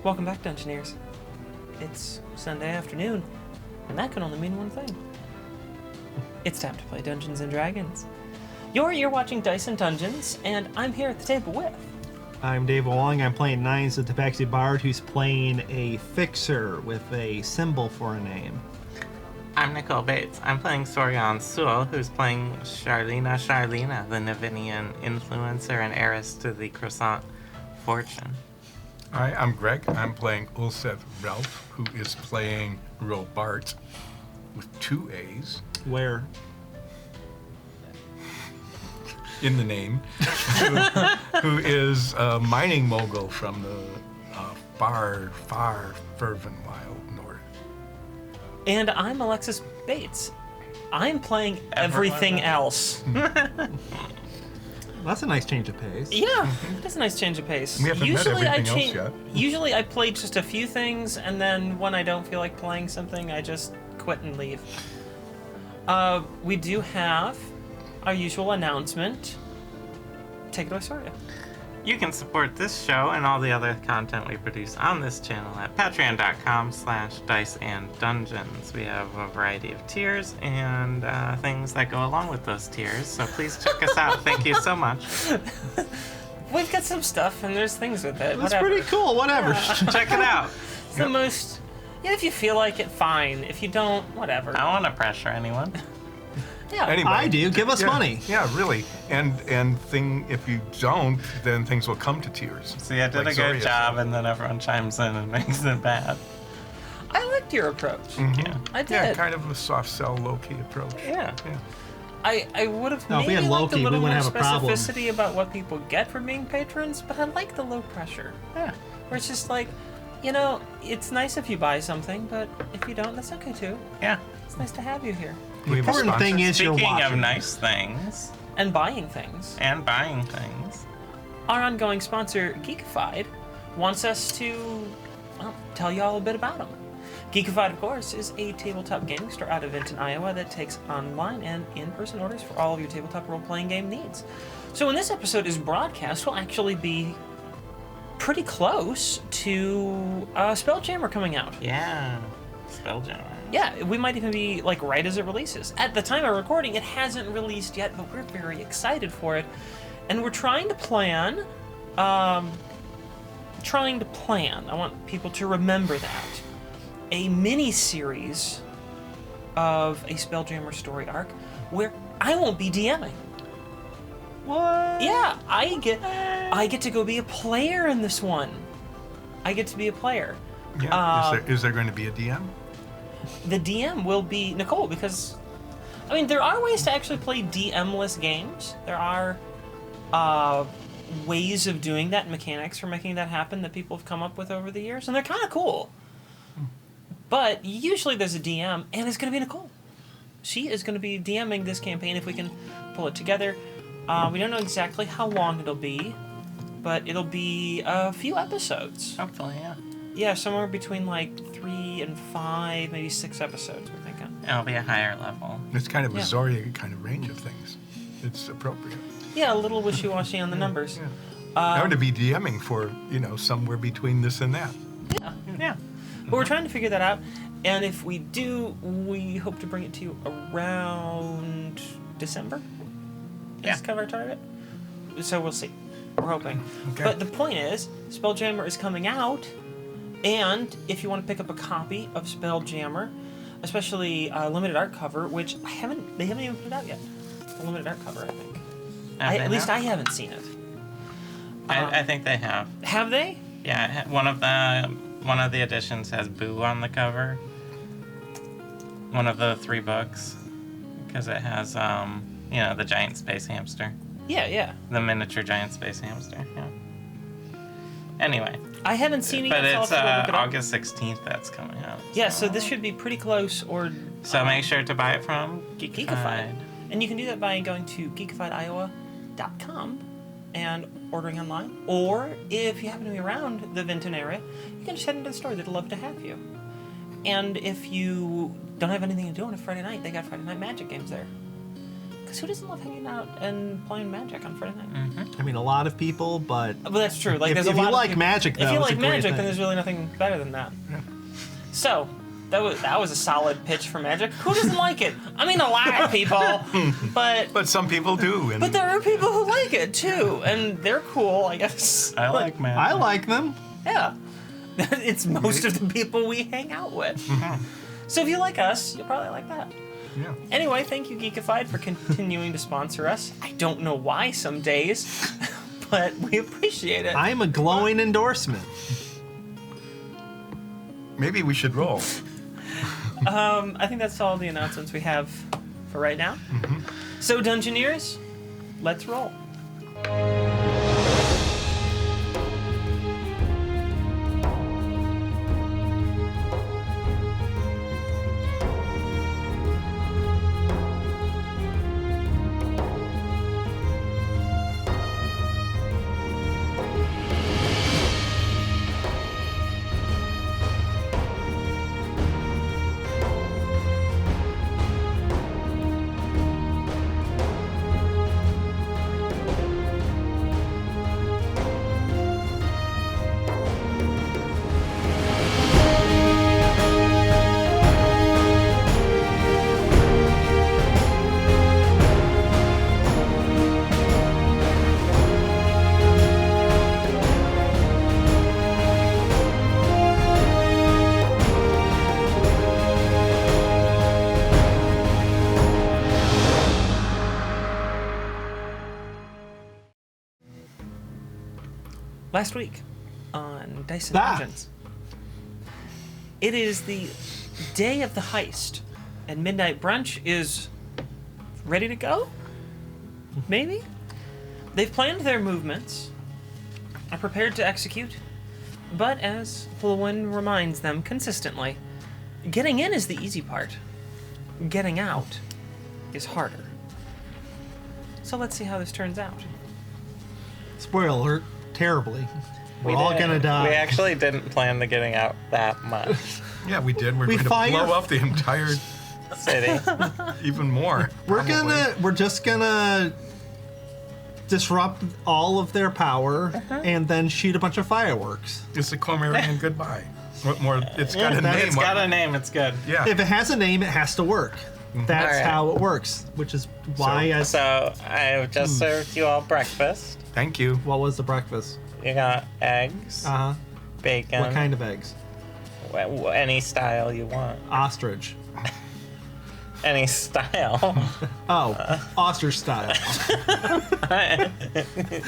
Welcome back, Dungeoneers. It's Sunday afternoon, and that can only mean one thing. It's time to play Dungeons & Dragons. You're watching Dice and Dungeons, and I'm here at the table with... I'm Dave Wong. I'm playing Nines the Tabaxi Bard, who's playing a fixer with a symbol for a name. I'm Nicole Bates. I'm playing Sorian Sewell, who's playing Charlena, the Navinian influencer and heiress to the croissant fortune. Hi, I'm Greg. I'm playing Ulseth Ralph, who is playing Robart with 2 A's Where? in the name, who is a mining mogul from the far fervent wild north. And I'm Alexis Bates. I'm playing everything else. That's a nice change of pace. Yeah, that's a nice change of pace. We haven't met everything else yet. Usually I play just a few things, and then when I don't feel like playing something, I just quit and leave. We do have our usual announcement. Take it away, Soria. You can support this show and all the other content we produce on this channel at patreon.com/diceanddungeons. We have a variety of tiers and things that go along with those tiers, so please check us out. Thank you so much. We've got some stuff, and there's things with it. That's Whatever. pretty cool. Whatever. Check it out. It's the most... Yeah, if you feel like it, fine. If you don't, whatever. I don't want to pressure anyone. Yeah. Anyway, I do. Give us money. Yeah, really. And if you don't, then things will come to tears. See, I did Like a good Zoria job, said. and then everyone chimes in and makes it bad. I liked your approach. Yeah. I did. Yeah, kind of a soft sell, low-key approach. Yeah. I would have No, if we maybe had liked a Loki, little we more wouldn't have a problem. specificity about what people get for being patrons, but I like the low pressure. Yeah. Where it's just like, it's nice if you buy something, but if you don't, that's okay too. Yeah. It's nice to have you here. We have a Important thing sponsor. is you're Speaking watching. of nice things And buying things. and buying things, Our ongoing sponsor, Geekified, wants us to tell you all a bit about them. Geekified, of course, is a tabletop gaming store out of Vinton, Iowa that takes online and in-person orders for all of your tabletop role-playing game needs. So when this episode is broadcast, we'll actually be pretty close to Spelljammer coming out. yeah, Spelljammer. Yeah, we might even be like right as it releases. At the time of recording, it hasn't released yet, but we're very excited for it. And we're trying to plan, I want people to remember that, a mini-series of a Spelljammer story arc where I won't be DMing. What? Yeah, I get to go be a player in this one. I get to be a player. Yeah. Is there going to be a DM? The DM will be Nicole, because, there are ways to actually play DM-less games. There are ways of doing that, mechanics for making that happen that people have come up with over the years, and they're kind of cool. But usually there's a DM, and it's going to be Nicole. She is going to be DMing this campaign if we can pull it together. We don't know exactly how long it'll be, but it'll be a few episodes. Hopefully, yeah. Yeah, somewhere between like 3 and 5, maybe 6 episodes, we're thinking. It'll be a higher level. It's kind of a Yeah. Zoria kind of range of things. It's appropriate. Yeah, a little wishy-washy on the numbers. Yeah. I would be DMing for, somewhere between this and that. Yeah. But we're trying to figure that out, and if we do, we hope to bring it to you around December. Yeah. That's kind of our target. So we'll see. We're hoping. Okay. But the point is, Spelljammer is coming out, and if you want to pick up a copy of Spelljammer, especially limited art cover, which they haven't even put it out yet. The limited art cover, I think. At least I haven't seen it. I think they have. Have they? Yeah, one of the editions has Boo on the cover. One of the 3 books, because it has the giant space hamster, Yeah. the miniature giant space hamster. Yeah. Anyway, I haven't seen it but yet, so it's I'll have to look it up. August 16th that's coming out. Yeah, so this should be pretty close, or... So make sure to buy it from Geekified. And you can do that by going to geekifiediowa.com and ordering online. Or if you happen to be around the Vinton area, you can just head into the store. They'd love to have you. And if you don't have anything to do on a Friday night, they got Friday Night Magic games there. Because who doesn't love hanging out and playing Magic on Friday night? I mean, a lot of people, but But that's true. Like, if, there's a if lot you of like people- Magic, though, if you it's a like great Magic, thing. then there's really nothing better than that. So, that was a solid pitch for Magic. Who doesn't like it? I mean, a lot of people, But some people do. And but there are people who like it too, and they're cool, I guess. I like Magic. I like them. Yeah, it's most of the people we hang out with. So if you like us, you'll probably like that. yeah. Anyway, thank you, Geekified, for continuing to sponsor us. I don't know why some days, but we appreciate it. I'm a glowing endorsement. Maybe we should roll. I think that's all the announcements we have for right now. So, Dungeoneers, let's roll. Last week on Dice and Dungeons, it is the day of the heist, and Midnight Brunch is ready to go? Maybe? They've planned their movements, are prepared to execute, but as Pulwin reminds them consistently, getting in is the easy part. Getting out is harder. So let's see how this turns out. Spoiler alert, terribly. We're all gonna die. We actually didn't plan to getting out that much. Yeah, we did. We're We going to fire- blow up the entire City. even more. We're just gonna disrupt all of their power and then shoot a bunch of fireworks. It's a Cormorian goodbye. What more? It's got a that's- name. It's got a name. It's good. Yeah. If it has a name, it has to work. That's Alright. how it works, which is why I. So I've just served you all breakfast. Thank you. What was the breakfast? You got eggs, Uh huh. bacon, What kind of eggs? any style you want. Ostrich. Any style. Oh, ostrich style.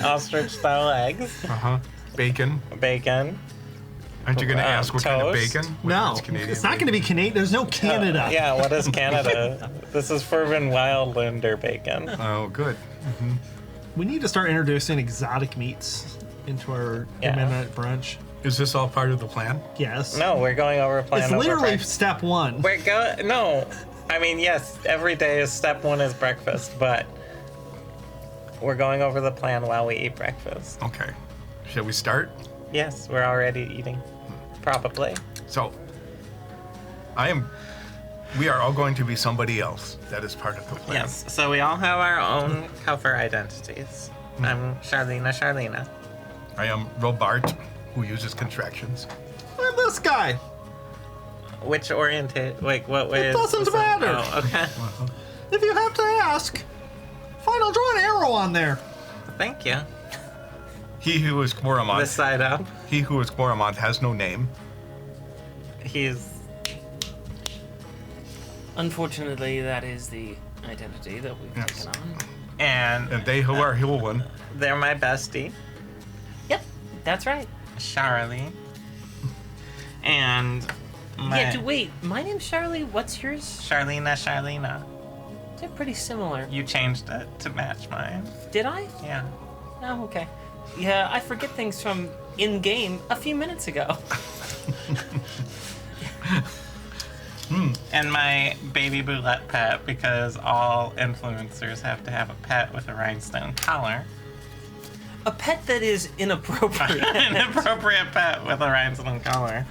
Ostrich style eggs, Uh huh. Bacon. bacon. Aren't you going to ask what kind of toast? bacon? What No, is Canadian it's not going to be Canadian. There's no Canada. Yeah, what is Canada? This is Fervin Wildlander bacon. Oh, good. We need to start introducing exotic meats into our Yeah. midnight brunch. Is this all part of the plan? Yes. No, we're going over plan. It's over literally breakfast. step one. No. I mean, yes, every day is step one is breakfast, but we're going over the plan while we eat breakfast. Okay. Shall we start? Yes, we're already eating. Probably. So, we are all going to be somebody else. That is part of the plan. Yes, so we all have our own cover identities. I'm Charlena. I am Robart, who uses contractions. And this guy. Which oriented, like, what way It is doesn't this? matter. Oh, okay. If you have to ask, fine, I'll draw an arrow on there. Thank you. He who is This Kmoramont, side up. has no name. He's Unfortunately, that is the identity that we've Yes. taken on. And they who are Hilwin, they're my bestie, Yep, that's right. Charlie. And my Yeah, wait, my name's Charlie. What's yours? Charlena. They're pretty similar. You changed it to match mine. Did I? Yeah. Oh, okay. Yeah, I forget things from in-game a few minutes ago. And my baby boulette pet, because all influencers have to have a pet with a rhinestone collar. A pet that is inappropriate. An appropriate pet with a rhinestone collar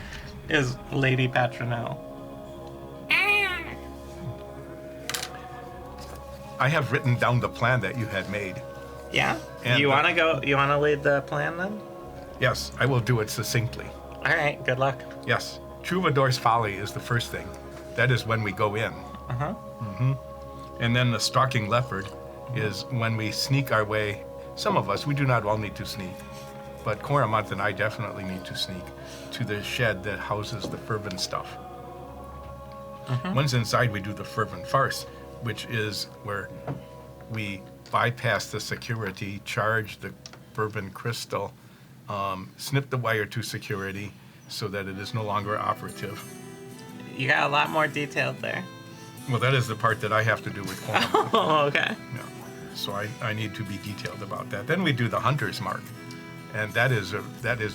is Lady I have written down the plan that you had made. Yeah? And, You want to go? You want to lead the plan then? Yes, I will do it succinctly. All right, good luck. Yes, Troubadour's Folly is the first thing. That is when we go in. Uh-huh. And then the Stalking Leopard is when we sneak our way. Some of us, we do not all need to sneak, but Coramont and I definitely need to sneak to the shed that houses the fervent stuff. Once inside, we do the fervent farce, which is where we bypass the security, charge the fervent crystal, snip the wire to security so that it is no longer operative. You got a lot more detailed there. Well, that is the part that I have to do with Coramont. Oh, okay. Yeah. So I need to be detailed about that. Then we do the Hunter's Mark, and that is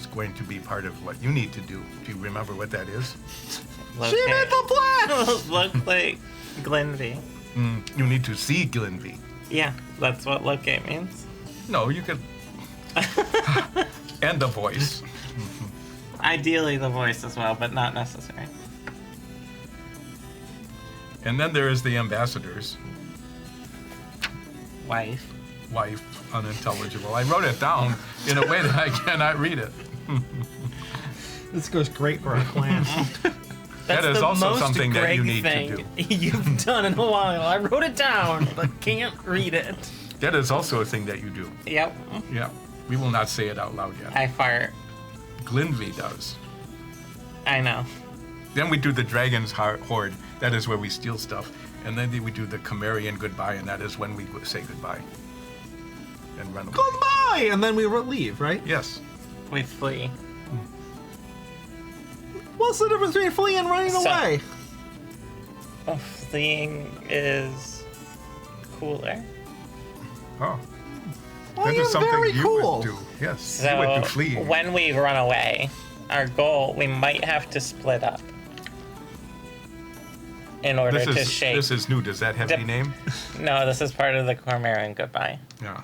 going to be part of what you need to do. Do you remember what that is? She made the plan! Look like Glenvy. You need to see Glenvy. Yeah, that's what locate means. No, you could. And the voice. Ideally the voice as well, but not necessary. And then there is the ambassador's Wife. wife, unintelligible. I wrote it down in a way that I cannot read it. This goes great for our plan. That is the also most something that you Greg need to thing do. you've done in a while. I wrote it down, but can't read it. That is also a thing that you do. Yep. Yeah. We will not say it out loud yet. I fart. Glenvy does. I know. Then we do the Dragon's Horde. That is where we steal stuff. And then we do the Cimmerian Goodbye, and that is when we say goodbye. And run away. Goodbye! And then we leave, right? Yes. We flee. What's the difference between fleeing and running So- away? Fleeing is cooler. Oh. Well, That you're is something very you cool. would do. Yes. So you would do fleeing. when we run away, our goal, we might have to split up in order to shake. This is new. Does that have any name? No, this is part of the Cormorant Goodbye. Yeah.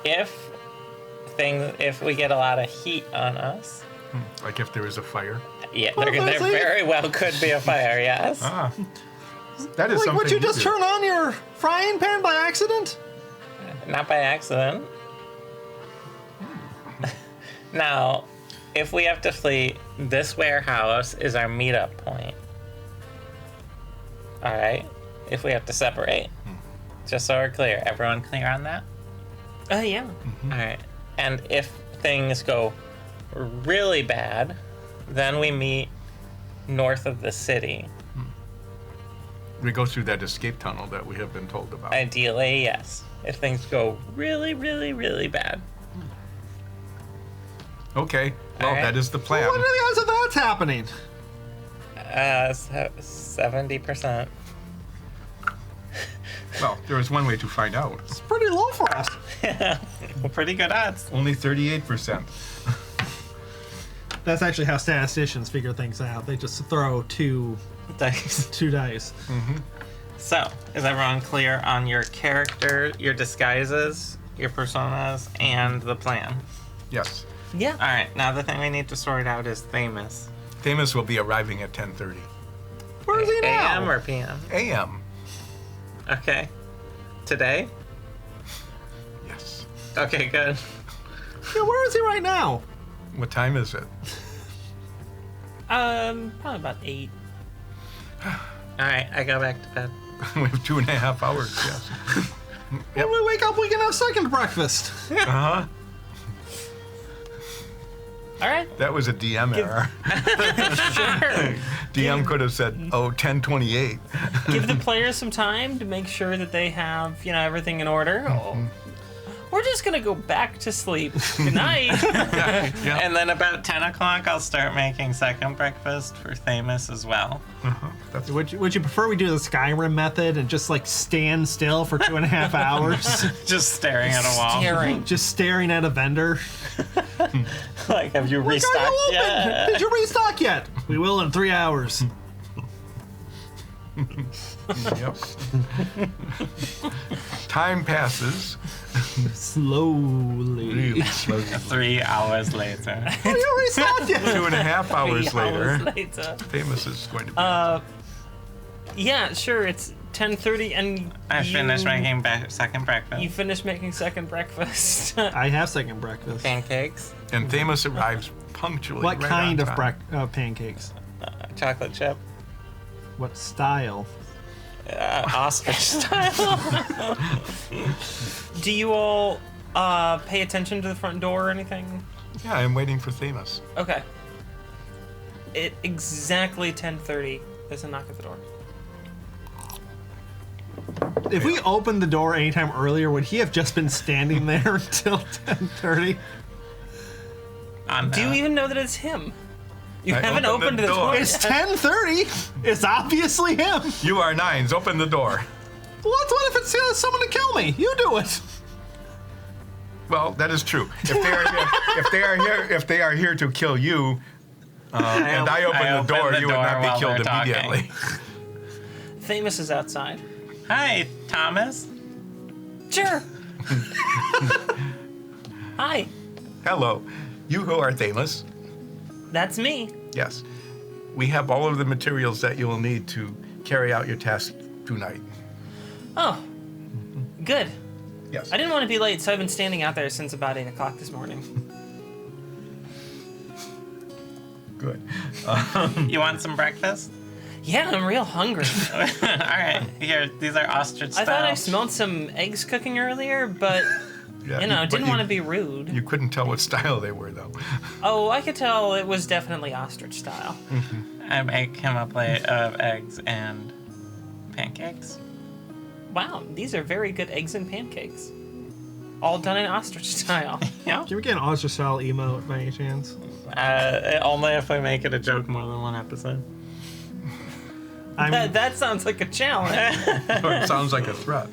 If we get a lot of heat on us, Like if there is a fire. yeah, Well, there that's like- very well could be a fire. Yes. Ah. That is Like, something would you just do. turn on your frying pan by accident? Not by accident. Now, if we have to flee, this warehouse is our meetup point. All right. If we have to separate, just so we're clear, everyone clear on that? Yeah. All right. And if things go really bad, then we meet north of the city. We go through that escape tunnel that we have been told about. Ideally, yes. If things go really, really, really bad. Okay. Well, Alright. that is the plan. What are the odds of that's happening? 70%. Well, there is one way to find out. It's pretty low for us. Pretty good odds. Only 38%. That's actually how statisticians figure things out. They just throw two Dice. dice. So, is everyone clear on your character, your disguises, your personas, and the plan? Yes. Yeah. All right. Now the thing we need to sort out is Thamus. Thamus will be arriving at 10:30 Where is he now? AM or PM? a.m. Okay. Today? Yes. Okay, good. Yeah, where is he right now? What time is it? Probably about 8. All right, I go back to bed. We have 2.5 hours. Yes. When we wake up, we can have second breakfast. Uh-huh. All right. That was a DM error. Sure. DM could have said, 10:28. Give the players some time to make sure that they have, everything in order. We're just gonna go back to sleep. Good night. Yeah. And then about 10 o'clock, I'll start making second breakfast for Thamus as well. That's Would you prefer we do the Skyrim method and just like stand still for 2.5 hours? Just staring at a wall. Staring. Just staring at a vendor? Like, have you Like, are restocked you open? yet? Did you restock yet? We will in 3 hours. Yep. Time passes. Slowly. Really slowly. 3 hours later. Have you restocked yet? 2.5 hours 3 later, hours later. Thamus is going to be. Yeah, sure. It's 10:30, and I finished making second breakfast. You finished making second breakfast. I have second breakfast. Pancakes. And Thamus arrives punctually. What right kind on of time. pancakes? Chocolate chip. What style? Ostrich style. Do you all pay attention to the front door or anything? Yeah, I'm waiting for Thamus. Okay. At exactly 10:30, there's a knock at the door. If we opened the door anytime earlier, would he have just been standing there until 10:30? Do you even know that it's him? You I haven't opened opened the the door. door. It's 10:30. It's obviously him. You are nines. Open the door. What if it's someone to kill me? You do it. Well, that is true. If they are here to kill you, and I open the door, you would not be killed immediately. Thamus is outside. Hi, Thomas. Sure. Hi, Hello, you who are Thamus. that's me. Yes, we have all of the materials that you will need to carry out your task tonight. Oh, good. Yes. I didn't want to be late, so I've been standing out there since about 8 o'clock this morning. Good. You want some breakfast? Yeah, I'm real hungry. All right, here. These are ostrich style. I thought I smelled some eggs cooking earlier, but, Yeah, didn't but want to be rude. You couldn't tell what style they were, though. Oh, I could tell it was definitely ostrich style. I make him a plate of eggs and pancakes. Wow, these are very good eggs and pancakes. All done in ostrich style. Yeah. Can we get an ostrich style emote by any chance? Only if we make it a joke more than one episode. That sounds like a challenge. It sounds like a threat.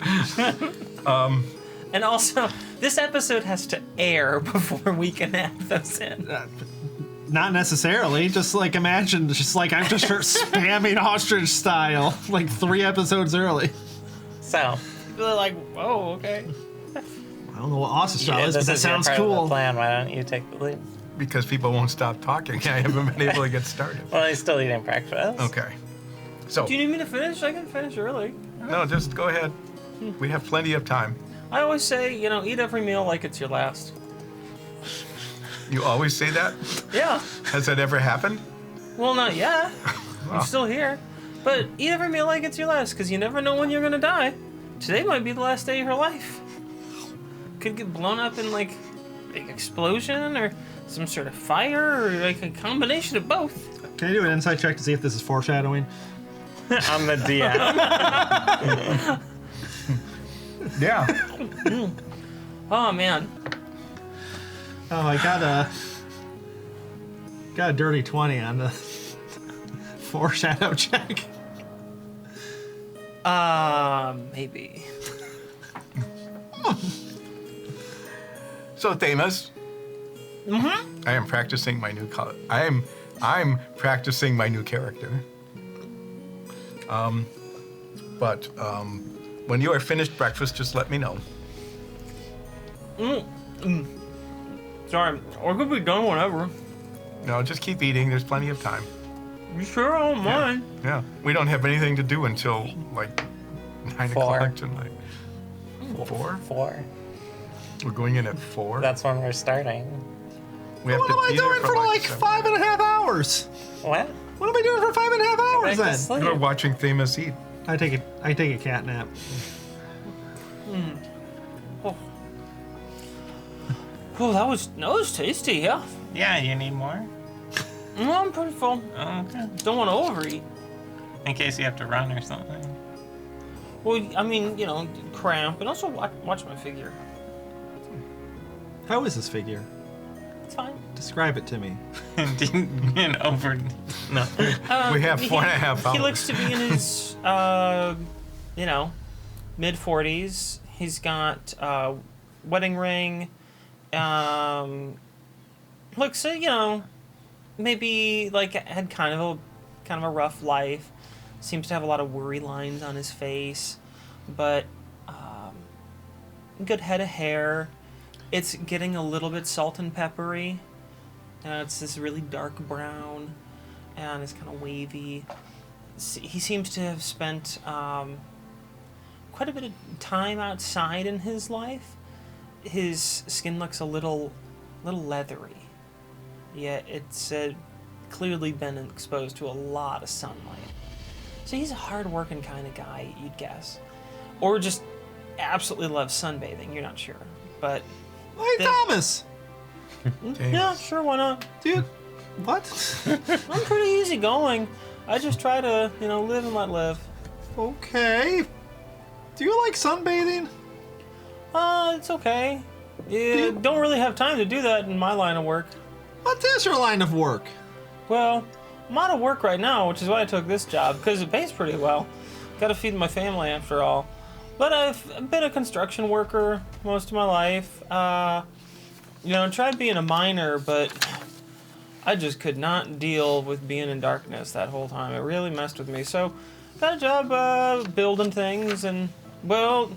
And also, this episode has to air before we can add those in. Not necessarily. Just like imagine, just like I'm just spamming ostrich style like 3 episodes early. So, People are like, oh, okay. I don't know what ostrich style is, but this that is your sounds part of the cool. plan. Why don't you take the lead? Because people won't stop talking. I haven't been able to get started. Well, he's still eating breakfast. Okay. So, Do you need me to finish? I can finish early. no, just go ahead. We have plenty of time. I always say, eat every meal like it's your last. You always say that? Yeah. Has that ever happened? Well, not yet. I'm still here. But eat every meal like it's your last, because you never know when you're going to die. Today might be the last day of your life. Could get blown up in, like, big explosion, or some sort of fire, or, like, a combination of both. Can I do an insight check to see if this is foreshadowing? I'm the DM. Yeah. Oh, man. Oh, I got a dirty 20 on the foreshadow check. Maybe. So, Thamus. I am practicing my new I'm practicing my new character. But when you are finished breakfast, just let me know. Sorry, or could be done whenever. No, just keep eating. There's plenty of time. You sure I don't mind. Yeah. We don't have anything to do until like 9 4. o'clock tonight. 4? 4. We're going in at 4. That's when we're starting. We have What to am I be there doing for like 7. 5.5 hours? What? What am I doing for 5.5 hours Back to then? sleep. We're watching Thamus eat. I take a cat nap. Oh, that was tasty, yeah. Yeah, you need more? No, I'm pretty full. Oh, okay. Don't want to overeat. In case you have to run or something. Well, I mean, cramp, and also watch my figure. How is this figure? It's fine. Describe it to me. And over. No. We have 4.5 hours. He looks to be in his, mid-40s. He's got wedding ring. Looks, maybe like had kind of a rough life. Seems to have a lot of worry lines on his face, but good head of hair. It's getting a little bit salt and peppery. It's this really dark brown, and it's kind of wavy. He seems to have spent quite a bit of time outside in his life, his skin looks a little leathery. Yeah, it's clearly been exposed to a lot of sunlight. So he's a hard-working kind of guy, you'd guess. Or just absolutely loves sunbathing, you're not sure. But... Hey, Thomas! Yeah, sure, why not? Dude, what? I'm pretty easygoing. I just try to, live and let live. Okay. Do you like sunbathing? It's okay. Yeah, don't really have time to do that in my line of work. What is your line of work? Well, I'm out of work right now, which is why I took this job, because it pays pretty well. Gotta feed my family after all. But I've been a construction worker most of my life. Tried being a miner, but I just could not deal with being in darkness that whole time. It really messed with me. So, got a job building things, and, well,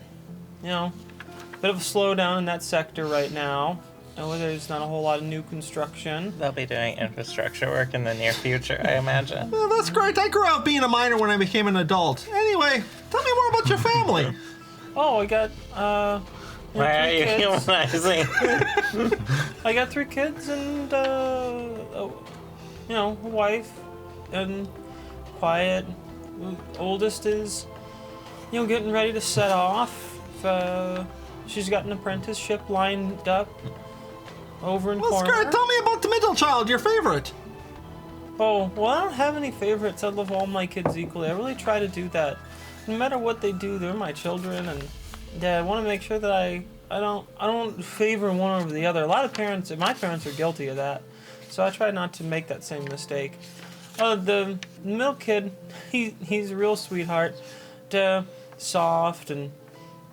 bit of a slowdown in that sector right now. There's not a whole lot of new construction. They'll be doing infrastructure work in the near future, I imagine. Well, that's great. I grew up being a miner when I became an adult. Anyway, tell me more about your family. Oh, I got, Why are 3 you kids. humanizing? I got 3 kids and, a wife and quiet. Oldest is, getting ready to set off. She's got an apprenticeship lined up over in Well, corner. great. Tell me about the middle child, your favorite. Oh, well, I don't have any favorites. I love all my kids equally. I really try to do that. No matter what they do, they're my children, and I want to make sure that I don't favor one over the other. A lot of my parents are guilty of that, so I try not to make that same mistake. The middle kid, he's a real sweetheart, soft and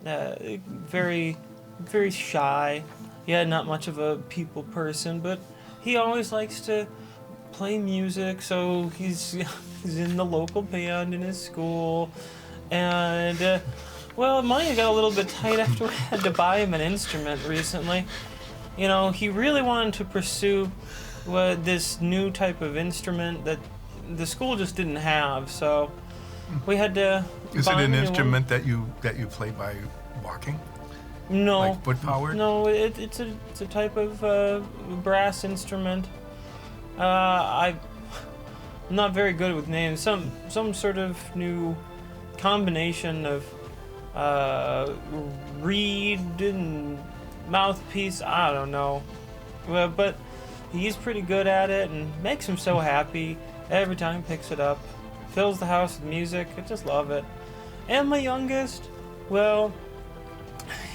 very, very shy. Yeah, not much of a people person, but he always likes to play music, so he's in the local band in his school. And, money got a little bit tight after we had to buy him an instrument recently. He really wanted to pursue this new type of instrument that the school just didn't have, so we had to Is it buy an him a new instrument that you play by walking? one. No. Like foot powered? No, it's a type of brass instrument. I'm not very good with names. Some sort of new combination of reed and mouthpiece. I don't know, but he's pretty good at it and makes him so happy every time he picks it up. Fills the house with music. I just love it. And my youngest, well,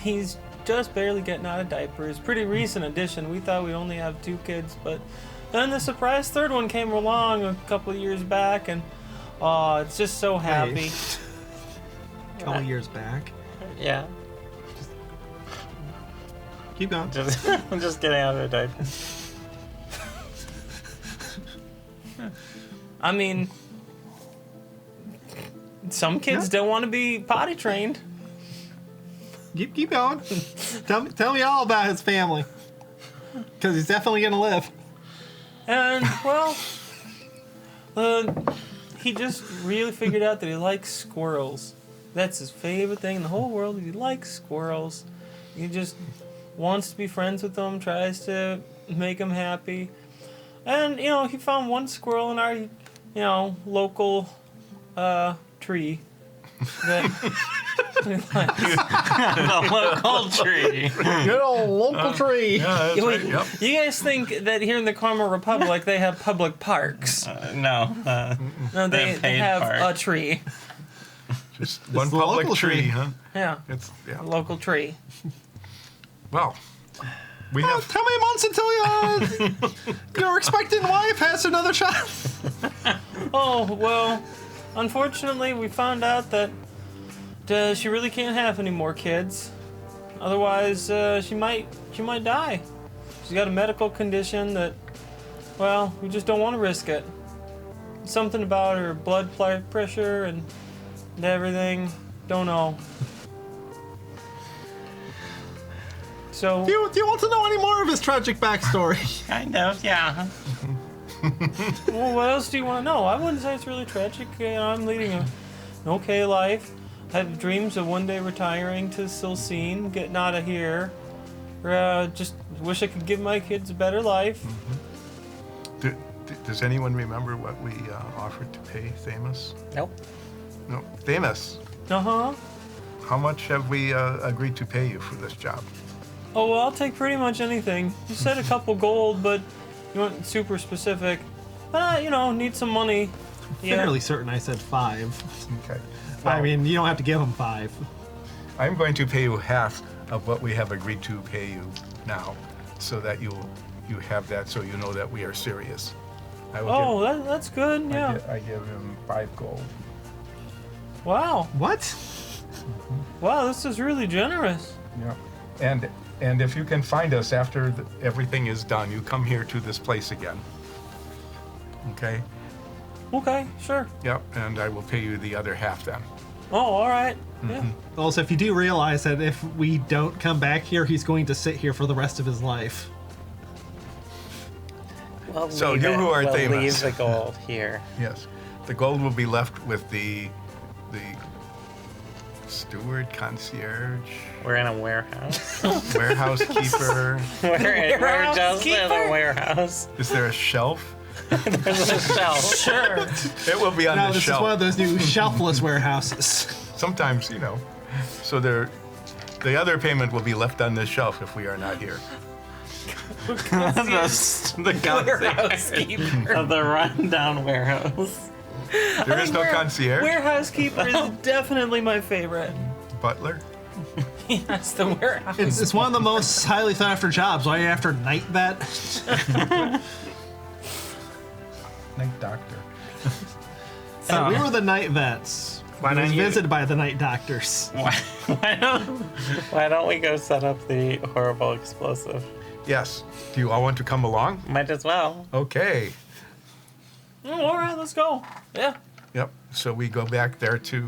he's just barely getting out of diapers. Pretty recent addition. We thought we'd only have 2 kids, but then the surprise 3rd one came along a couple of years back, and it's just so happy. A couple years back. Yeah, Keep going. I'm just getting out of a diaper. I mean, some kids don't want to be potty trained. Keep going. Tell me all about his family. Because he's definitely going to live. And, he just really figured out that he likes squirrels. That's his favorite thing in the whole world. He likes squirrels. He just wants to be friends with them, tries to make them happy. And, he found one squirrel in our, local tree that The local tree. Good old local tree. Yeah, that's Wait, right. Yep. you guys think that here in the Karma Republic they have public parks? No. No, they paid have park. a tree. Just one the public local tree, tree. huh? Yeah, It's a local tree. Well, we Well, have how many months until your expectant wife has another child? Oh, well, unfortunately we found out that she really can't have any more kids. Otherwise, she might die. She's got a medical condition that, well, we just don't want to risk it. Something about her blood pressure and everything. Don't know. So, Do you want to know any more of his tragic backstory? Kind of, yeah. well, what else do you want to know? I wouldn't say it's really tragic. I'm leading an okay life. have dreams of one day retiring to Silcene, getting out of here. Just wish I could give my kids a better life. Does anyone remember what we offered to pay Thamus? Nope. No, Thamus. Uh-huh. How much have we agreed to pay you for this job? Oh, well, I'll take pretty much anything. You said a couple gold, but you weren't super specific. Need some money. Yeah. Fairly certain I said 5. Okay. I mean, you don't have to give him 5. I'm going to pay you half of what we have agreed to pay you now, so that you have that, so you know that we are serious. That's good. Yeah. I give him 5 gold. Wow. What? Wow, this is really generous. Yeah. And if you can find us after everything is done, you come here to this place again. Okay? Okay, sure. Yep. And I will pay you the other half then. Oh, all right. Yeah. Also, if you do realize that if we don't come back here, he's going to sit here for the rest of his life. Well, So you who are Thamus. leave the gold here. Yes. The gold will be left with the steward, concierge, We're in a warehouse. warehouse keeper. we're just in keeper? a warehouse. Is there a shelf? There's a shelf. Sure. It will be on No, the this shelf. is one of those new shelfless warehouses. Sometimes, So the other payment will be left on this shelf if we are not here. the Warehouse keeper. of the rundown warehouse. There is no concierge. Warehouse keeper is definitely my favorite. Butler. Yes, the warehouse. It's one of the most highly sought after jobs. Why are you after night vet? Night doctor. We were the night vets. Why He don't was you- visited by the night doctors. Why don't we go set up the horrible explosive? Yes. Do you all want to come along? Might as well. Okay. Oh, all right, let's go. Yeah. Yep. So we go back there to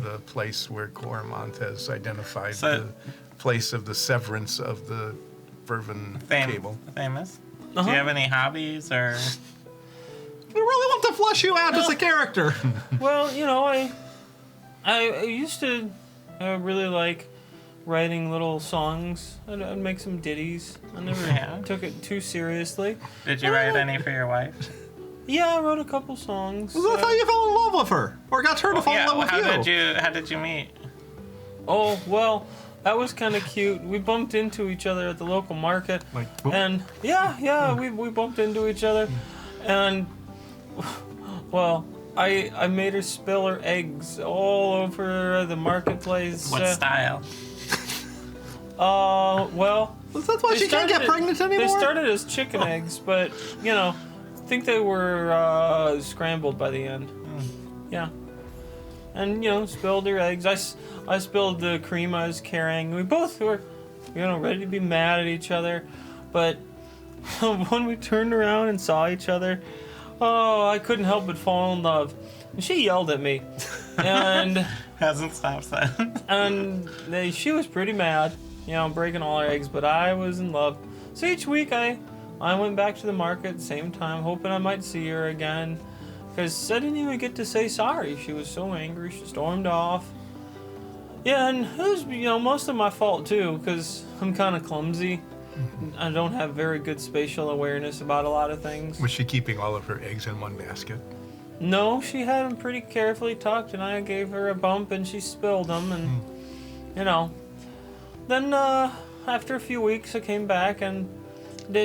the place where Coromont has identified So- the place of the severance of the fervent cable. Famous. Uh-huh. Do you have any hobbies or? We really want to flush you out as a character. Well, I used to really like writing little songs. I'd make some ditties. I never took it too seriously. Did you write any for your wife? Yeah, I wrote a couple songs. That's how you fell in love with her, or got her to fall in love with you. How did you meet? Oh, well, that was kind of cute. We bumped into each other at the local market. Like, boop. And we bumped into each other. And, well, I made her spill her eggs all over the marketplace. What style? Well, That's why they she can't get started- pregnant anymore. They started as chicken eggs, but, I think they were scrambled by the end. Yeah. And, spilled her eggs. I spilled the cream I was carrying. We both were, ready to be mad at each other. But when we turned around and saw each other, I couldn't help but fall in love. And she yelled at me. And Hasn't stopped then. and she was pretty mad, breaking all her eggs, but I was in love. So each week I went back to the market at the same time, hoping I might see her again. Because I didn't even get to say sorry. She was so angry, she stormed off. Yeah, and it was, most of my fault too, because I'm kind of clumsy. I don't have very good spatial awareness about a lot of things. Was she keeping all of her eggs in one basket? No, she had them pretty carefully tucked, and I gave her a bump, and she spilled them, and, Then, after a few weeks, I came back, and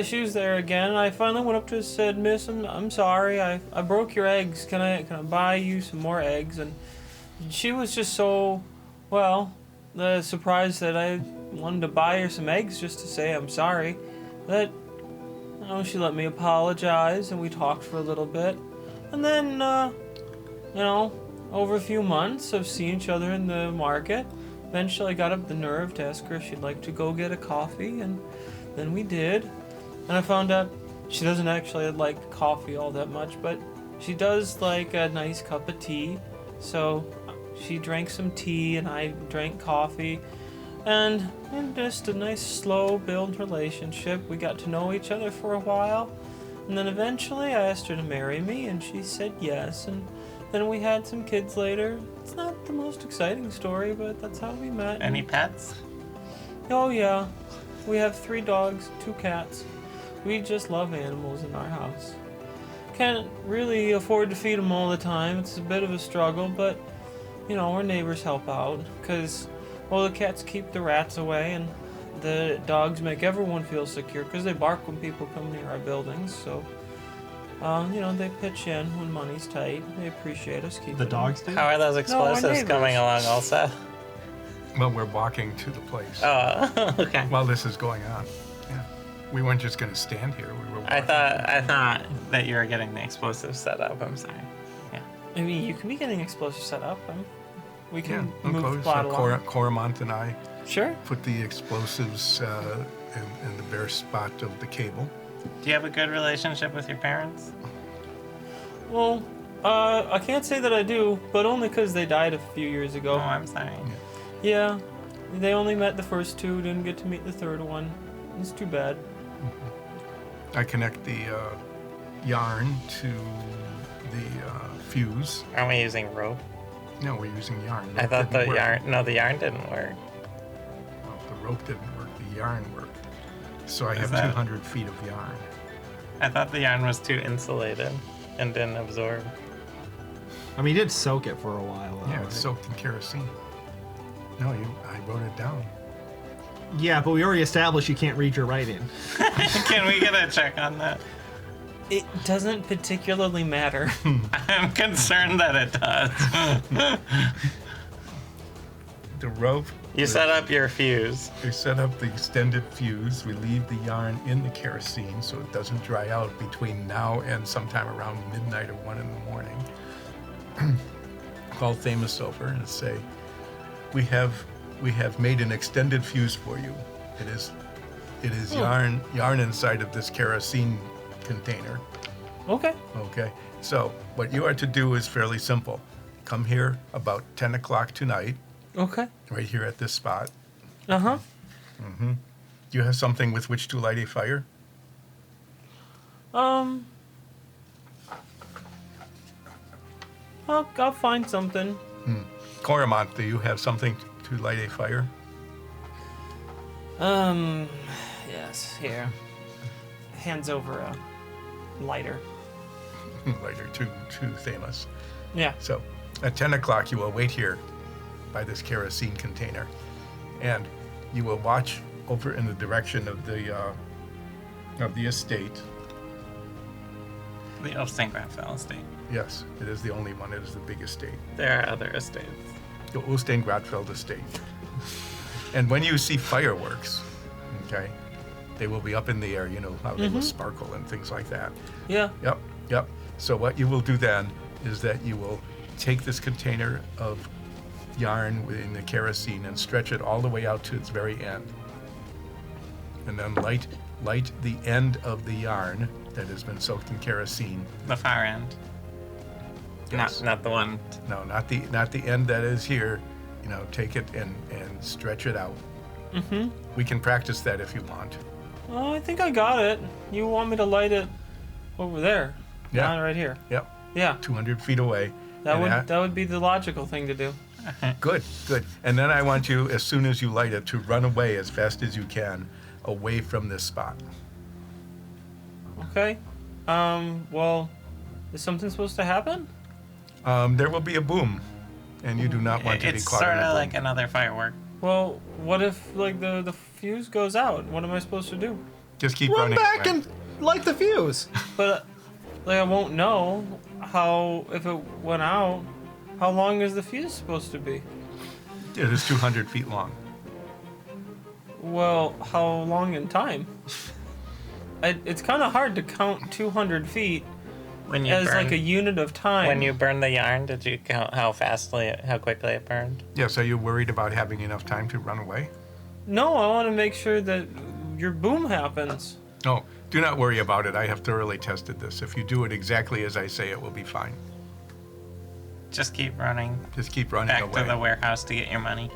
she was there again, and I finally went up to her and said, Miss, I'm sorry, I broke your eggs. Can I buy you some more eggs? And she was just so, surprised that I wanted to buy her some eggs just to say I'm sorry, that, she let me apologize, and we talked for a little bit. And then, over a few months of seeing each other in the market, eventually I got up the nerve to ask her if she'd like to go get a coffee, and then we did. And I found out she doesn't actually like coffee all that much, but she does like a nice cup of tea. So she drank some tea and I drank coffee. And just a nice slow build relationship. We got to know each other for a while. And then eventually I asked her to marry me and she said yes. And Then we had some kids later. It's not the most exciting story, but that's how we met. Any pets? Oh yeah, we have 3 dogs, 2 cats. We just love animals in our house. Can't really afford to feed them all the time. It's a bit of a struggle, but our neighbors help out because, the cats keep the rats away and the dogs make everyone feel secure because they bark when people come near our buildings. So, they pitch in when money's tight. They appreciate us keeping The dogs do? How are those explosives neighbors. coming along also? Well, we're walking to the place Oh, okay. while this is going on. Yeah. We weren't just going to stand here. We were walking. I thought that you were getting the explosives set up. I'm sorry. Yeah. I mean, you can be getting explosives set up. We can Yeah, move okay. the plot along. Coromant and I Sure. put the explosives in the bare spot of the cable. Do you have a good relationship with your parents? Well, I can't say that I do, but only because they died a few years Oh, ago. I'm sorry. Yeah, they only met the first 2, didn't get to meet the third one. It's too bad. I connect the yarn to the fuse. Aren't we using rope? No, we're using yarn. I Rope thought didn't the work. yarn. No, the yarn didn't work. Well, the rope didn't work. The yarn worked. So I Is have that- 200 feet of yarn. I thought the yarn was too insulated and didn't absorb. I mean, you did soak it for a while. Yeah, right? it's soaked in kerosene. No, I wrote it down. Yeah, but we already established you can't read your writing. Can we get a check on that? It doesn't particularly matter. I'm concerned that it does. The rope. You set up your fuse. We set up the extended fuse. We leave the yarn in the kerosene so it doesn't dry out between now and sometime around midnight or 1 in the morning. Call Thamus over and say, we have made an extended fuse for you. It is yarn inside of this kerosene container. Okay. Okay. So what you are to do is fairly simple. Come here about 10 o'clock tonight, Okay. right here at this spot. Uh-huh. Do you have something with which to light a fire? I'll find something. Coromant, do you have something to light a fire? Yes, here. Hands over a lighter. Lighter to Thamus. Yeah. So at 10 o'clock, you will wait here by this kerosene container, and you will watch over in the direction of the estate. The Ulfstein-Grafell estate. Yes, it is the only one. It is the big estate. There are other estates. The Ulstein-Gratfeld estate. And when you see fireworks, okay, they will be up in the air. You know how they will sparkle and things like that. Yeah. Yep. So what you will do then is that you will take this container of yarn in the kerosene and stretch it all the way out to its very end. And then light the end of the yarn that has been soaked in kerosene. The far end. Yes. Not the one. No, not the end that is here. You know, take it and stretch it out. Mm-hmm. We can practice that if you want. Oh, I think I got it. You want me to light it over there? Yeah. Not right here. Yep. Yeah. 200 feet away. That And would be the logical thing to do. Good. And then I want you, as soon as you light it, to run away as fast as you can away from this spot. Okay. Well, is something supposed to happen? There will be a boom, and you do not want to be It's caught sort in a of boom. like another firework. Well, what if like the fuse goes out? What am I supposed to do? Just keep Run running back away. and light the fuse. But like I won't know how if it went out. How long is the fuse supposed to be? It is 200 feet long. Well, how long in time? It's kind of hard to count 200 feet When you as burn, like a unit of time. when you burn the yarn, did you count how quickly it burned? Yes, are you worried about having enough time to run away? No, I want to make sure that your boom happens. No, do not worry about it. I have thoroughly tested this. If you do it exactly as I say, it will be fine. Just keep running Just keep running back away, to the warehouse to get your money.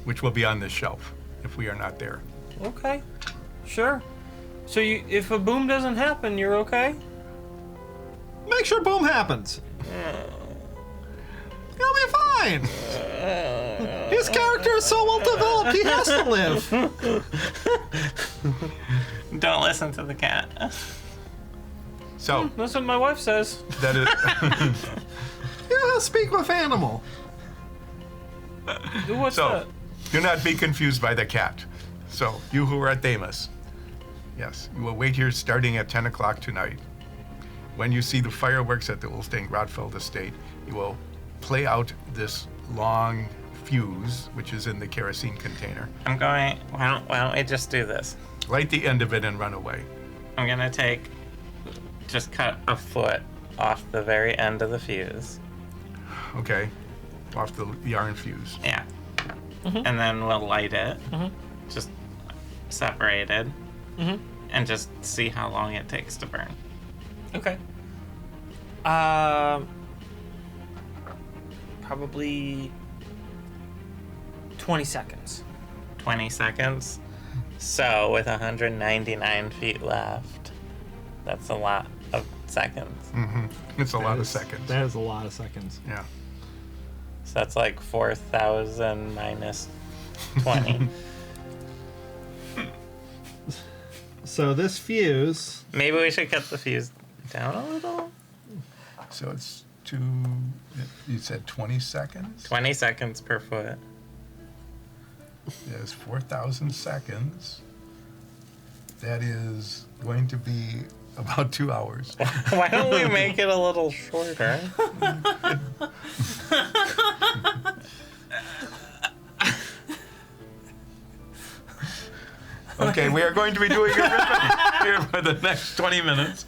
which will be on this shelf if we are not there. Okay, sure. So if a boom doesn't happen, you're okay? Make sure boom happens. fine. His character is so well developed, he has to live. Don't listen to the cat. So That's what my wife says. that is. Yeah, speak with animal. What's So, that? do not be confused by the cat. So, you who are at Thamus, yes, you will wait here starting at 10 o'clock tonight. When you see the fireworks at the Ulstein Grodfeld estate, you will play out this long fuse, which is in the kerosene container. I'm going. Why don't we just do this? Light the end of it and run away. I'm gonna just cut a foot off the very end of the fuse. Okay? Off the yarn fuse. Yeah. And then we'll light it, just separated, and just see how long it takes to burn. Okay. Probably 20 seconds. 20 seconds. So with 199 feet left, that's a lot of seconds. It's a lot of seconds. That is a lot of seconds. Yeah. So that's like 4,000 minus 20. So this fuse, Maybe we should cut the fuse down a little. So it's you said 20 seconds? 20 seconds per foot. Yes, 4,000 seconds. That is going to be about 2 hours. Why don't we make it a little shorter? Okay, we are going to be doing arithmetic here for the next 20 minutes.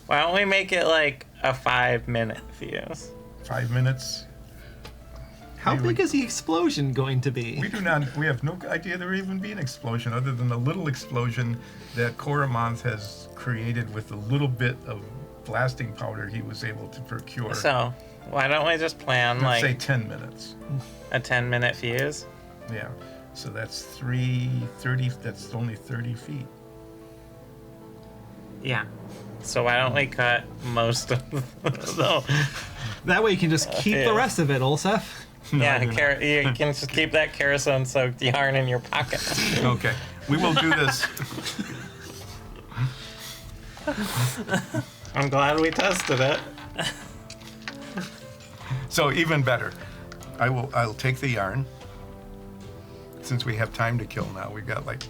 Why don't we make it like a 5-minute fuse? 5 minutes. how Maybe big is the explosion going to be? We have no idea there will even be an explosion other than the little explosion that Koramonth has created with the little bit of blasting powder he was able to procure. So, why don't we just plan Let's say like 10 minutes. a 10-minute fuse? Yeah. So that's 330, that's only 30 feet. Yeah. So why don't we cut most of the... That way you can just keep Yeah. the rest of it, Olsef. Yeah, you can just keep that kerosene-soaked yarn in your pocket. Okay. We will do this. I'm glad we tested it. So even better. I'll take the yarn. Since we have time to kill now, we've got like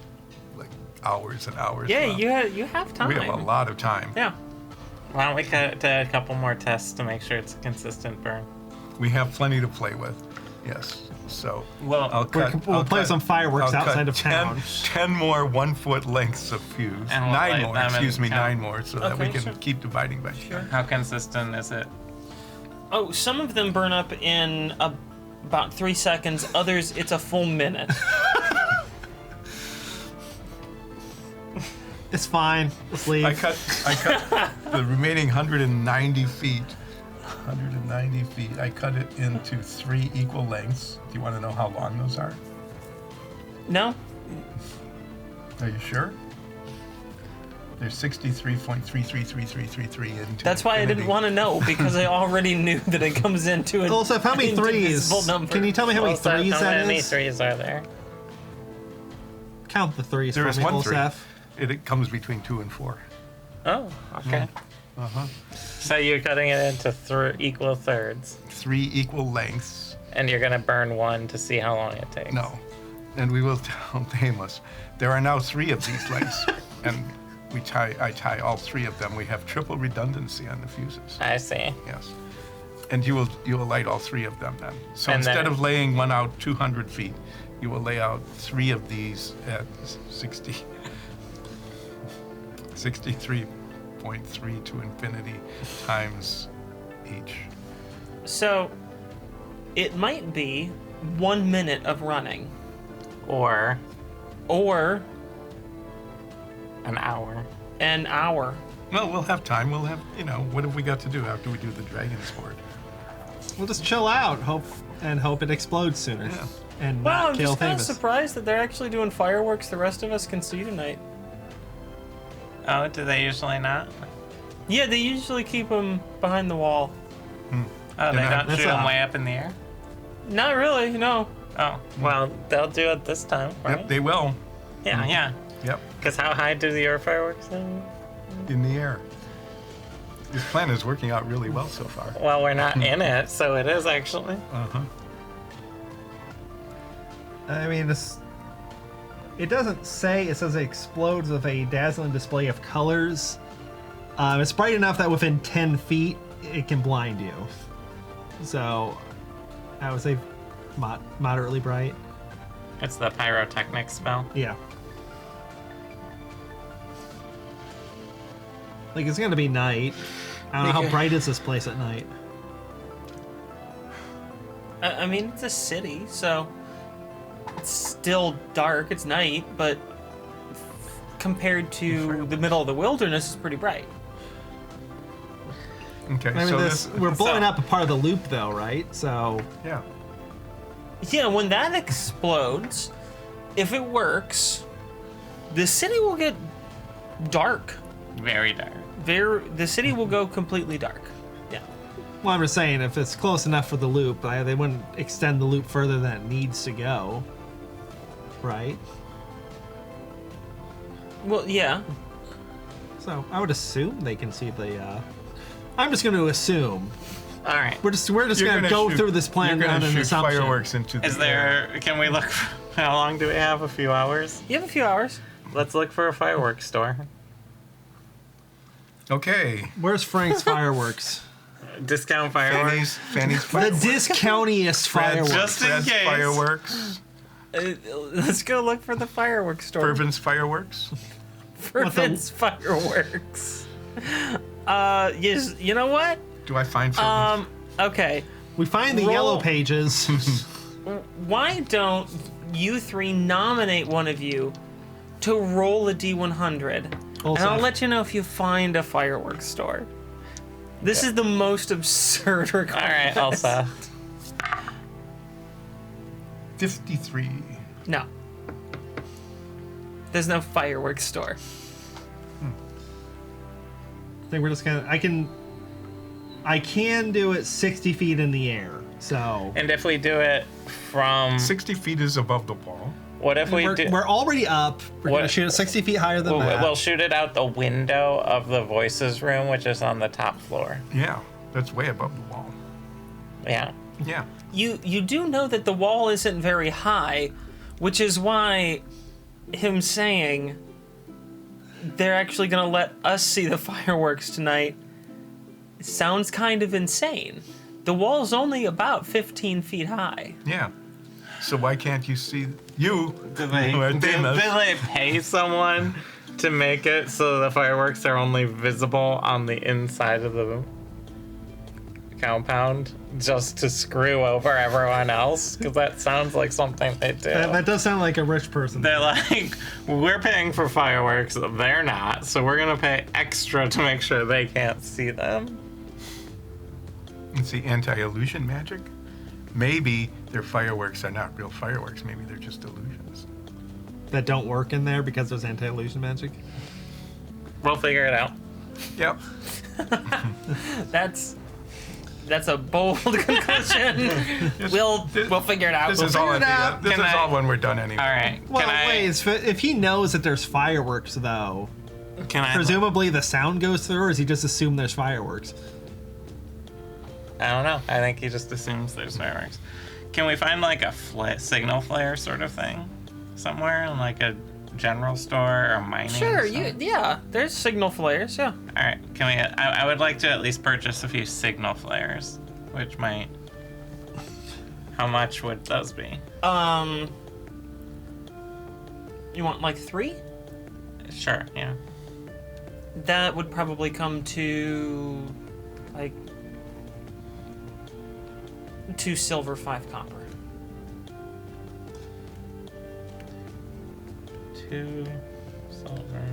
hours and hours. Yeah, left. you have time. We have a lot of time. Yeah. Why don't we cut it to a couple more tests to make sure it's a consistent burn? We have plenty to play with. Yes. So Well, We'll play some fireworks I'll outside cut of town. 10 more 1 foot lengths of fuse. And we'll light 9 more, them excuse and me, count. 9 more, so that we Okay, can sure. keep dividing by 10. how consistent is it? Oh, some of them burn up in about 3 seconds. Others, it's a full minute. It's fine. Let's leave. I cut the remaining 190 feet. 190 feet. I cut it into 3 equal lengths. Do you want to know how long those are? No? Are you sure? They're 63.333333 into That's why I didn't infinity. want to know, because I already knew that it comes into an Olsef, how many threes? indivisible number. Can you tell me how many Also, threes how that many is? threes are there? Count the threes There for is me, 1 3. Olsef. It comes between 2 and 4. Oh, okay. So you're cutting it into equal thirds, 3 equal lengths. and you're gonna burn 1 to see how long it takes. No. And we will tell Thamus. There are now 3 of these lengths. And I tie all 3 of them. We have triple redundancy on the fuses. I see. Yes. And you will light all 3 of them then. So And instead then- of laying one out 200 feet, you will lay out 3 of these at 63.3 to infinity times each. So, it might be 1 minute of running, Or or an hour. an hour. Well, we'll have time. We'll have, what have we got to do after we do the dragon's horde? We'll just chill out, hope it explodes sooner, Yeah. and Wow, not I'm kill just kind of Thamus. surprised that they're actually doing fireworks the rest of us can see tonight. Oh, do they usually not? Yeah, they usually keep them behind the wall. Oh, they They're not- don't that's shoot them not- way up in the air? Not really, no. Oh, well, they'll do it this time, right? Yep, they will. Yeah, yeah. Yep, Because how high do your fireworks go? in the air. This plan is working out really well so far. Well, we're not in it, so it is actually. Uh-huh. I mean, it doesn't say. It says it explodes with a dazzling display of colors. It's bright enough that within 10 feet, it can blind you. So, I would say moderately bright. It's the pyrotechnic spell. Yeah. Like, it's gonna be night. I don't know how bright is this place at night. I mean, it's a city, so it's still dark. It's night, but compared to the middle of the wilderness, it's pretty bright. Okay, I mean, so we're blowing so- up a part of the loop, though, right? So, yeah. Yeah, when that explodes, if it works, the city will get dark. Very dark. The city will go completely dark. Yeah. well, I'm just saying, if it's close enough for the loop, they wouldn't extend the loop further than it needs to go, right? Well, yeah. So, I would assume they can see the. I'm just going to assume. All right. We're just You're gonna gonna go shoot- through this plan You're on gonna an shoot assumption. fireworks into the Is air. there? Can we look? How long do we have? A few hours. You have a few hours. Let's look for a fireworks store. Okay. Where's Frank's fireworks? Discount fireworks. Fanny's The fireworks. discountiest fireworks. Just in Fred's case. fireworks. Let's go look for the fireworks store. Fervent's fireworks. Fervent's fireworks. Yes. You know what? Do I find Fervent's? Okay. We find the Roll- yellow pages. Why don't you three nominate one of you to roll a D100, Also- and I'll let you know if you find a fireworks store. This is the most absurd All request. right, Elsa. 53. No. There's no fireworks store. I think we're just gonna. I can do it 60 feet in the air. So And if we do it from, 60 feet is above the wall. what if we do? we're already up. We're gonna What- shoot it 60 feet higher than that. We'll shoot it out the window of the voices room, which is on the top floor. Yeah, that's way above the wall. Yeah. Yeah. You do know that the wall isn't very high, which is why him saying they're actually gonna let us see the fireworks tonight sounds kind of insane. The wall's only about 15 feet high. Yeah. So why can't you see you? Do they, who are do famous? they pay someone to make it so the fireworks are only visible on the inside of the compound just to screw over everyone else? Because that sounds like something they do. That does sound like a rich person. They're like, we're paying for fireworks, they're not, so we're gonna pay extra to make sure they can't see them. It's the anti-illusion magic. Maybe their fireworks are not real fireworks. Maybe they're just illusions. That don't work in there because there's anti-illusion magic. We'll figure it out. Yep. That's a bold conclusion. We'll figure it out. This We'll is all. figure it At the, out. this Can is I- all when we're done anyway. All right. Well, can wait. If he knows that there's fireworks, though, Can I? presumably the sound goes through, or does he just assume there's fireworks? I don't know. I think he just assumes there's fireworks. Can we find like a signal flare sort of thing somewhere in like a general store or mining? Sure, something? yeah. There's signal flares, yeah. All right. Can we? I would like to at least purchase a few signal flares, which might. How much would those be? You want like 3? Sure. Yeah. That would probably come to like 2 silver, 5 copper. 2 silver.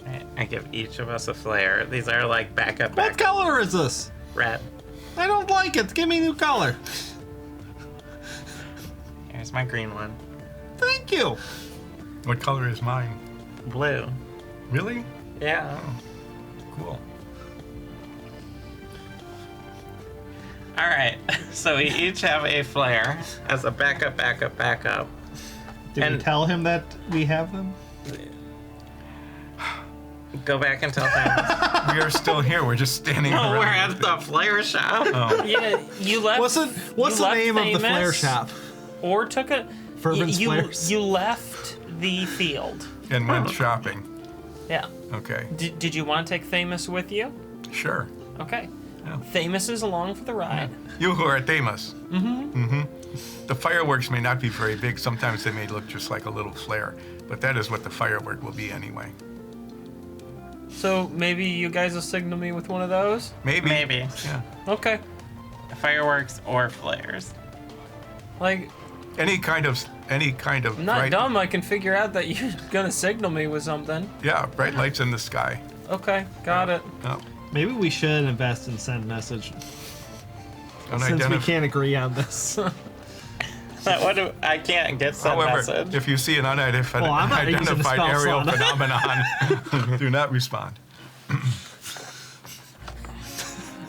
Alright, I give each of us a flare. These are like What backup color is this? red. I don't like it. Give me a new color. Here's my green one. Thank you. What color is mine? Blue. Really? Yeah. Cool. All right. So we each have a flare as a backup. Did we tell him that we have them? Go back and tell Famous. We are still here. We're just standing Oh, around. we're at the flare shop. Oh. Yeah, you left. What's the left name of the Famous, flare shop? Or took a. Furban's Flares? You left the field. And went shopping. Yeah. Okay. Did you want to take Famous with you? Sure. Okay. Yeah. Famous is along for the ride. You who are Themis. The fireworks may not be very big. Sometimes they may look just like a little flare. But that is what the firework will be anyway. So maybe you guys will signal me with one of those? Maybe. Yeah. Okay. Fireworks or flares. Like, Any kind of I'm not bright, dumb. I can figure out that you're gonna signal me with something. Yeah, bright lights in the sky. Okay, got it. Oh. Maybe we should invest in send message. Since we can't agree on this. I can't get send However, message. if you see an unidentified I'm not using the spell aerial slot. phenomenon, do not respond.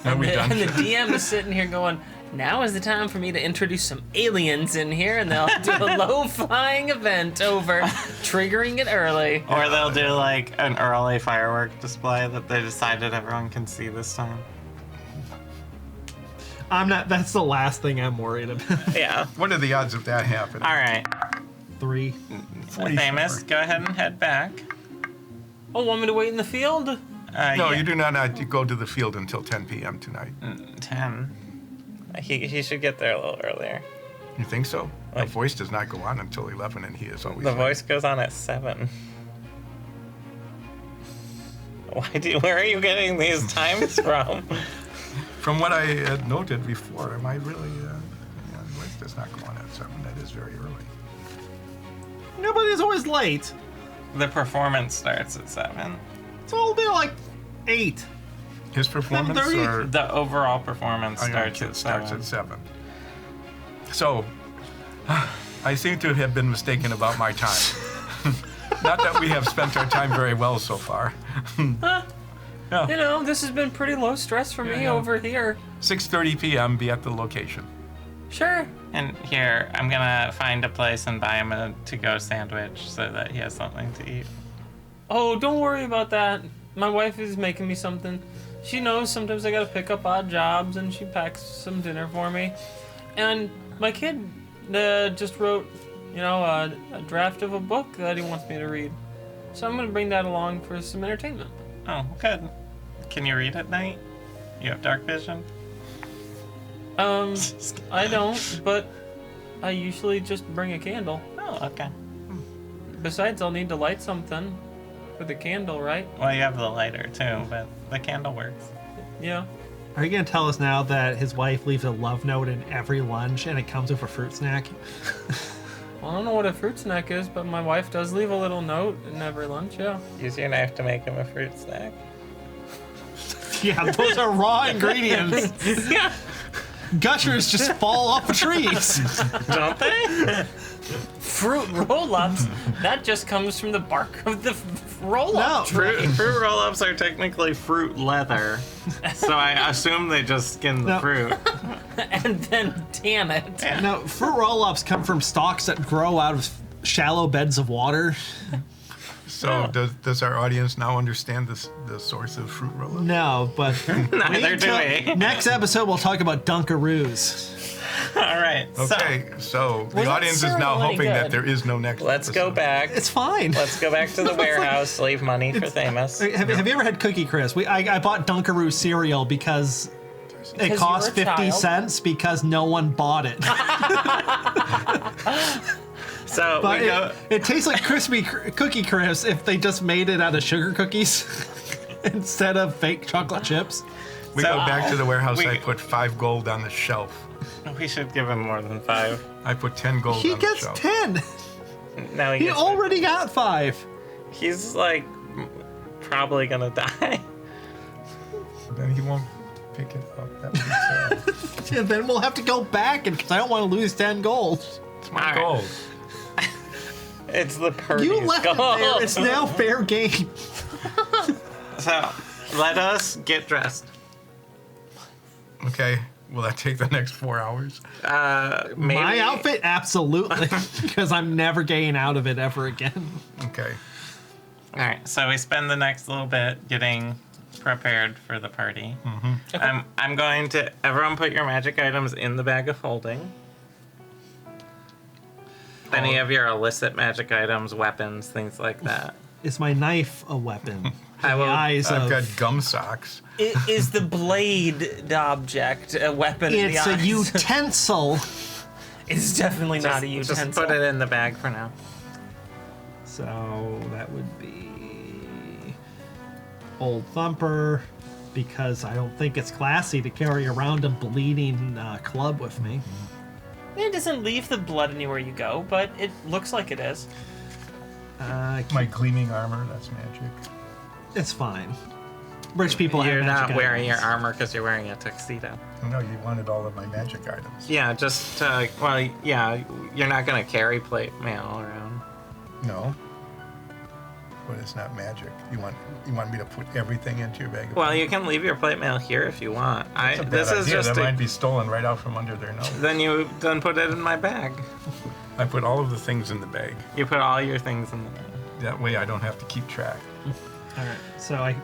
Are we done? And the DM is sitting here going, now is the time for me to introduce some aliens in here, and they'll do a low-flying event over, triggering it early. Or they'll do like an early firework display that they decided everyone can see this time. I'm not. That's the last thing I'm worried about. Yeah. What are the odds of that happening? All right. 3. Famous, go ahead and head back. Oh, want me to wait in the field? No, Yeah. you do not go to the field until 10 p.m. tonight. 10. He should get there a little earlier. You think so? Like- The voice does not go on until 11, and he is always The late. voice goes on at 7. Where are you getting these times from? From what I had noted before, am I really? The voice does not go on at 7. That is very early. Nobody's always late. The performance starts at 7. It's all been like 8. His performance 7:30. or The overall performance I know starts it at starts 7. at 7. So, I seem to have been mistaken about my time. Not that we have spent our time very well so far. You know, this has been pretty low stress for me Yeah. over here. 6:30 p.m. Be at the location. Sure. And here, I'm gonna find a place and buy him a to-go sandwich so that he has something to eat. Oh, don't worry about that. My wife is making me something. She knows sometimes I gotta pick up odd jobs, and she packs some dinner for me. And my kid just wrote, a draft of a book that he wants me to read. So I'm gonna bring that along for some entertainment. Oh, good. Can you read at night? You have dark vision? I don't, but I usually just bring a candle. Oh, okay. Besides, I'll need to light something for the candle, right? Well, you have the lighter too, but the candle works. Yeah. Are you gonna tell us now that his wife leaves a love note in every lunch and it comes with a fruit snack? Well, I don't know what a fruit snack is, but my wife does leave a little note in every lunch, yeah. Use your knife to make him a fruit snack. Yeah, those are raw ingredients. Yeah. Gushers just fall off the trees. Don't they? Fruit roll-ups, that just comes from the bark of the roll-up No. tree. Fruit roll-ups are technically fruit leather, so I assume they just skin the No. fruit. And then tan it. No, fruit roll-ups come from stalks that grow out of shallow beds of water. So, does our audience now understand the source of fruit roll-up? No, but Neither do we. next episode we'll talk about Dunkaroos. All right. Okay, so the Was that audience is now cereal any hoping that good? there is no next. Let's go episode. back. It's fine. Let's go back to the warehouse. Leave money for Themis. Have you ever had Cookie Crisp? I bought Dunkaroo cereal because it Because cost you're a 50 child. cents because no one bought it. So But we go. it tastes like crispy Cookie Crisp if they just made it out of sugar cookies instead of fake chocolate chips. We So- go back to the warehouse. we- I put 5 gold on the shelf. We should give him more than 5. I put 10 gold He on the gets shelf. 10. Now he He gets. already got 5. He's like probably gonna die. Then he won't pick it up. That would be sad. And then we'll have to go back because I don't want to lose 10 gold. It's my All right. gold. It's the Purdy's You left gold. it there. It's now fair game. So let us get dressed. Okay, Will that take the next 4 hours? Maybe. My outfit, absolutely, because I'm never getting out of it ever again. Okay. All right, so we spend the next little bit getting prepared for the party. Mm-hmm. I'm going to everyone put your magic items in the bag of holding. Any of your illicit magic items, weapons, things like that. Is my knife a weapon? I will. Eyes I've of... got gum socks. Is the blade the object a weapon? in the It's a eyes? utensil. It's definitely not a utensil. Just put it in the bag for now. So that would be Old Thumper, because I don't think it's classy to carry around a bleeding club with me. It doesn't leave the blood anywhere you go, but it looks like it is. My gleaming armor, that's magic. It's fine. Rich people You're have not magic wearing your items. armor because you're wearing a tuxedo. No, you wanted all of my magic items. Yeah, just well, yeah, you're not gonna carry plate mail around. No. But it's not magic. You want me to put everything into your bag? Well, you can leave your plate mail here if you want. That's a bad This is idea. just That might be stolen right out from under their nose. then put it in my bag. I put all of the things in the bag. You put all your things in the bag. That way I don't have to keep track. All right, so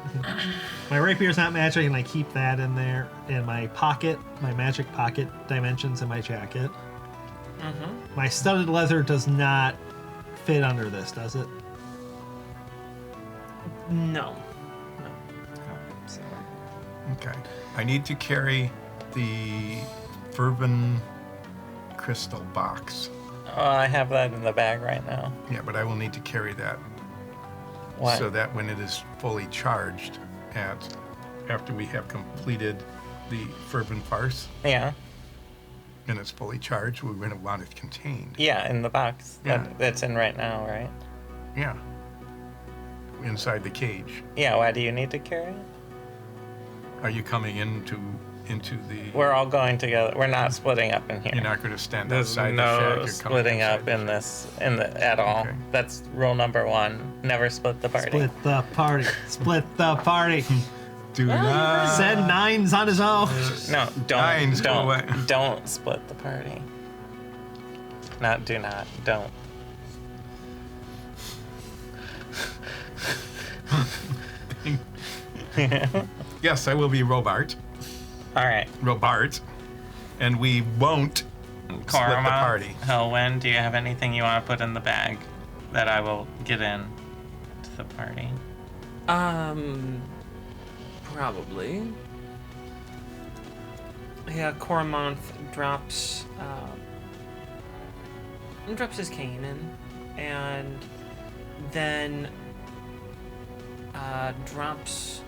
my rapier's not magic, and I keep that in there in my pocket, my magic pocket dimensions in my jacket. Mm-hmm. My studded leather does not fit under this, does it? No. Okay. I need to carry the Fervin crystal box. Oh, I have that in the bag right now. Yeah, but I will need to carry that What? so that when it is fully charged after we have completed the Fervin farce Yeah. and it's fully charged, we're going to want it contained. Yeah, in the box Yeah. that's in right now, right? Yeah. Inside the cage. Yeah, why do you need to carry it? Are you coming into the... We're all going together. We're not splitting up in here. You're not going to stand There's outside the shack. no You're coming splitting inside up the in shack. this at all. Okay. That's rule number 1. Never split the party. Split the party. Split the party. Do not... Said Nines on his own. No, Nines, go away. don't split the party. Don't. Yes, I will be Robart. All right, Robart. And we won't split the Korma, party. Helwyn, do you have anything you want to put in the bag that I will get in to the party? Probably. Yeah, Coromonth drops his cane in, and then drops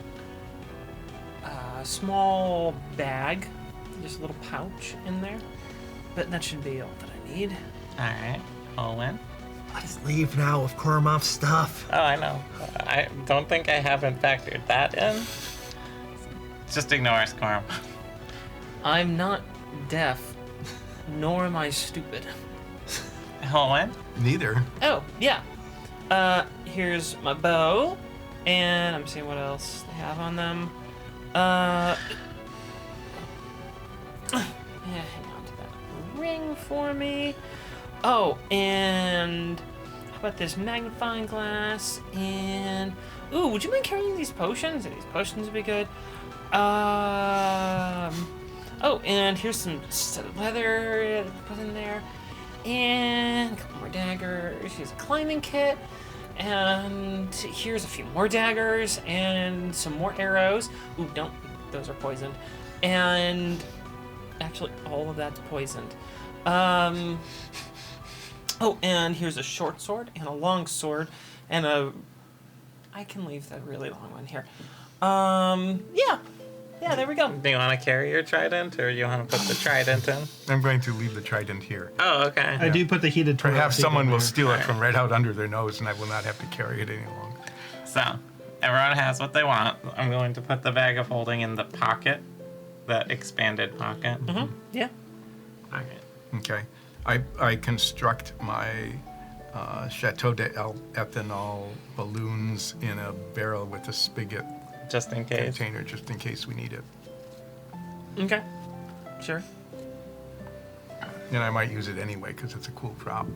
a small bag, just a little pouch in there. But that should be all that I need. All right, Helwyn. Let's leave now with Koromov stuff. Oh, I know. I don't think I haven't factored that in. Just ignore us, Korma. I'm not deaf, nor am I stupid. Helwyn? Neither. Oh, yeah. Here's my bow, and I'm seeing what else they have on them. Yeah, hang on to that ring for me. Oh, and how about this magnifying glass? And ooh, would you mind carrying these potions? These potions would be good. Oh, and here's some studded leather to put in there, and a couple more daggers. Here's a climbing kit, and here's a few more daggers and some more arrows. Ooh, don't, those are poisoned. And actually, all of that's poisoned. Oh, and here's a short sword and a long sword and I can leave that really long one here. Yeah, there we go. Do you want to carry your trident, or do you want to put the trident in? I'm going to leave the trident here. Oh, okay. I do put the heated toilet Perhaps seat someone in will there. steal it from right out under their nose, and I will not have to carry it any longer. So, everyone has what they want. I'm going to put the bag of holding in the pocket, the expanded pocket. Mm-hmm. Yeah. Okay. Okay. I construct my Chateau d'Ethanol balloons in a barrel with a spigot Just in case. container, just in case we need it. Okay. Sure. And I might use it anyway because it's a cool prop.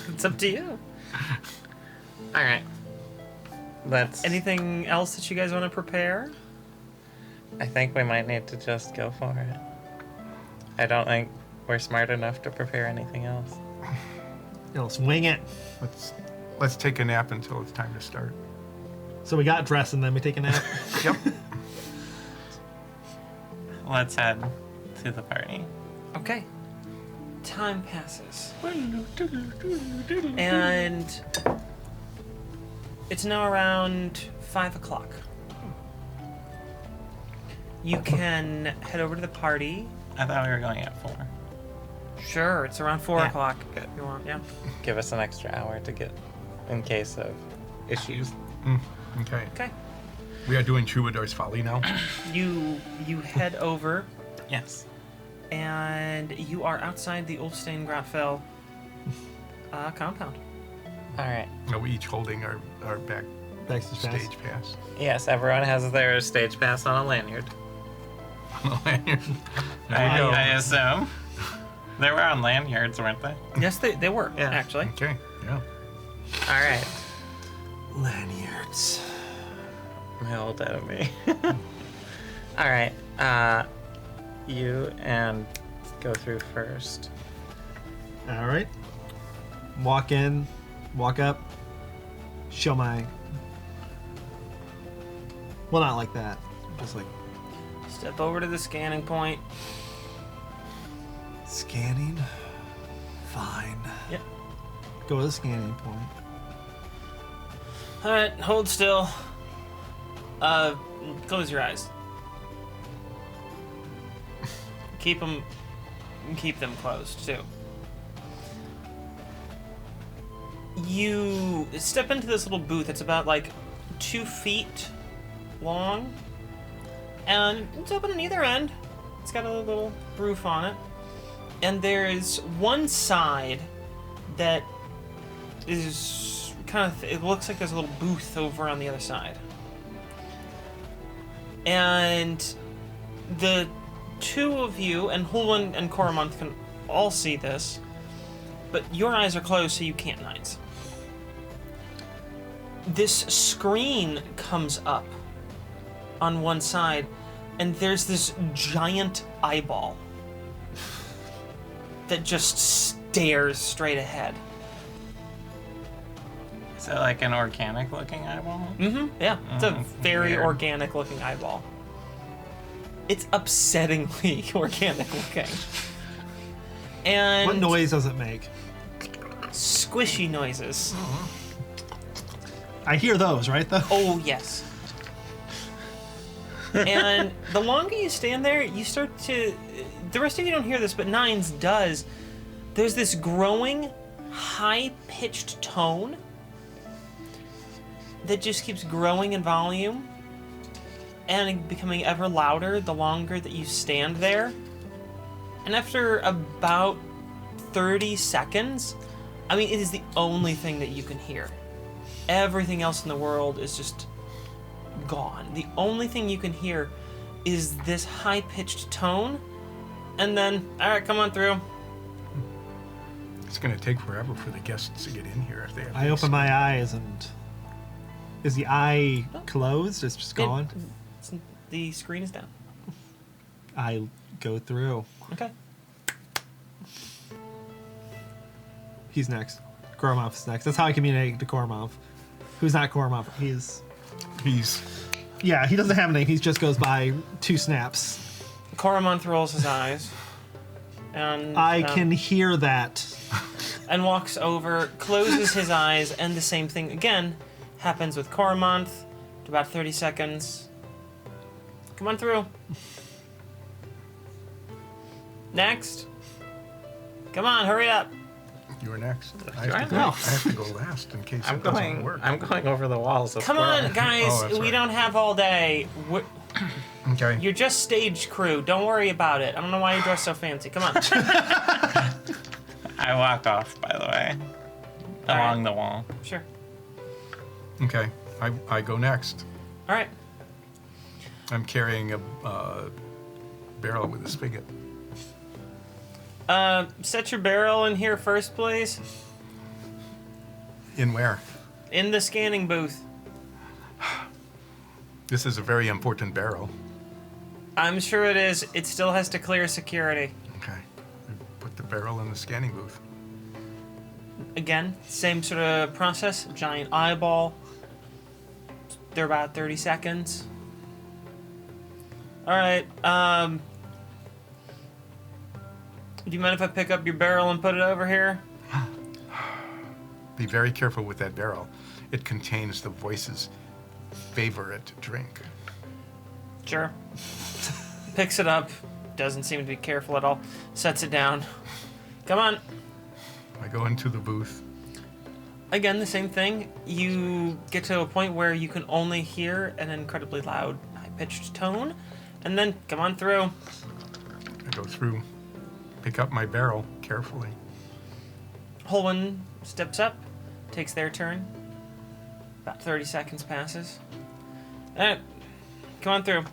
It's up to you. All right. Let's. Anything else that you guys want to prepare? I think we might need to just go for it. I don't think we're smart enough to prepare anything else. Let's wing it. Let's take a nap until it's time to start. So we got dressed and then we take a nap. Yep. Let's head to the party. Okay. Time passes. And it's now around 5 o'clock. You can head over to the party. I thought we were going at 4. Sure, it's around 4 Yeah, o'clock. good. If you want, yeah. Give us an extra hour to get in case of issues. Okay. Okay. We are doing Troubadour's Folly now. You head over, Yes. and you are outside the Ulfstein Grotfell compound. All right. Are we each holding our Backstage pass. stage pass? Yes, everyone has their stage pass on a lanyard. There you go. I assume. They were on lanyards, weren't they? Yes, they were, Yeah. actually. Okay, yeah. All right. Lanyards. My old enemy. All right. You and go through first. All right. Walk in, walk up, show my. Well, not like that. Just like Step over to the scanning point. scanning. Fine. Yep. Go to the scanning point. All right, hold still. Close your eyes. Keep them closed too. You step into this little booth. It's about like 2 feet long, and it's open on either end. It's got a little roof on it, and there is one side that is kind of. It looks like there's a little booth over on the other side, and the two of you and Hulwin and Coromont can all see this, but your eyes are closed, so you can't nines. This screen comes up on one side, and there's this giant eyeball that just stares straight ahead. Is it like an organic looking eyeball? Mm-hmm. Yeah, it's a very weird. organic looking eyeball. It's upsettingly organic looking. And What noise does it make? squishy noises. I hear those, right? Though. Oh, yes. And the longer you stand there, you start to... The rest of you don't hear this, but Nines does. There's this growing, high-pitched tone that just keeps growing in volume and becoming ever louder the longer that you stand there. And after about 30 seconds, I mean, it is the only thing that you can hear. Everything else in the world is just gone. The only thing you can hear is this high-pitched tone, and then, all right, come on through. It's going to take forever for the guests to get in here if they have. I open my eyes and is the eye closed? It's just gone. The screen is down. I go through. Okay. He's next. Koromov's next. That's how I communicate to Koromov. Who's not Koromov? He's. Yeah, he doesn't have a name. He just goes by 2 snaps. Coromont rolls his eyes. And I can hear that. and walks over, closes his eyes, and the same thing again happens with Coromont. About 30 seconds. Come on through. Next. Come on, hurry up. You're next. I You're have, to go, I have to go last in case it doesn't work. I'm going over the walls. Of Come course. on, guys. Oh, that's we right. don't have all day. Okay. You're just stage crew. Don't worry about it. I don't know why you dress so fancy. Come on. I walk off, by the way, All along right. the wall. Sure. Okay. I go next. All right. I'm carrying a barrel with a spigot. Set your barrel in here first, please. In where? In the scanning booth. This is a very important barrel. I'm sure it is. It still has to clear security. Okay. Put the barrel in the scanning booth. Again, same sort of process. Giant eyeball. They're about 30 seconds. All right. Do you mind if I pick up your barrel and put it over here? Be very careful with that barrel. It contains the voice's favorite drink. Sure. Picks it up. Doesn't seem to be careful at all. Sets it down. Come on. I go into the booth. Again, the same thing. You get to a point where you can only hear an incredibly loud, high-pitched tone, and then come on through. I go through, pick up my barrel carefully. Holwyn steps up, takes their turn. About 30 seconds passes. All right, come on through.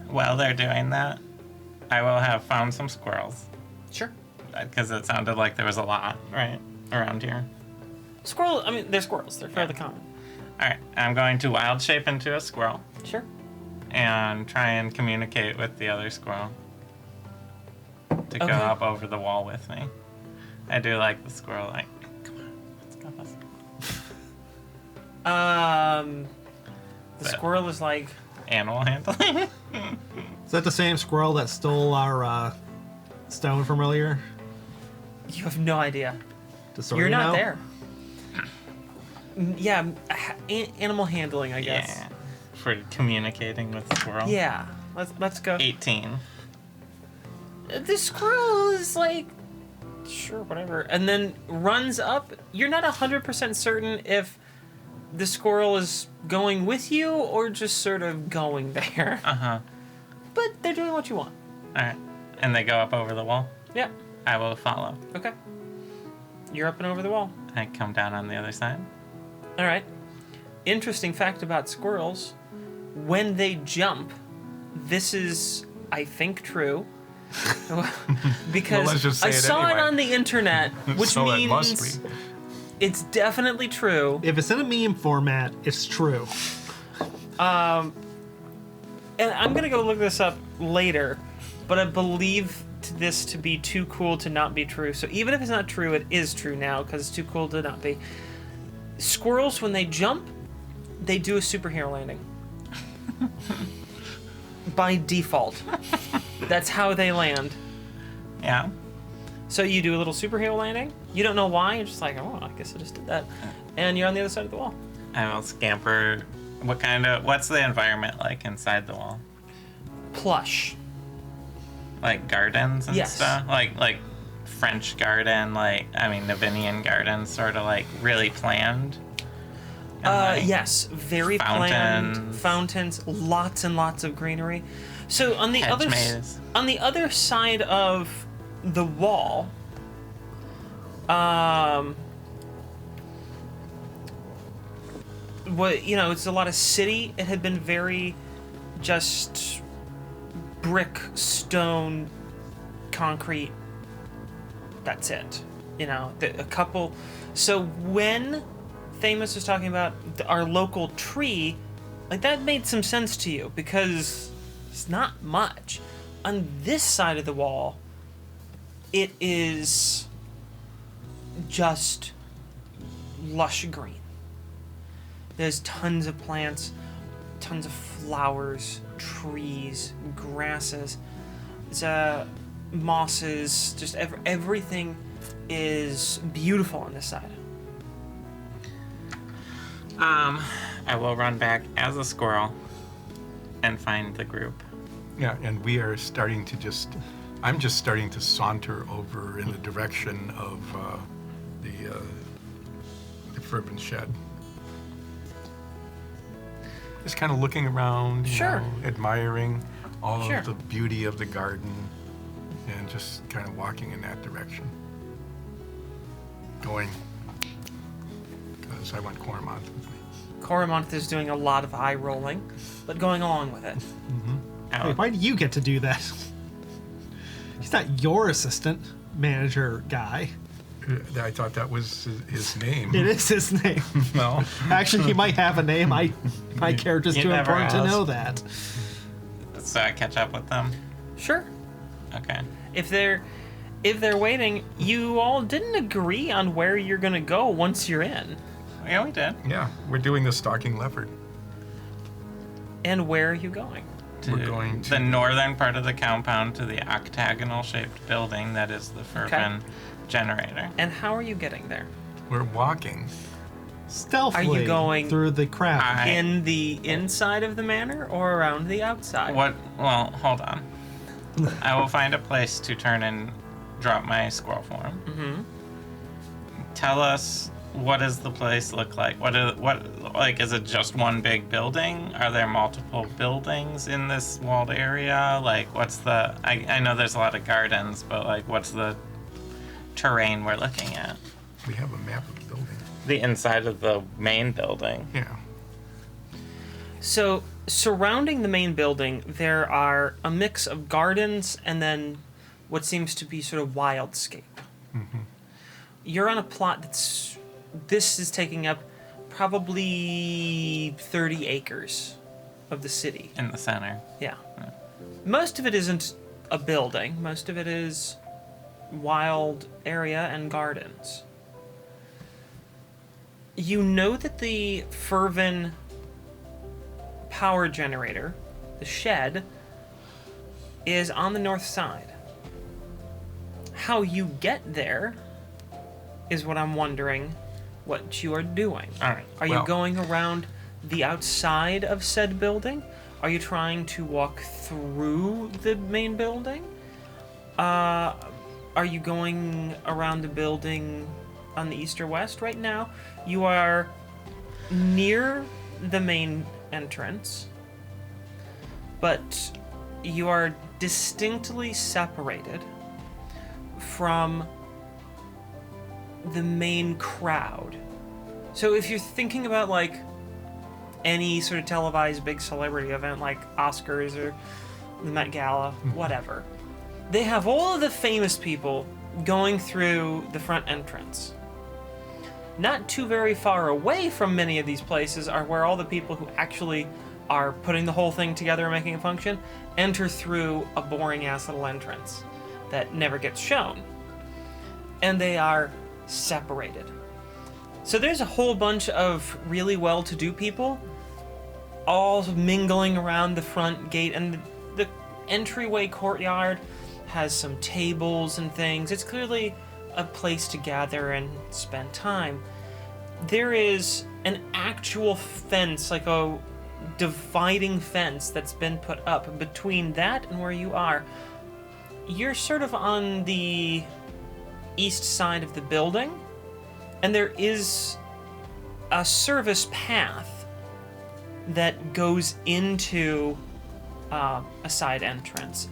While they're doing that, I will have found some squirrels. Sure. Because it sounded like there was a lot, right, around here. Squirrel, I mean, they're squirrels. They're fairly common. All right, I'm going to wild shape into a squirrel Sure. and try and communicate with the other squirrel to go Okay. up over the wall with me. I do like the squirrel, like, come on, let's go. The squirrel is like, Animal handling. Is that the same squirrel that stole our stone from earlier? you have no idea. Just You're not know? there. Yeah, animal handling, I guess. Yeah, for communicating with the squirrel. Yeah. Let's go. 18. The squirrel is like, sure, whatever, and then runs up. You're not 100% certain if the squirrel is going with you or just sort of going there. Uh-huh. But they're doing what you want. All right. And they go up over the wall. Yeah. I will follow. Okay. You're up and over the wall. I come down on the other side. All right. Interesting fact about squirrels: when they jump, this is, I think, true. Because let's just say I it saw anyway. it on the internet, which So it means must be. it's definitely true. If it's in a meme format, it's true. And I'm gonna go look this up later, but I believe this to be too cool to not be true. So even if it's not true, it is true now because it's too cool to not be. Squirrels, when they jump, they do a superhero landing. By default. That's how they land. Yeah. So you do a little superhero landing. You don't know why. You're just like, oh, I guess I just did that. And you're on the other side of the wall. I will scamper. What's the environment like inside the wall? Plush. Like gardens and Yes. stuff? Like French garden, Navinian garden, sort of like really planned? And, like, Yes, very planned fountains, lots and lots of greenery. So on the hedge maze. other side of the wall, it's a lot of city. It had been very just brick, stone, concrete. That's it. A couple. So when Thamus was talking about our local tree, like that made some sense to you because it's not much. On this side of the wall, it is just lush green. There's tons of plants, tons of flowers, trees, grasses, mosses, just everything is beautiful on this side. I will run back as a squirrel and find the group. Yeah, and we are starting to I'm just starting to saunter over in the direction of the Fervent Shed. Just kind of looking around, Sure. Admiring all Sure. of the beauty of the garden, and just kind of walking in that direction. Going, because I want Cormont with me. Coromonth is doing a lot of eye rolling, but going along with it. Hey, why do you get to do that? He's not your assistant manager guy. I thought that was his name. It is his name. No. Actually, he might have a name. My character's It too never important to has. know that. So I catch up with them. Sure. Okay. If they're waiting, you all didn't agree on where you're gonna go once you're in. Yeah, we did. Yeah, we're doing the stalking leopard. And where are you going? We're going to the northern part of the compound to the octagonal-shaped building that is the Fervin generator. And how are you getting there? We're walking. Stealthily going through the crowd. In the inside of the manor or around the outside? What? Well, hold on. I will find a place to turn and drop my squirrel form. Mm-hmm. Tell us, what does the place look like? Is it just one big building? Are there multiple buildings in this walled area? Like, what's the... I know there's a lot of gardens, but, like, what's the terrain we're looking at? We have a map of the building. The inside of the main building. Yeah. So, surrounding the main building, there are a mix of gardens and then what seems to be sort of wildscape. Mm-hmm. You're on a plot this is taking up probably 30 acres of the city. In the center. Yeah. Most of it isn't a building. Most of it is wild area and gardens. You know that the Fervin power generator, the shed, is on the north side. How you get there is what I'm wondering what you are doing. All right. Are Well- you going around the outside of said building? Are you trying to walk through the main building? Are you going around the building on the east or west right now? You are near the main entrance, but you are distinctly separated from the main crowd. So if you're thinking about like any sort of televised big celebrity event like Oscars or the Met Gala, whatever, they have all of the famous people going through the front entrance. Not too very far away from many of these places are where all the people who actually are putting the whole thing together and making it function enter through a boring ass little entrance that never gets shown. And they are separated. So there's a whole bunch of really well-to-do people all mingling around the front gate, and the entryway courtyard has some tables and things. It's clearly a place to gather and spend time. There is an actual fence, like a dividing fence that's been put up between that and where you are. You're sort of on the east side of the building, and there is a service path that goes into a side entrance.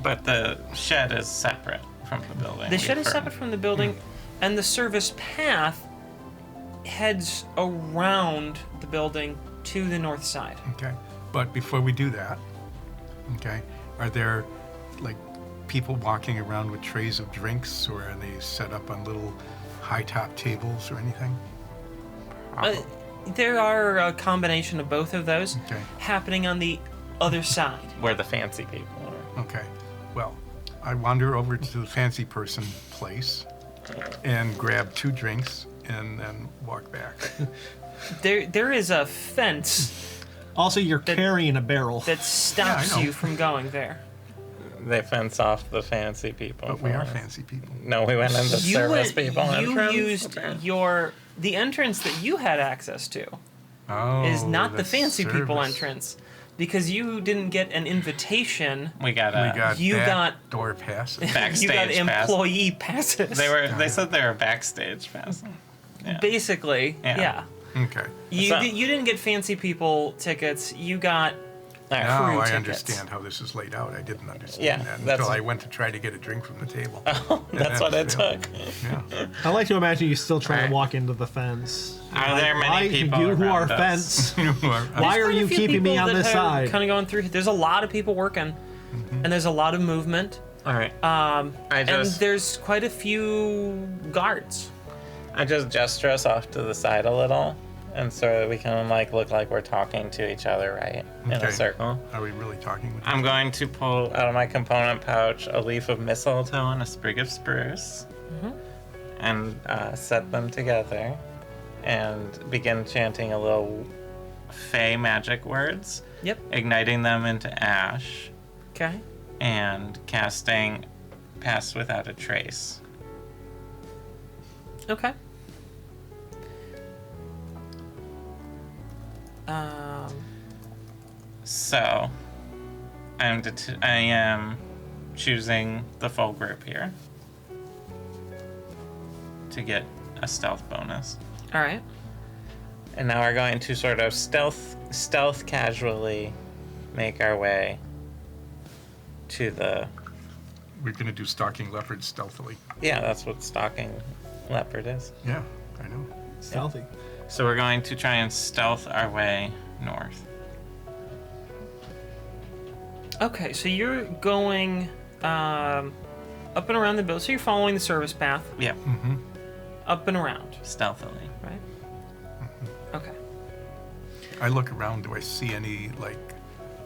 But the shed is separate from the building. The shed is separate from the building, and the service path heads around the building to the north side. Okay. But before we do that, okay, are there like people walking around with trays of drinks, or are they set up on little high top tables or anything? There are a combination of both of those Okay. happening on the other side. Where the fancy people are. Okay. Well, I wander over to the fancy person place and grab 2 drinks and then walk back. There is a fence Also, you're carrying a barrel. that stops know. you from going there. They fence off the fancy people. But we for are us. fancy people. No, we went in the service people you entrance. used Okay. the entrance that you had access to Oh, is not the fancy people service. entrance, because you didn't get an invitation. We got We got You back got- door passes. backstage You got pass. employee passes. They said they were backstage pass. Yeah. Basically, Yeah. yeah. Okay. You So- you didn't get fancy people tickets. You got Our Now crew I tickets. understand how this is laid out. I didn't understand Yeah, that that's- until I went to try to get a drink from the table. That's what it Yeah. took. Yeah. I like to imagine you still trying Alright. to walk into the fence. Are there many Why, people you who are around us? fence? You are- Why are Quite a you few keeping me people on that this are side? Kind of going through. There's a lot of people working, and there's a lot of movement. All right. And just- there's quite a few guards. I just gesture us off to the side a little, and so we can like look like we're talking to each other, right? In Okay. a circle. Are we really talking with I'm going to pull out of my component pouch a leaf of mistletoe and a sprig of spruce, and set them together, and begin chanting a little fey magic words, Yep. igniting them into ash, Okay. and casting Pass Without a Trace. Okay. Um, So, I am choosing the full group here to get a stealth bonus. all right. And now we're going to sort of stealth casually make our way to the. We're going to do stalking leopard stealthily. Yeah, that's what stalking leopard is. Yeah, I know. Stealthy. So we're going to try and stealth our way north. Okay, so you're going up and around the building. So you're following the service path Yeah, up and around, stealthily. right? Okay. I look around. Do I see any, like,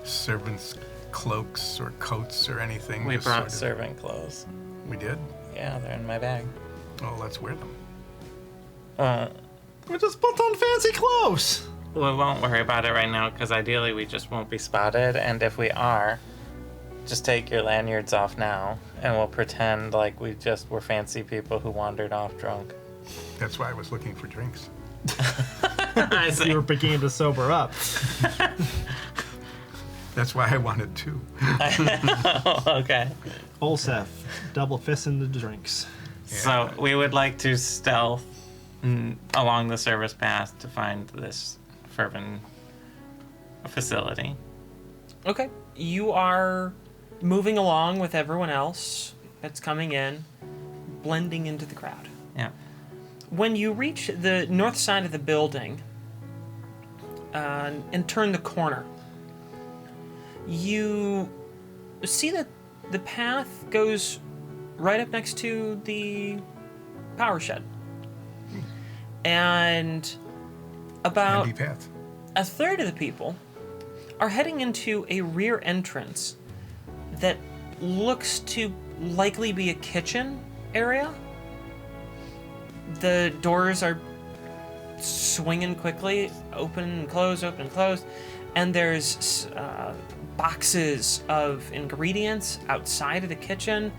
servants' cloaks or coats or anything? We Just brought sort of- servant clothes. We did? Yeah, they're in my bag. Oh, let's wear them. We just put on fancy clothes. We won't worry about it right now because ideally we just won't be spotted, and if we are, just take your lanyards off now and we'll pretend like we just were fancy people who wandered off drunk. That's why I was looking for drinks. I see. You were beginning to sober up. That's why I wanted two. Okay. Olsef, double fist in the drinks. So we would like to stealth along the service path to find this fervent facility. Okay. You are moving along with everyone else that's coming in, blending into the crowd. Yeah. When you reach the north side of the building and turn the corner, you see that the path goes right up next to the power shed. And about Handy path. a third of the people are heading into a rear entrance that looks to likely be a kitchen area. The doors are swinging quickly, open and close, and there's boxes of ingredients outside of the kitchen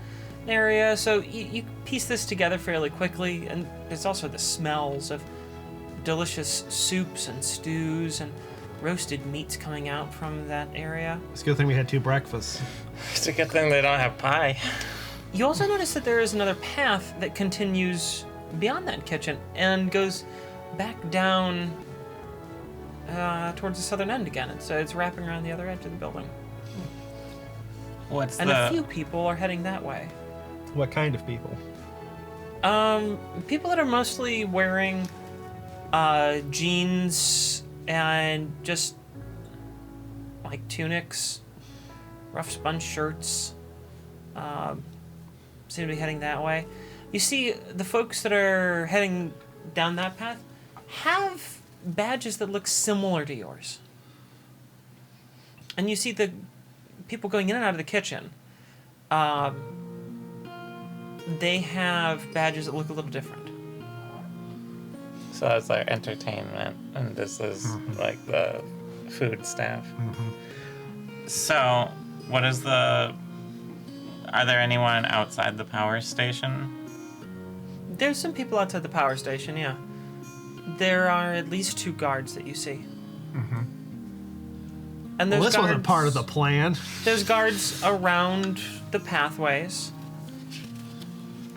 area. So you piece this together fairly quickly, and there's also the smells of delicious soups and stews and roasted meats coming out from that area. It's a good thing we had two breakfasts. It's a good thing they don't have pie. You also notice that there is another path that continues beyond that kitchen and goes back down towards the southern end again. So it's wrapping around the other edge of the building. What's And the a few people are heading that way. What kind of people? People that are mostly wearing jeans and just like tunics, rough spun shirts, seem to be heading that way. You see the folks that are heading down that path have badges that look similar to yours. And you see the people going in and out of the kitchen. They have badges that look a little different. So that's like entertainment, and this is like the food staff. So, what is the? Are there anyone outside the power station? There's some people outside the power station, yeah. There are at least 2 guards that you see. And Well, there's this wasn't part of the plan. There's guards around the pathways.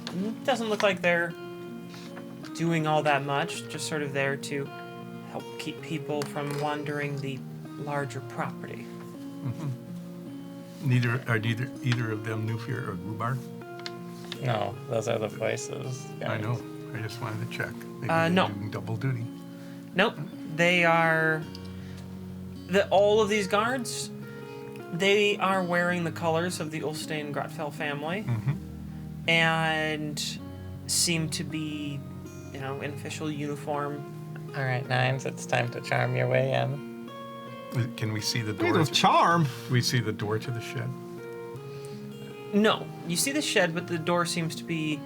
It doesn't look like they're doing all that much, just sort of there to help keep people from wandering the larger property. Neither either of them Nufir or Rubar? No, those are the voices. I know. I just wanted to check. Maybe no. they're doing double duty. Nope. They are... all of these guards, they are wearing the colors of the Ulstein-Grotfell family. And seem to be, in official uniform. All right, Nines, it's time to charm your way in. Can we see the door? Made of charm. We see the door to the shed. No, you see the shed, but the door seems to be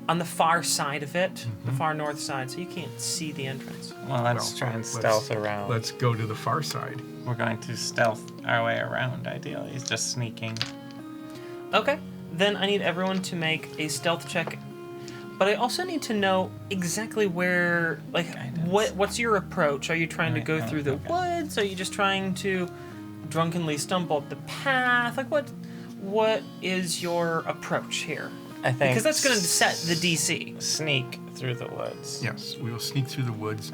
on the far side of it, the far north side, so you can't see the entrance. Well, let's try and stealth around. Let's go to the far side. We're going to stealth our way around, ideally. It's just sneaking. Okay, then I need everyone to make a stealth check. But I also need to know exactly where, what's your approach? Are you trying to go through the woods? Are you just trying to drunkenly stumble up the path? Like, what is your approach here? I think... Because that's going to set the DC. Sneak through the woods. Yes, we will sneak through the woods.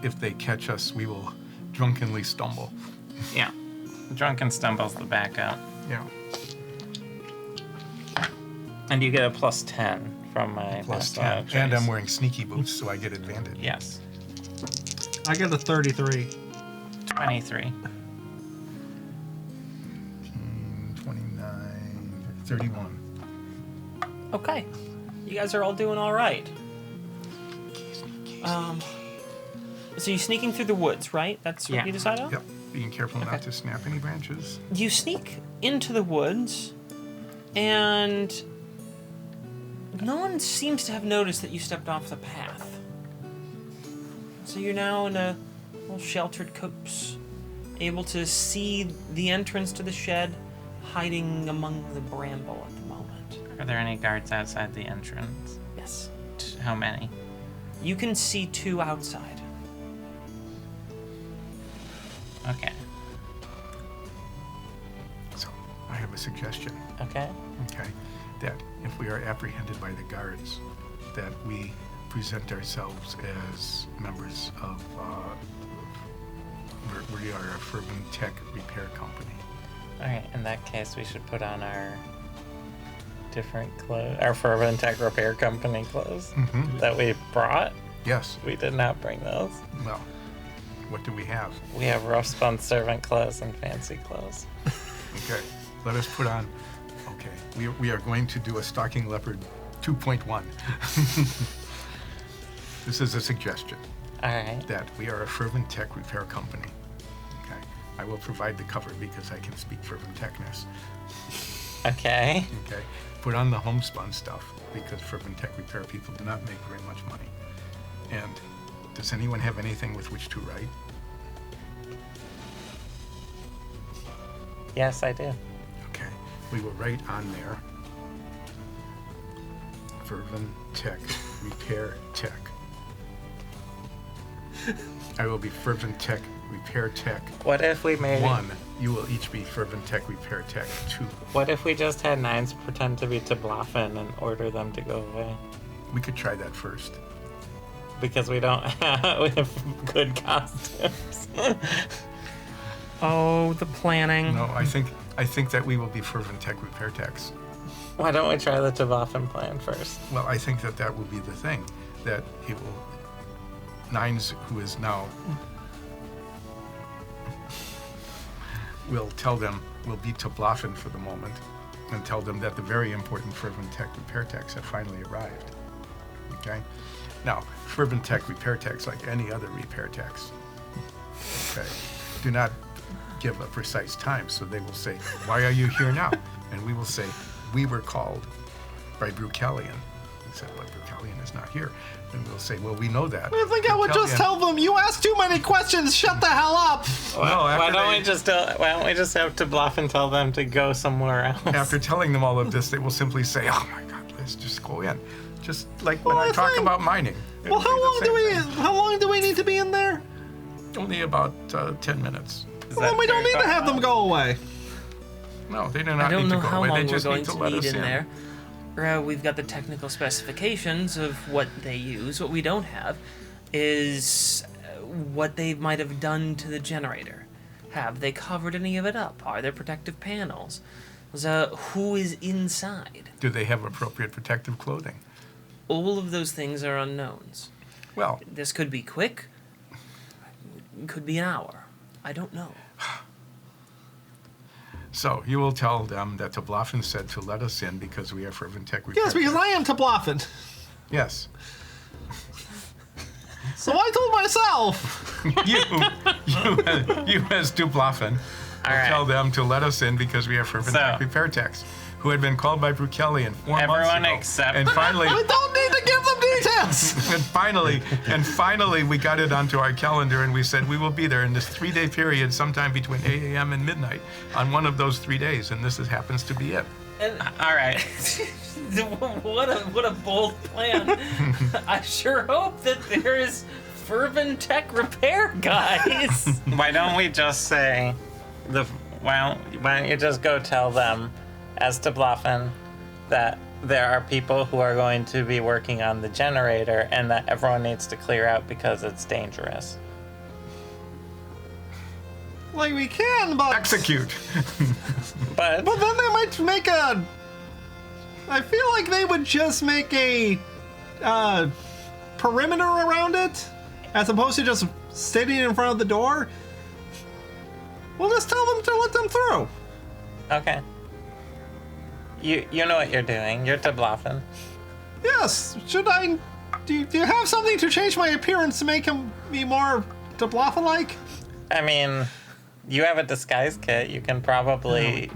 If they catch us, we will drunkenly stumble. Yeah. Drunken stumbles the back out. Yeah. And you get a plus 10 from my Plus personal 10. And traits. I'm wearing sneaky boots, so I get advantage. Yes. I get a 33. 23. 29, 31. Okay. You guys are all doing all right. So you're sneaking through the woods, right? That's what you decided on? Yep. Being careful not to snap any branches. You sneak into the woods, and no one seems to have noticed that you stepped off the path. So you're now in a little sheltered copse, able to see the entrance to the shed, hiding among the bramble at the moment. Are there any guards outside the entrance? Yes. How many? You can see 2 outside. Okay. So, I have a suggestion. Okay. Okay, that if we are apprehended by the guards, that we present ourselves as members of, we are a Fervent Tech repair company. Alright, in that case, we should put on our different clothes, our Fervent Tech Repair Company clothes that we brought. Yes, We did not bring those. well, what do we have? We have rough-spun servant clothes and fancy clothes. Okay, let us put on, okay, we are going to do a stocking leopard 2.1. This is a suggestion, Alright. that we are a Fervent Tech repair company. Okay, I will provide the cover because I can speak Fervent Techness. Okay. Okay, put on the homespun stuff because Fervent Tech repair people do not make very much money. And does anyone have anything with which to write? Yes, I do. Okay, we will write on there Fervent Tech Repair Tech. I will be Fervent Tech Repair Tech What if we made 1. You will each be Fervent Tech Repair Tech 2. What if we just had Nines pretend to be Tablafen and order them to go away? We could try that first. Because we don't we have good costumes. Oh, the planning. No, I think that we will be Fervent Tech Repair Techs. Why don't we try the Tablafen plan first? Well, I think that that will be the thing, that it will... Nines, who is now... will tell them, will be Tablafen for the moment, and tell them that the very important Fervent Tech Repair Techs have finally arrived. Okay? Now, Fervent Tech Repair Techs, like any other repair techs, okay, do not give a precise time, so they will say, why are you here now? And we will say, we were called by Brucalion. We said, but Brucalion is not here. And we'll say, well, we know that. I think I would just tell them, you asked too many questions, shut the hell up! Why don't we just have Tablafen tell them to go somewhere else? After telling them all of this, they will simply say, oh my God, let's just go in. Just like when Well, I I talk think- about mining. Well, how long do we need to be in there? Only about 10 minutes. Well, then we don't need to have them go away. No, they do I not don't need know to go how away. long They we're just going need to to let need us in there. We've got the technical specifications of what they use. What we don't have is what they might have done to the generator. Have they covered any of it up? Are there protective panels? Who is inside? Do they have appropriate protective clothing? All of those things are unknowns. Well, This could be quick. Could be an hour. I don't know. so you will tell them that Tablafen said to let us in because we are fervent tech repair. Yes, because I am Tablafen. Yes. So I told myself. you as Tablafen, All right. tell them to let us in because we are fervent tech So- repair techs who had been called by Brukellian 4 months Everyone ago. except- And finally, I don't need to give them details. and finally, we got it onto our calendar, and we said we will be there in this 3-day period, sometime between 8 a.m. and midnight, on one of those 3 days, and this happens to be it. And All right. what a bold plan. I sure hope that there is fervent tech repair guys. Why don't we just say why don't you just go tell them as to Bluffin that there are people who are going to be working on the generator and that everyone needs to clear out because it's dangerous. Like we can, but Execute. But But then they might make a. I feel like they would just make a perimeter around it, as opposed to just sitting in front of the door. We'll just tell them to let them through. okay. You know what you're doing. You're to Bluffin. Yes. Should I? Do you have something to change my appearance to make me more Tablafa-like? I mean, you have a disguise kit. You can probably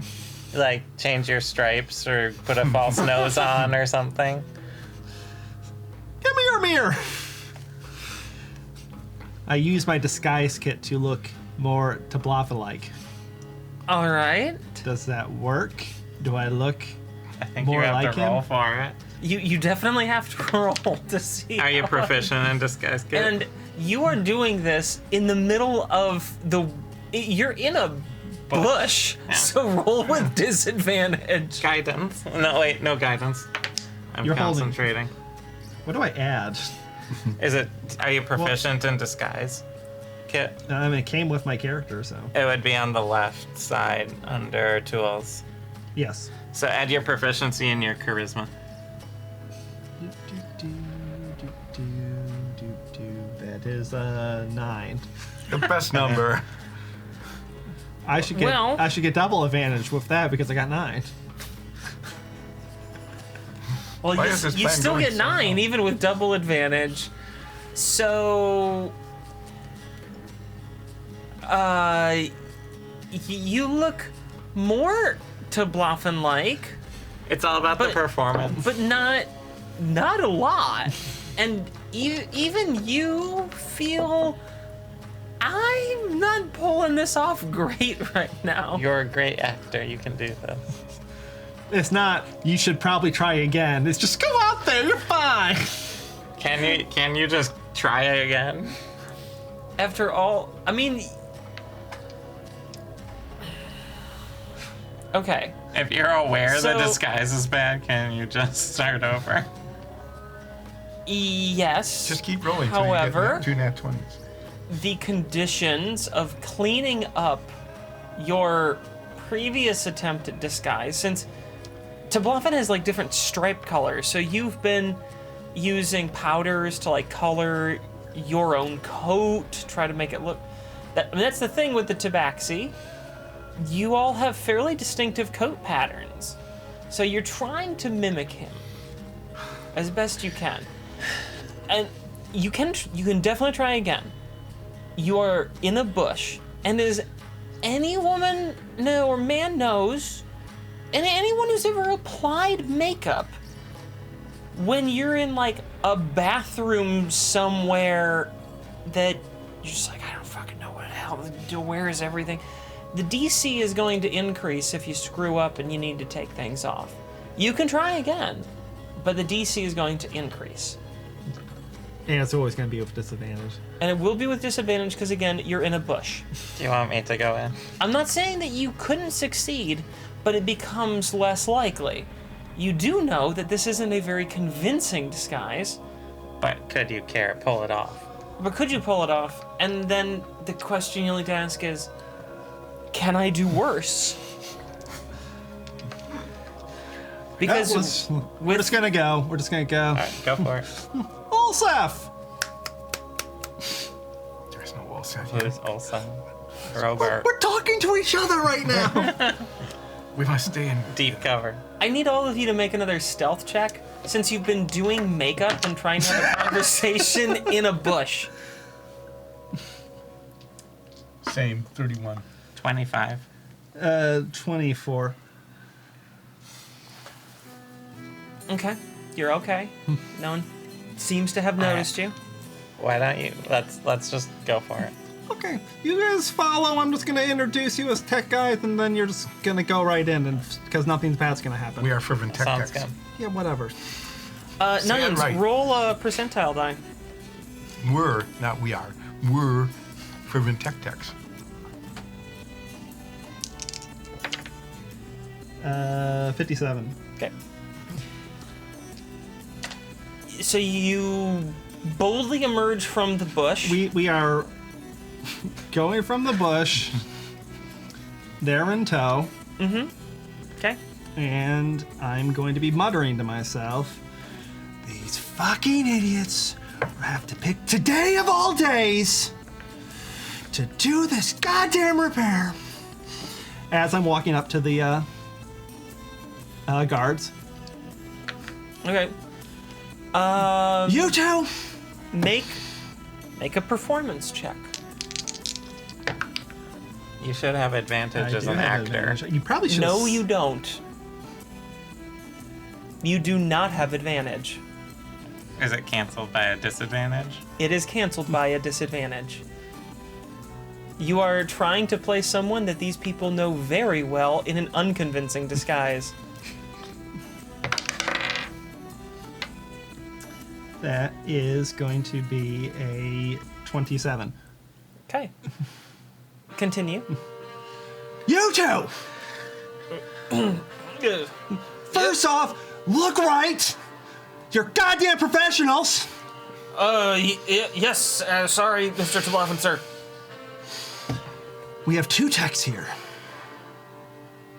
like change your stripes or put a false nose on or something. Give me your mirror. I use my disguise kit to look more Tablafa-like. All right. Does that work? Do I look? I think More you have like to him? roll for it. You definitely have to roll to see. Are you how- proficient in disguise kit? And you are doing this in the middle of you're in a bush, Yeah. so roll with disadvantage. Guidance. No, wait, no guidance. I'm You're holding- concentrating. What do I add? Are you proficient in disguise kit? I mean, it came with my character, so It would be on the left side under tools. yes. So add your proficiency and your charisma. That is 9. The best number. I should get double advantage with that because I got 9. Well, Why is this you plan still going get so 9 well? even with double advantage. So, you look more Tablafen like, It's all about the But- performance. but not a lot. And even you feel I'm not pulling this off great right now. You're a great actor. You can do this. It's not. You should probably try again. It's just go out there. You're fine. Can you just try it again? After all, I mean, okay. If you're aware the So- disguise is bad, can you just start over? Yes. Just keep rolling till However, you get 2 nat 20s. the conditions of cleaning up your previous attempt at disguise, since Tablafen has like different stripe colors, so you've been using powders to like color your own coat, try to make it look. That's the thing with the Tabaxi. You all have fairly distinctive coat patterns, so you're trying to mimic him as best you can, and you can definitely try again. You are in a bush, and as any woman or man knows, and anyone who's ever applied makeup, when you're in like a bathroom somewhere that you're just like, I don't fucking know what the hell, where is everything? The DC is going to increase if you screw up and you need to take things off. You can try again, but the DC is going to increase. And it's always going to be with disadvantage. And it will be with disadvantage because, again, you're in a bush. Do you want me to go in? I'm not saying that you couldn't succeed, but it becomes less likely. You do know that this isn't a very convincing disguise, But could you pull it off? but could you pull it off? And then the question you need to ask is, Can I do worse? Because we're just gonna go. We're just gonna go. All right, go for it. Olsef! There's no Olsef here. Who's Olsen? Robert. We're talking to each other right now. We must stay in. Deep cover. I need all of you to make another stealth check since you've been doing makeup and trying to have a conversation in a bush. Same, 31. 25. 24. Okay, you're okay. No one seems to have noticed you. Why don't you? Let's just go for it. Okay, you guys follow. I'm just gonna introduce you as tech guys, and then you're just gonna go right in, and because nothing bad's gonna happen. We are fervent tech Sounds techs. good. Yeah, whatever. Nuns, right. roll a percentile die. We're, not we are, we're fervent tech techs. 57. Okay. So you boldly emerge from the bush. We are going from the bush. They're in tow, Okay. and I'm going to be muttering to myself, "These fucking idiots have to pick today of all days to do this goddamn repair." As I'm walking up to the guards. Okay. You two! Make a performance check. You should have advantage as an actor. You probably should. No, you don't. You do not have advantage. Is it canceled by a disadvantage? It is canceled by a disadvantage. You are trying to play someone that these people know very well in an unconvincing disguise. That is going to be a 27. Okay. Continue. You two! First off, look right! You're goddamn professionals! Yes, sorry, Mr. Tablaffin, sir. We have 2 techs here.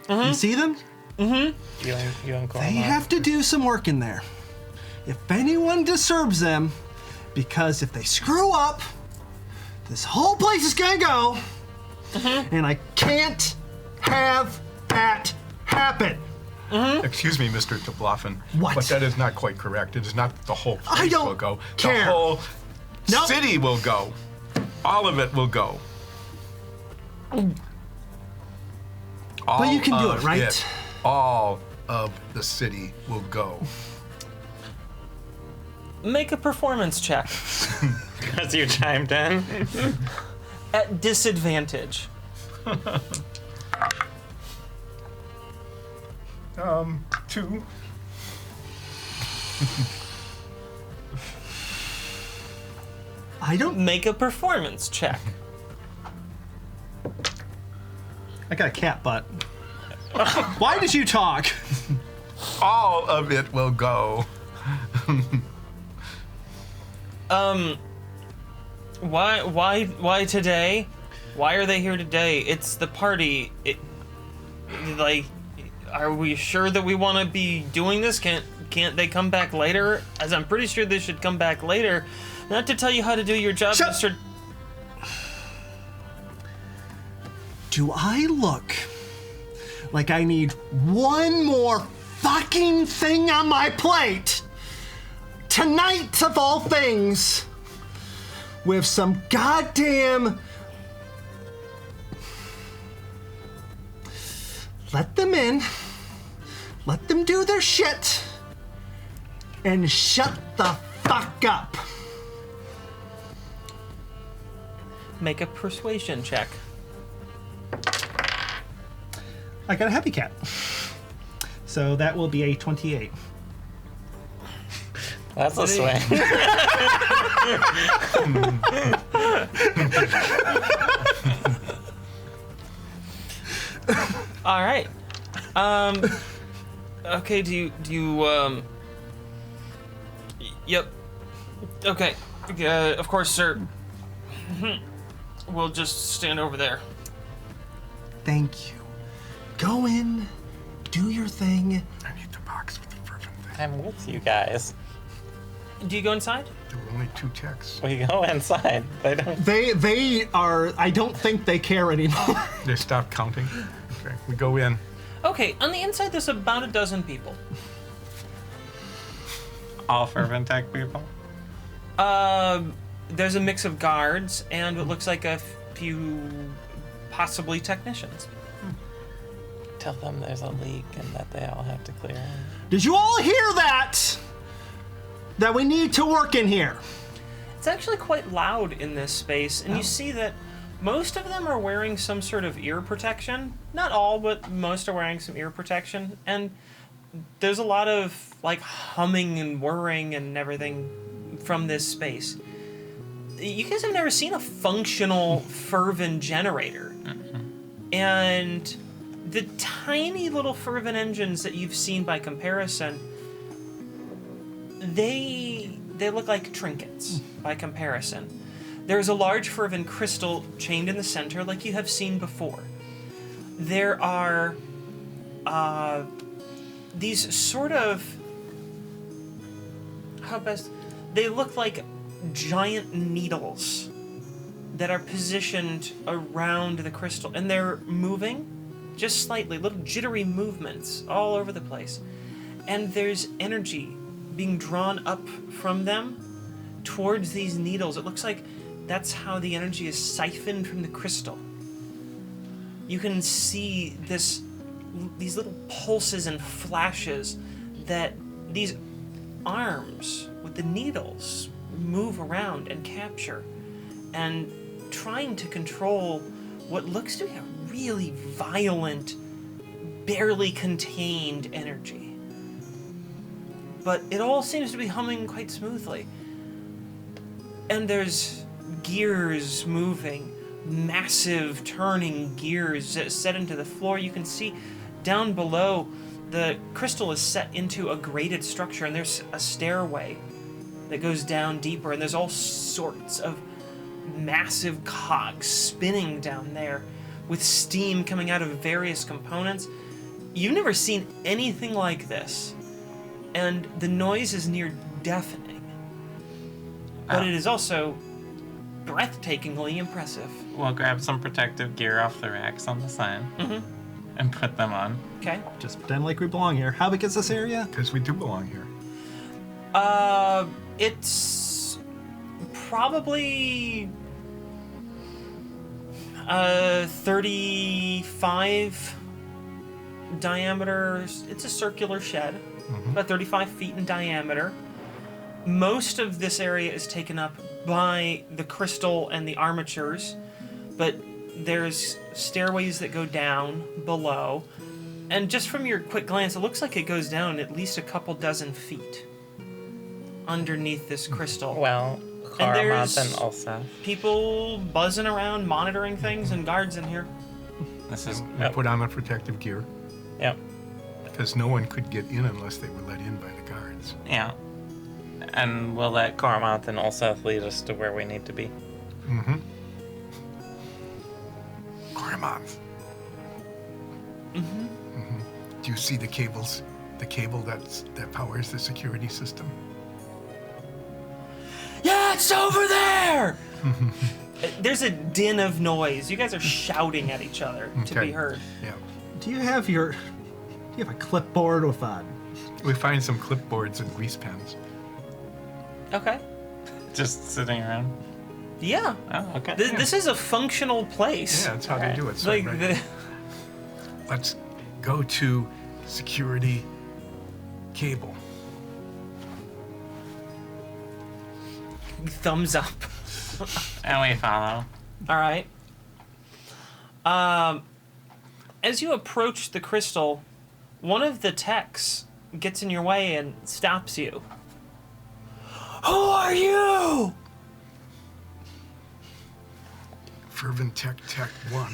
You see them? You and Cormac. They have to do some work in there. If anyone disturbs them, because if they screw up, this whole place is gonna go, and I can't have that happen. Excuse me, Mr. Tablaffin. What? But that is not quite correct. It is not that the whole place I don't will go. care. The whole Nope. city will go. All of it will go. But you can do of it, right? All of the city will go. Make a performance check. Because you chimed in. At disadvantage. 2. I don't. Make a performance check. I got a cat butt. Why did you talk? All of it will go. Why today? Why are they here today? It's the party. Are we sure that we want to be doing this? Can't they come back later? As I'm pretty sure they should come back later. Not to tell you how to do your job, Shut- Mr. Do I look like I need one more fucking thing on my plate tonight of all things with some goddamn... Let them in, let them do their shit, and shut the fuck up. Make a persuasion check. I got a happy cat. So that will be a 28. That's a swing. All right. Okay. Do you? Yep. Okay. Of course, sir. We'll just stand over there. Thank you. Go in, do your thing. I need the box with the fervent thing. I'm with you guys. Do you go inside? There were only 2 texts. We go inside. They don't. They are, I don't think they care anymore. They stopped counting. Okay, we go in. Okay, on the inside there's about a dozen people. All fervent tech people. There's a mix of guards and what looks like a few possibly technicians. Tell them there's a leak and that they all have to clear it. Did you all hear that? That we need to work in here. It's actually quite loud in this space, and you see that most of them are wearing some sort of ear protection. Not all, but most are wearing some ear protection, and there's a lot of like humming and whirring and everything from this space. You guys have never seen a functional fervent generator. And the tiny little fervent engines that you've seen by comparison, they look like trinkets by comparison. There's a large fervent crystal chained in the center like you have seen before. There are these sort of, how best, they look like giant needles that are positioned around the crystal, and they're moving just slightly, little jittery movements all over the place. And there's energy being drawn up from them towards these needles. It looks like that's how the energy is siphoned from the crystal. You can see these little pulses and flashes that these arms with the needles move around and capture, and trying to control what looks to be a really violent, barely contained energy. But it all seems to be humming quite smoothly. And there's gears moving, massive turning gears set into the floor. You can see down below, the crystal is set into a grated structure, and there's a stairway that goes down deeper, and there's all sorts of massive cogs spinning down there with steam coming out of various components. You've never seen anything like this, and the noise is near deafening, but it is also breathtakingly impressive. We'll grab some protective gear off the racks on the side and put them on. Okay. Just pretend like we belong here. How big is this area? Because we do belong here. It's probably 35 diameter. It's a circular shed, about 35 feet in diameter. Most of this area is taken up by the crystal and the armatures, but there's stairways that go down below. And just from your quick glance, it looks like it goes down at least a couple dozen feet underneath this crystal. Well, And there's Karamaz and Ulsa. people buzzing around, monitoring things, and guards in here. This is. We put on the protective gear Yep. because no one could get in unless they were let in by the guards. Yeah. And we'll let Karamaz and Ulsa lead us to where we need to be. Karamaz. Do you see the cables? The cable that powers the security system? Yeah, it's over there! There's a din of noise. You guys are shouting at each other to be Okay. heard. Yeah. Do you have a clipboard with a... We find some clipboards and grease pens. Okay. Just sitting around. Yeah. Oh, okay. This is a functional place. Yeah, that's how they do it. So, Like, right. Let's go to security cable. thumbs up. And we follow. All right. As you approach the crystal, one of the techs gets in your way and stops you. Who are you? Fervent Tech 1.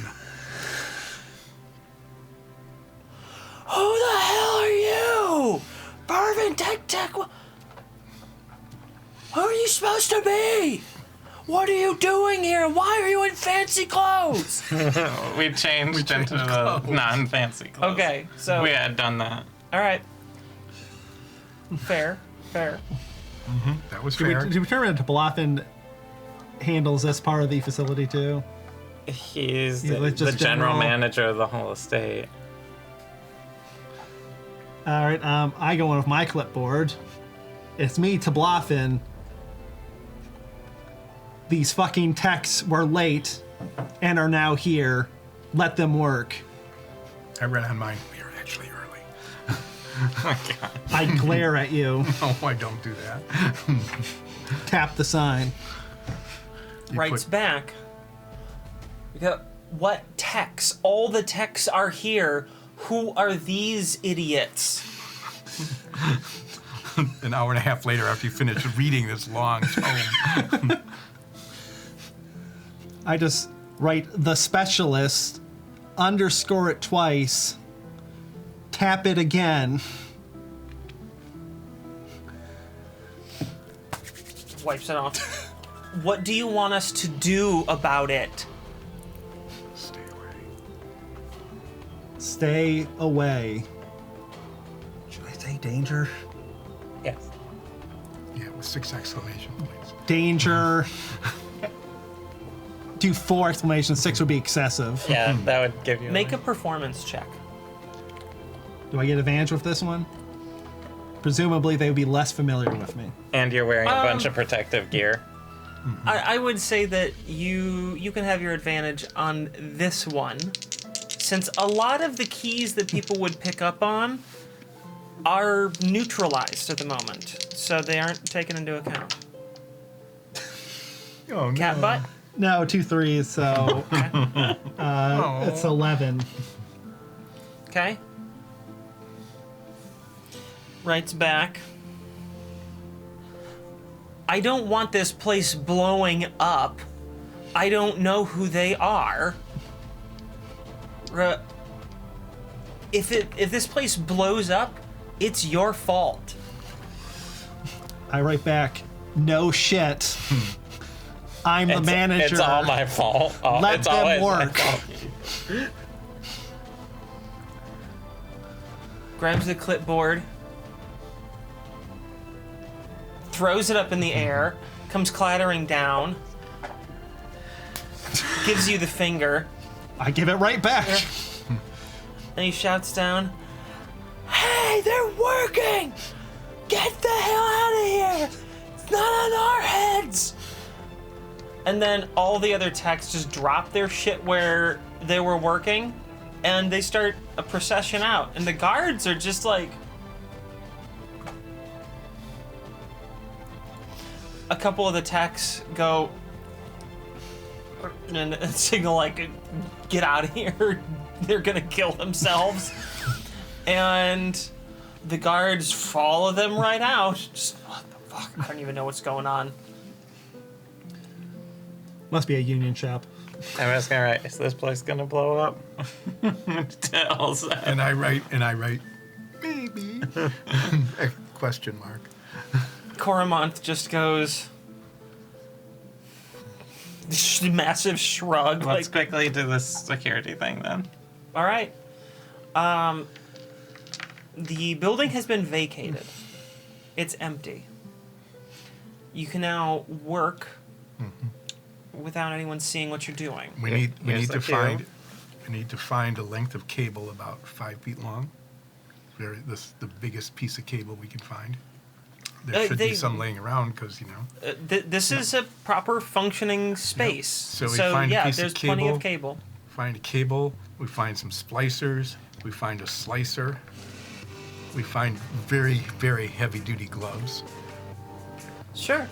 Who the hell are you? Fervent Tech. Who are you supposed to be? What are you doing here? Why are you in fancy clothes? We changed into the clothes. non-fancy clothes. Okay, so We had done that. all right. Fair. That was Do we fair. determine that Tablathan handles this part of the facility too? He's Yeah, like the just general general- manager of the whole estate. All right, I go in with my clipboard. It's me, Tablathan. These fucking techs were late and are now here. Let them work. I read on mine. We are actually early. Oh my God. I glare at you. No, I don't do that. Tap the sign. You Writes put- back. We go, what techs? All the techs are here. Who are these idiots? An hour and a half later, after you finish reading this long tome, I just write the specialist, underscore it twice, tap it again. Wipes it off. What do you want us to do about it? stay away. Stay away. Should I say danger? Yes. Yeah, with 6 exclamation points. Danger. Do 4 exclamations, 6 would be excessive. Yeah, that would give you. Make a performance check. Do I get advantage with this one? Presumably they would be less familiar with me. And you're wearing a bunch of protective gear. I would say that you can have your advantage on this one, since a lot of the keys that people would pick up on are neutralized at the moment, so they aren't taken into account. Oh, no. Cat butt? No, 2 3s, so it's 11. Okay. Writes back. I don't want this place blowing up. I don't know who they are. If this place blows up, it's your fault. I write back, no shit. I'm the manager. It's all my fault. Let it's them always my work. fault. Grabs the clipboard, throws it up in the air, comes clattering down, gives you the finger, I give it right back. and he shouts down, "Hey, they're working! Get the hell out of here! It's not on our heads!" And then all the other techs just drop their shit where they were working, and they start a procession out. And the guards are just like... A couple of the techs go and signal like, "Get out of here. They're gonna kill themselves." And the guards follow them right out. Just, what the fuck? I don't even know what's going on. Must be a union shop. I'm just gonna write, is this place gonna blow up? Tells that. And I write, maybe. Question mark. Coromont just goes... massive shrug. Let's Like, quickly do this security thing then. all right. The building has been vacated. It's empty. You can now work without anyone seeing what you're doing. We need Here's to the cue. find a length of cable about 5 feet long. The biggest piece of cable we can find. There should be some laying around because This is a proper functioning space. So we find a piece of there's plenty cable. of cable. Find a cable. We find some splicers. We find a slicer. We find very, very heavy-duty gloves. Sure.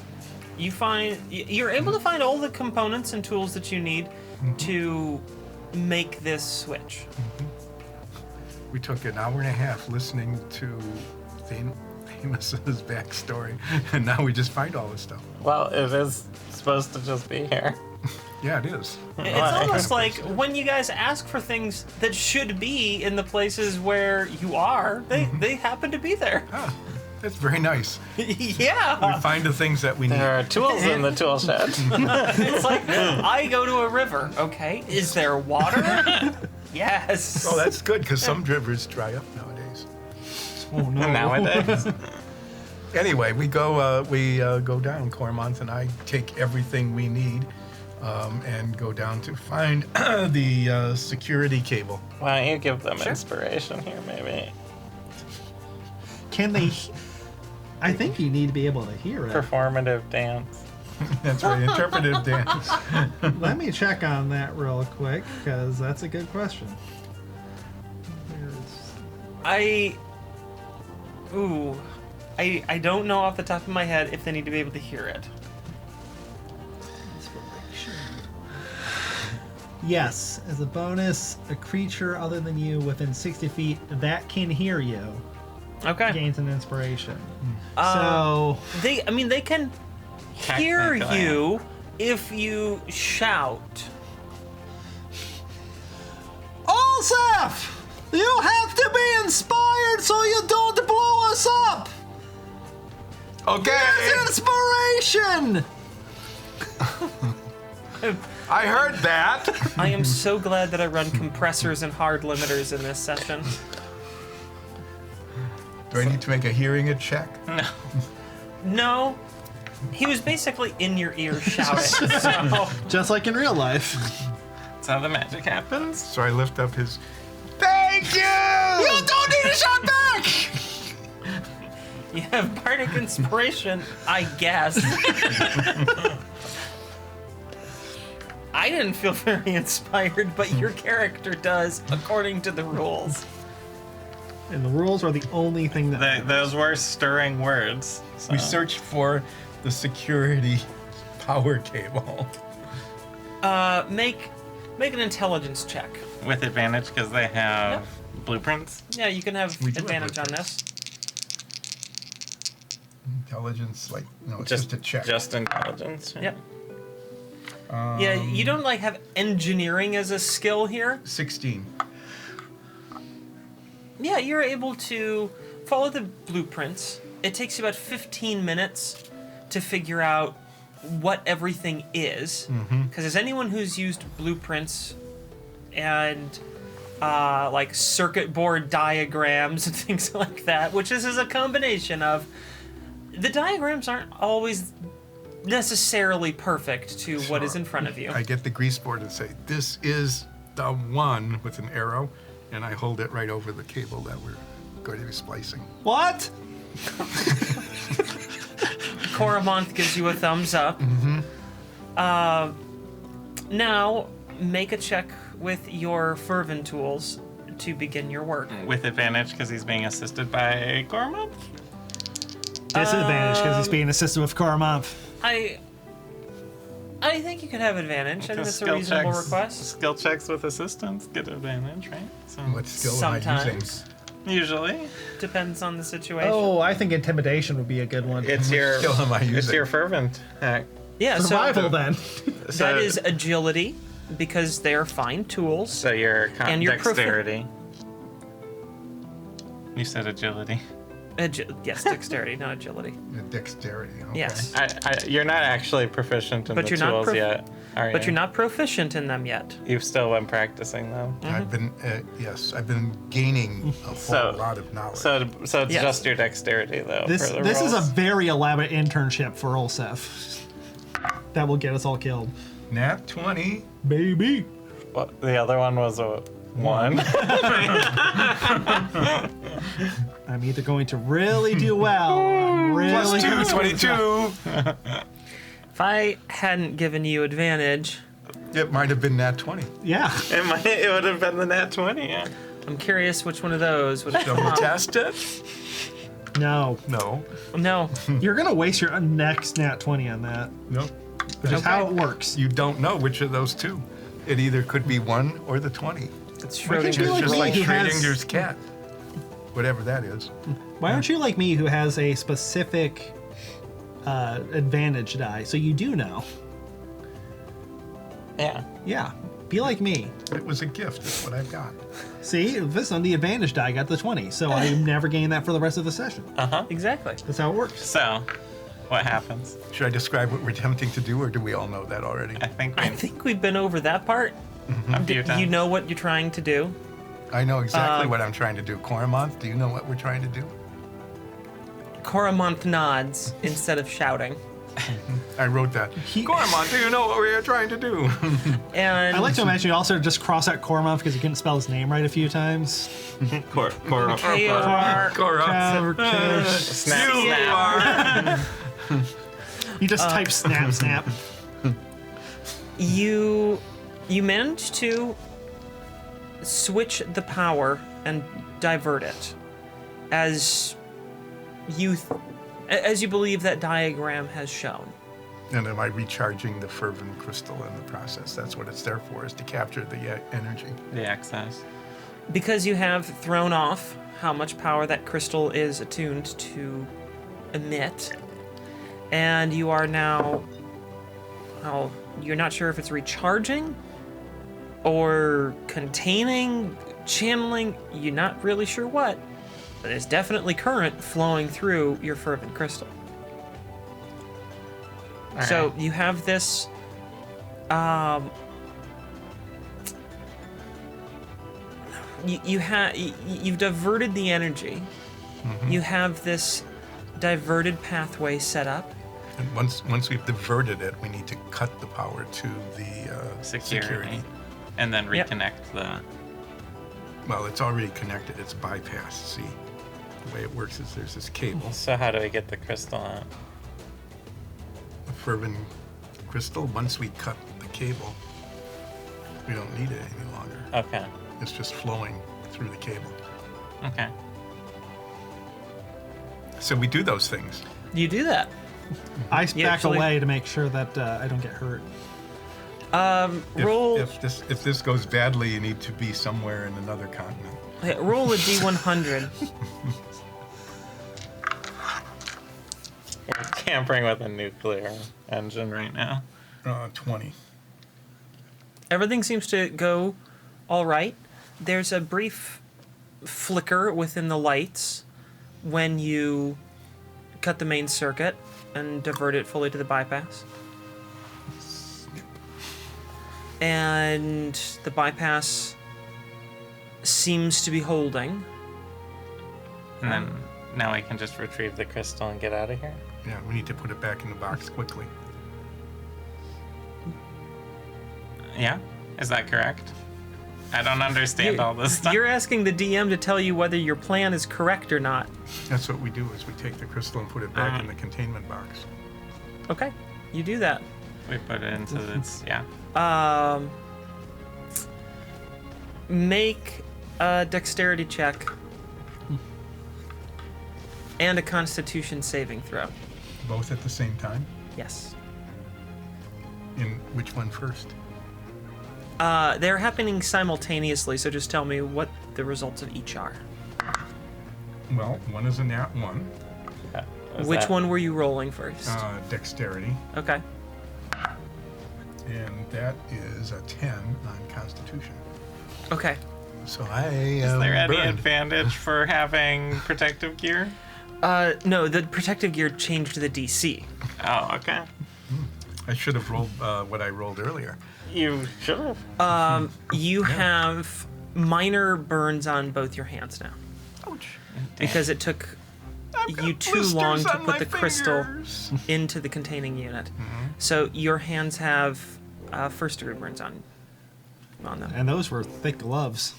You're able to find all the components and tools that you need to make this switch. We took an hour and a half listening to Amos's backstory, and now we just find all this stuff. Well, it is supposed to just be here. Yeah, it is. It's almost like when you guys ask for things that should be in the places where you are, they happen to be there. Ah, That's very nice. Yeah. We find the things that we need. There are tools in the tool shed. It's like, I go to a river. Okay. Is there water? Yes. Oh, that's good because some rivers dry up nowadays. Oh no. Nowadays. Anyway, we go down. Cormont and I take everything we need and go down to find the security cable. Why don't you give them inspiration here, maybe? Can they? I think you need to be able to hear it. Performative dance. That's right, interpretive dance. Let me check on that real quick because that's a good question. I don't know off the top of my head if they need to be able to hear it. Yes, as a bonus, a creature other than you within 60 feet that can hear you Okay. gains an inspiration. Uh, So they can hear Technically. you if you shout. Olsef, you have to be inspired so you don't blow us up. Okay, There's inspiration. I heard that. I am so glad that I run compressors and hard limiters in this session. Do I need to make a hearing check? No, he was basically in your ear shouting. So Just like in real life. That's how the magic happens. So I lift up his. Thank you. You don't need to shout back. you have bardic inspiration, I guess. I didn't feel very inspired, but your character does, according to the rules. And the rules are the only thing that. Those were stirring words. So. We searched for the security power cable. Make an intelligence check. With advantage because they have blueprints. Yeah, you can have We do have advantage on this. Intelligence, like no, it's just a check. Just intelligence. Yep. Yeah, you don't like have engineering as a skill here. 16. Yeah, you're able to follow the blueprints. It takes you about 15 minutes to figure out what everything is. Because as anyone who's used blueprints and like circuit board diagrams and things like that, which this is a combination of, the diagrams aren't always necessarily perfect to what is in front of you. I get the grease board and say, "This is the one," with an arrow, and I hold it right over the cable that we're going to be splicing. What? Coromonth gives you a thumbs up. Now, make a check with your fervent tools to begin your work. With advantage because he's being assisted by Gormont. Disadvantage because he's being assisted with Karamonth. I think you could have advantage. I think that's a reasonable request. Skill checks with assistance get advantage, right? So What skill am I using? Sometimes. usually Depends on the situation. Oh, I think intimidation would be a good one. it's your skill am I it's using? your fervent hack. yeah, Survival so then. that is agility because they're fine tools. So your And your dexterity. You said agility. Yes, dexterity, not agility. Dexterity. Okay. Yes. You're not actually proficient in But the you're not tools yet, are you? But you're not proficient in them yet. You've still been practicing them. I've been I've been gaining a whole lot of knowledge. So it's Yes. just your dexterity though. This for the this is a rolls. very elaborate internship for Olsef. That will get us all killed. Nat 20. Baby. Well, the other one was a 1. I'm either going to really do well. I'm really Plus 2, 22. If I hadn't given you advantage, It might have been Nat 20. Yeah. It would have been the nat 20. Yeah. I'm curious which one of those would have Shall come we up. test it? No. No. No. You're going to waste your next nat 20 on that. No. Which is how it works. You don't know which of those two. It either could be 1 or the 20. It's Why can't It's you Schrodinger's like just me like who has- Schrodinger's cat. Whatever that is. Why aren't you like me who has a specific advantage die? So you do know. Yeah. Yeah. Be like me. It was a gift. That's what I've got. See, this on the advantage die got the 20, so I never gain that for the rest of the session. Exactly. That's how it works. So, what happens? Should I describe what we're attempting to do, or do we all know that already? I think I think we've been over that part. a few times. You know what you're trying to do. I know exactly what I'm trying to do. Coramonth, do you know what we're trying to do? Coramonth nods instead of shouting. I wrote that. Coramonth, do you know what we are trying to do? And I like to imagine you also just cross out Cormouth because you couldn't spell his name right a few times. K-O-R. Snap. You just type snap, snap. You managed to switch the power and divert it as you believe that diagram has shown. And am I recharging the fervent crystal in the process? That's what it's there for, is to capture the energy. The excess. Because you have thrown off how much power that crystal is attuned to emit, and you are now, well, you're not sure if it's recharging or containing, channeling, you're not really sure what, but there's definitely current flowing through your fervent crystal. So right. you have this you've diverted the energy. You have this diverted pathway set up. And once we've diverted it, we need to cut the power to the security. And then reconnect the... Well, it's already connected. It's bypassed. See, the way it works is there's this cable, So how do we get the crystal out? a fervent crystal. Once we cut the cable, we don't need it any longer. Okay. It's just flowing through the cable. Okay. So we do those things. You do that. I You back actually- away to make sure that I don't get hurt. Roll If this goes badly, you need to be somewhere in another continent. roll a D100. We're tampering with a nuclear engine right now. 20. Everything seems to go all right. There's a brief flicker within the lights when you cut the main circuit and divert it fully to the bypass. And the bypass seems to be holding. And then now we can just retrieve the crystal and get out of here. Yeah, we need to put it back in the box quickly. Yeah? Is that correct? I don't understand all this stuff. You're asking the DM to tell you whether your plan is correct or not. That's what we do, is we take the crystal and put it back in the containment box. Okay, you do that. We put it into this, yeah. Make a dexterity check and a constitution saving throw. Both at the same time? Yes. In which one first? They're happening simultaneously, so just tell me what the results of each are. Well, one is a nat 1. Which one were you rolling first? Dexterity. Okay. And that is a 10 on Constitution. Okay. So I Is there any burned. advantage for having protective gear? No, the protective gear changed the DC. Oh, okay. I should have rolled what I rolled earlier. You should have. You have minor burns on both your hands now. Ouch. Because it took you too long to put the crystal into the containing unit. So your hands have first degree burns on them. And those were thick gloves.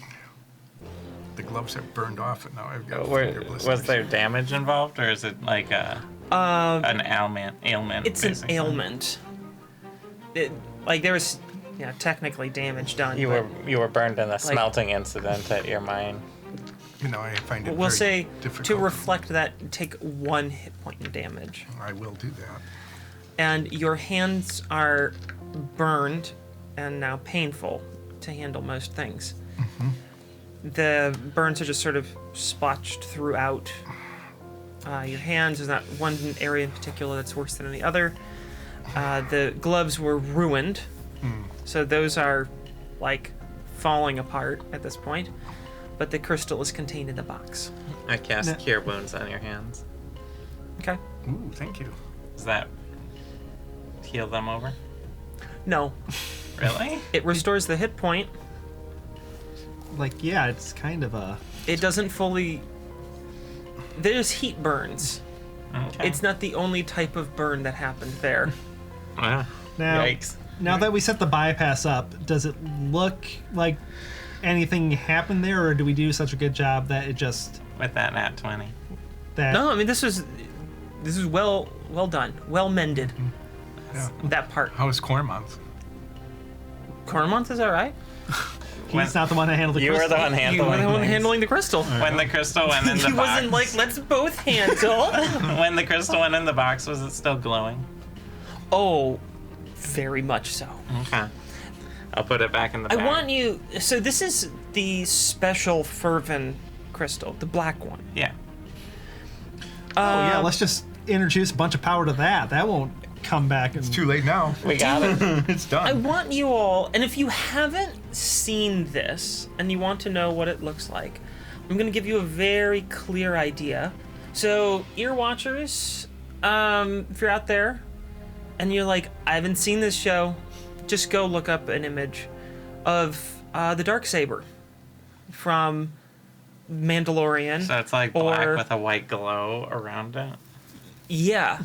The gloves have burned off, and now I've got finger blisters. Was there damage involved, or is it like an ailment? It's an basically? ailment. Like there was, technically damage done. You but were burned in a smelting incident at your mine. You know, I find it we'll very say difficult. to reflect that, take 1 hit point in damage. I will do that. And your hands are burned and now painful to handle most things. The burns are just sort of splotched throughout your hands. There's not one area in particular that's worse than the other. The gloves were ruined, so those are like falling apart at this point. but the crystal is contained in the box. I cast No. Cure Wounds on your hands. Okay. Ooh, thank you. Does that heal them over? No, Really? it restores the hit point. Like, yeah, it's kind of a. It doesn't fully. There's heat burns. Okay. It's not the only type of burn that happened there. Ah, Now, yikes. now that we set the bypass up, does it look like anything happened there, or do we do such a good job that it just With that nat 20. that? No, I mean this is well done, well mended. Yeah. That part. How is Cormont? Cormont is all right. He's not the one that handled the You were crystal. the one You handling were the one things. handling the crystal. When the crystal went in the He box. wasn't like, let's both handle. When the crystal went in the box, was it still glowing? Oh, very much so. Okay. I'll put it back in the I bag. want you. So this is the special fervent crystal, the black one. Yeah. Oh yeah, let's just introduce a bunch of power to that. That won't come back. And It's too late now. We got it. It's I done. want you all, and if you haven't seen this and you want to know what it looks like, I'm going to give you a very clear idea. So, ear watchers, if you're out there and you're like, I haven't seen this show, just go look up an image of the Darksaber from Mandalorian. So it's like black Or- with a white glow around it. Yeah.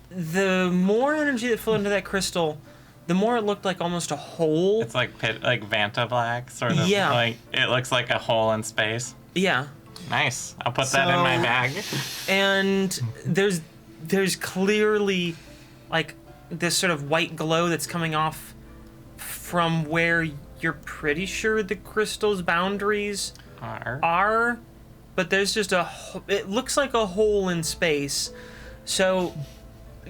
The more energy that flowed into that crystal, the more it looked like almost a hole. It's like like Vanta black, sort of. Yeah. Like it looks like a hole in space. Yeah. Nice. I'll put that in my So- bag. And there's clearly like this sort of white glow that's coming off from where you're pretty sure the crystal's boundaries are, but there's just it looks like a hole in space. So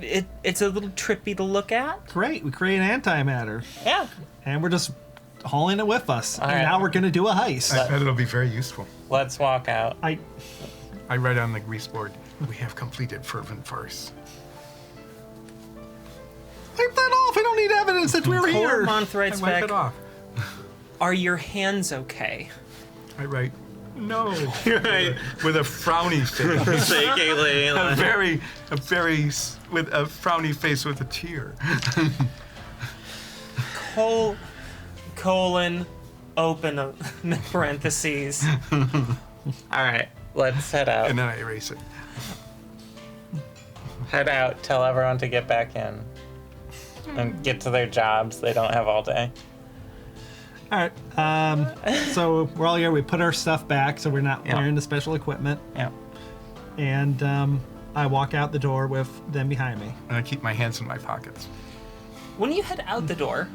it's a little trippy to look at. great, we create antimatter, Yeah. and we're just hauling it with us. And right. now we're gonna do a heist. I bet it'll be very useful. Let's walk out. I write on the grease board, we have completed fervent farce. wipe that off. We don't need evidence that we were here. Cormont writes I wipe back, it off. are your hands okay? I write, no. With a frowny face. Shakily. With a frowny face with a tear. Colon, open parentheses. All right. Let's head out. And then I erase it. Head out. Tell everyone to get back in. And get to their jobs. They don't have all day. All right. So we're all here. We put our stuff back, so we're not Yeah. wearing the special equipment. Yeah. And I walk out the door with them behind me. And I keep my hands in my pockets. When you head out the door,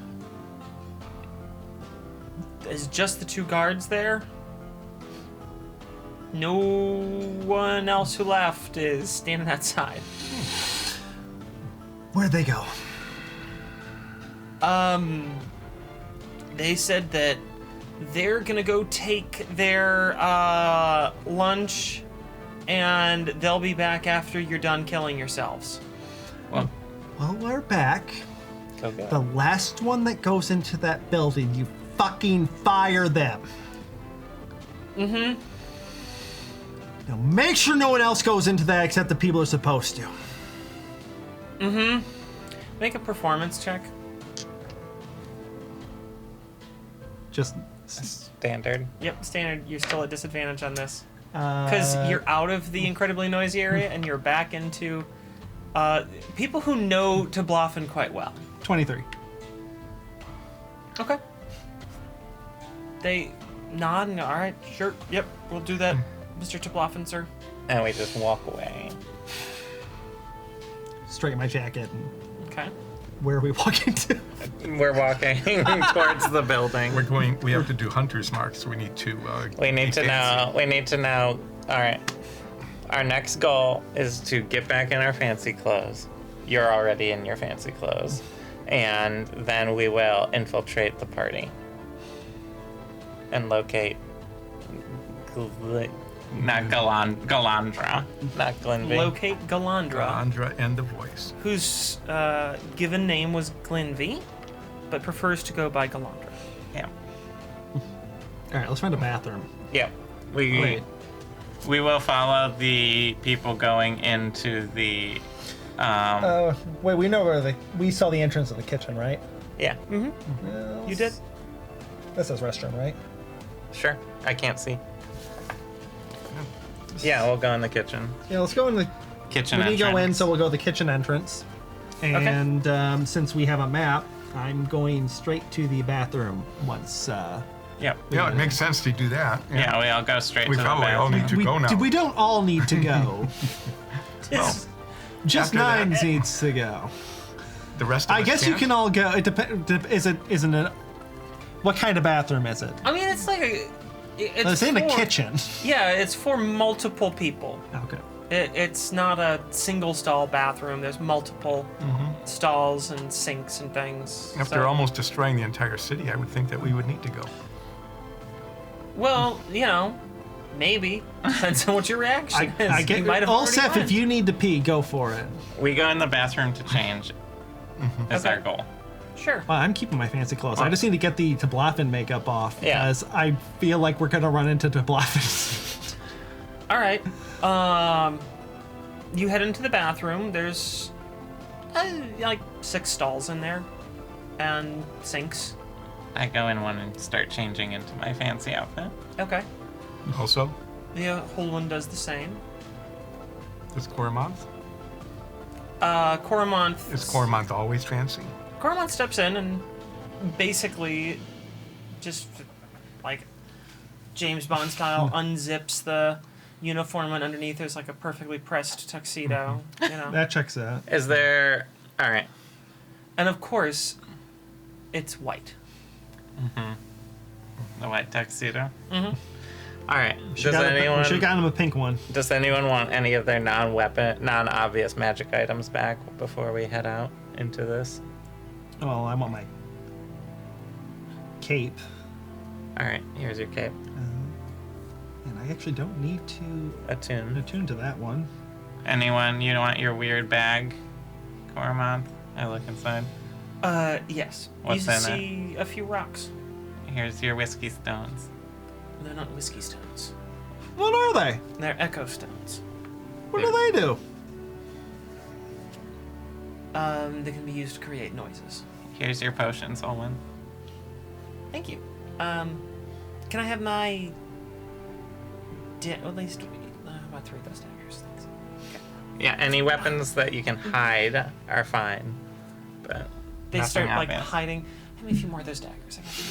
is just the two guards there? No one else who left is standing outside. Where'd they go? They said that they're gonna go take their lunch, and they'll be back after you're done killing yourselves. Well, Well, we're back. go get The it. last one that goes into that building, you fucking fire them. Mm-hmm. Now make sure no one else goes into that except the people who are supposed to. Make a performance check. Just Standard. Yep, standard. You're still at disadvantage on this. Because you're out of the incredibly noisy area and you're back into people who know Tabloffin quite well. 23. Okay. They nod and go, all right, sure, yep, we'll do that, Mr. Tabloffin, sir. And we just walk away. Straighten my jacket. And Okay. where are we walking to? We're walking towards the building. We have to do hunter's marks. We need to. We need be to fancy. know. We need to know. All right. Our next goal is to get back in our fancy clothes. You're already in your fancy clothes. And then we will infiltrate the party. And locate. Not Galandra. Not Glenby. Locate Galandra, Andra and the voice. whose given name was Glenvy, but prefers to go by Galandra. Yeah. All right, let's find a bathroom. Yep. Wait. We will follow the people going into the. Wait, we know where we saw the entrance of the kitchen, right? Yeah. Well, You did? That says restroom, right? Sure. I can't see. Yeah, we'll go in the kitchen. Yeah, let's go in the Kitchen We need to go in, entrance. so we'll go to the kitchen entrance. And since we have a map, I'm going straight to the bathroom once. Yep. Yeah, it makes sense to do that. Yeah, we all go straight We to the probably all bathroom. need to go now. We don't all need to go. Just After that- Nines needs to go. The rest of I us guess you can't? can all go. It depends. Isn't it? What kind of bathroom is it? I mean, it's like It's in the for- kitchen. Yeah, it's for multiple people. Okay. It's not a single stall bathroom. There's multiple stalls and sinks and things. After so- almost destroying the entire city, I would think that we would need to go. Well, maybe. Depends on what your reaction is. I get You might have all already Seth. went. If you need to pee, go for it. We go in the bathroom to change. Is Okay. our goal. Sure. Well, I'm keeping my fancy clothes. I just need to get the Tablaffin makeup off Yeah. because I feel like we're gonna run into Tablaffin. All right. You head into the bathroom. There's like 6 stalls in there, and sinks. I go in one and start changing into my fancy outfit. Okay. Also, The whole one does the same. is Coromonth? Coromonth. Is Coromonth always fancy? Coromonth steps in and basically just like James Bond style unzips the uniform, and underneath there's like a perfectly pressed tuxedo. That checks out. Is there? All right. And of course, it's white. The white tuxedo. Mhm. All right. We should have gotten him a pink one. Does anyone want any of their non-obvious magic items back before we head out into this? Well, I want my cape, All right. Here's your cape. and I actually don't need to Attune. attune to that one. Anyone? You want your weird bag, Coromonth? I look inside. Yes. What's you in it? see a few rocks. Here's your whiskey stones. They're not whiskey stones. What are they? They're echo stones. What do they do? They can be used to create noises. Here's your potions, Olwen. Thank you. Can I have my... at least... about 3 of those daggers. Thanks. Okay. Yeah, any weapons that you can hide are fine, but They nothing start, like, obvious. hiding. Give me a few more of those daggers. I got you.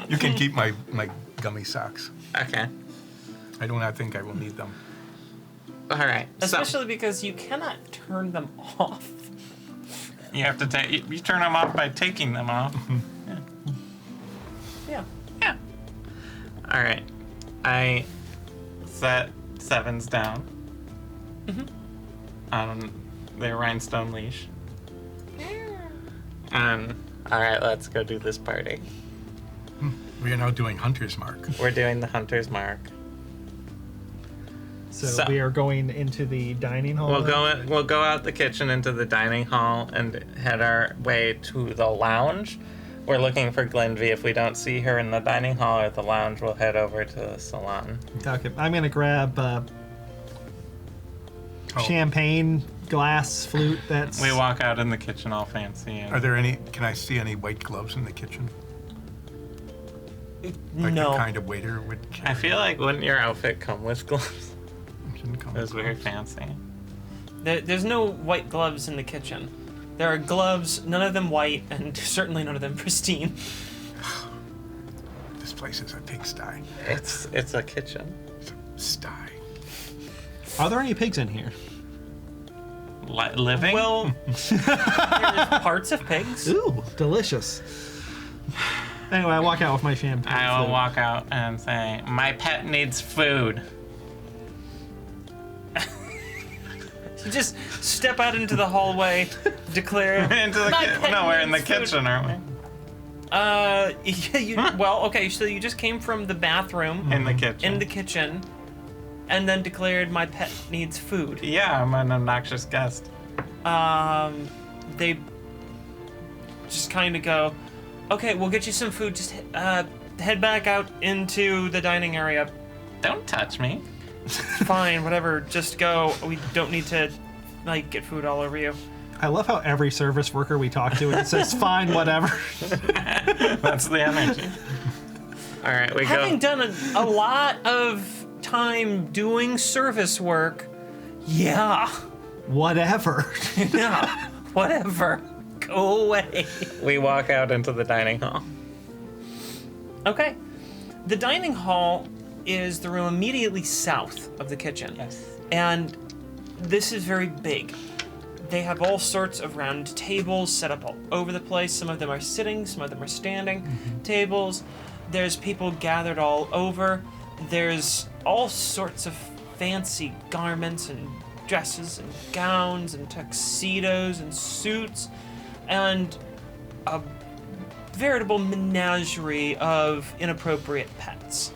You can keep my gummy socks. Okay. I do not think I will need them. All right. Especially because you cannot turn them off. So you have to take. You turn them off by taking them off. Yeah. Yeah. All right. I set Sevens down on their rhinestone leash. And all right, let's go do this party. We are now doing Hunter's Mark. We're doing the Hunter's Mark. So we are going into the dining hall. We'll go out the kitchen into the dining hall and head our way to the lounge. We're looking for Glenvy. If we don't see her in the dining hall or the lounge, we'll head over to the salon. Okay, I'm gonna grab champagne glass flute. That's We walk out in the kitchen all fancy. And Are there any? Can I see any white gloves in the kitchen? Like No. the kind of waiter would I carry? feel like wouldn't your outfit come with gloves? Shouldn't come It was with very gloves. fancy. There's no white gloves in the kitchen. There are gloves, none of them white, and certainly none of them pristine. This place is a pigsty. It's a kitchen. It's a sty. Are there any pigs in here? Living? Well, there's parts of pigs. Ooh, delicious. Anyway, I walk out with my champagne. I will flute. walk out and say, "My pet needs food." You just step out into the hallway, declare. Into the "My pet no, we're in the needs food." kitchen, aren't we? Yeah, well, okay, so you just came from the bathroom In the kitchen. in the kitchen, and then declared my pet needs food. Yeah, I'm an obnoxious guest. They just kind of go, okay, we'll get you some food. Just head back out into the dining area. Don't touch me. Fine, whatever. Just go. We don't need to, like, get food all over you. I love how every service worker we talk to, it says, fine, whatever. That's the energy. All right, we Having go. done a lot of time doing service work, yeah, Whatever. yeah, whatever. Go away. We walk out into the dining hall. Okay. The dining hall is the room immediately south of the kitchen. Yes. And this is very big. They have all sorts of round tables set up all over the place. Some of them are sitting, some of them are standing tables. There's people gathered all over. There's all sorts of fancy garments and dresses and gowns and tuxedos and suits and a veritable menagerie of inappropriate pets.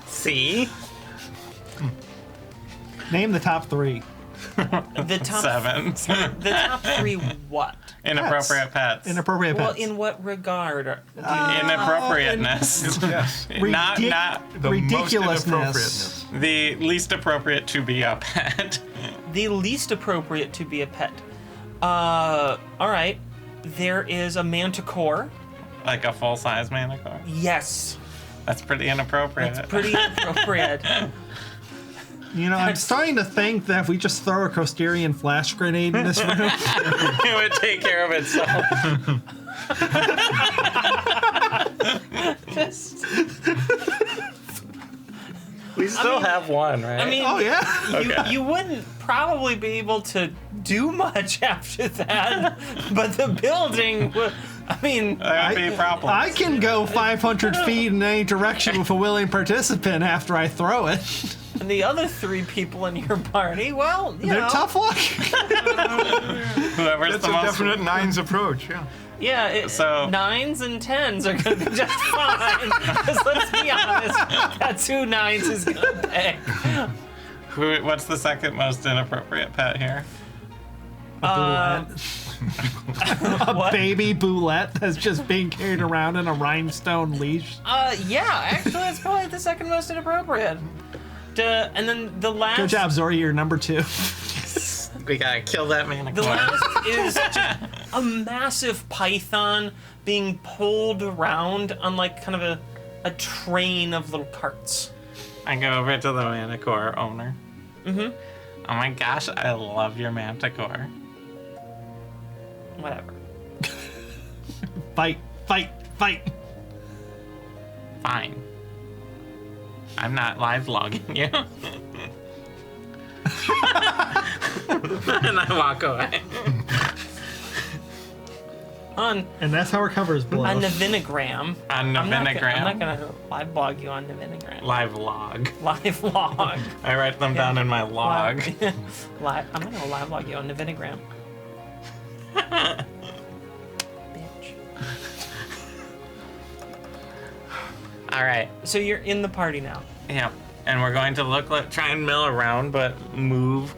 See? Name the top 3. The top 7. The top 3 what? Inappropriate pets. Inappropriate Well, pets. in what regard? Inappropriateness. Yes. not The most Ridiculousness. inappropriateness. the least appropriate to be a pet. The least appropriate to be a pet. All right. There is a manticore. Like a full-size manticore. Yes, That's pretty inappropriate. that's pretty inappropriate. You know, I'm starting to think that if we just throw a Costerian flash grenade in this room, It would take care of itself. We still have one, right? I mean, oh yeah, you wouldn't probably be able to do much after that, but the building would. I mean, that would be a problem. I can go 500 feet in any direction with a willing participant after I throw it. and the other 3 people in your party, well, you They're know, tough luck. Whoever's That's the a most definite nines approach, yeah. yeah, So- 9s and 10s are gonna be just fine. Because let's be honest, that's who 9s is gonna pick. What's the second most inappropriate pet here? A What? baby boulette that's just being carried around in a rhinestone leash. Yeah, actually, that's probably the second most inappropriate. And then the last. Good job, Zori. You're number 2. We gotta kill that The manticore. last is just a massive python being pulled around on like kind of a train of little carts. I go over to the manticore owner. Mm-hmm. Oh my gosh, I love your manticore. Whatever. Fight, fight, fight. Fine. I'm not live logging you. And I walk away. On And that's how her covers blow. a Navinagram. On I'm not Navinagram. gonna live blog you on Navinagram. Live log. Live log. I write them down in my log. Live. I'm gonna live log you on Navinagram. Bitch. All right. So you're in the party now. Yeah. And we're going to try and mill around, but move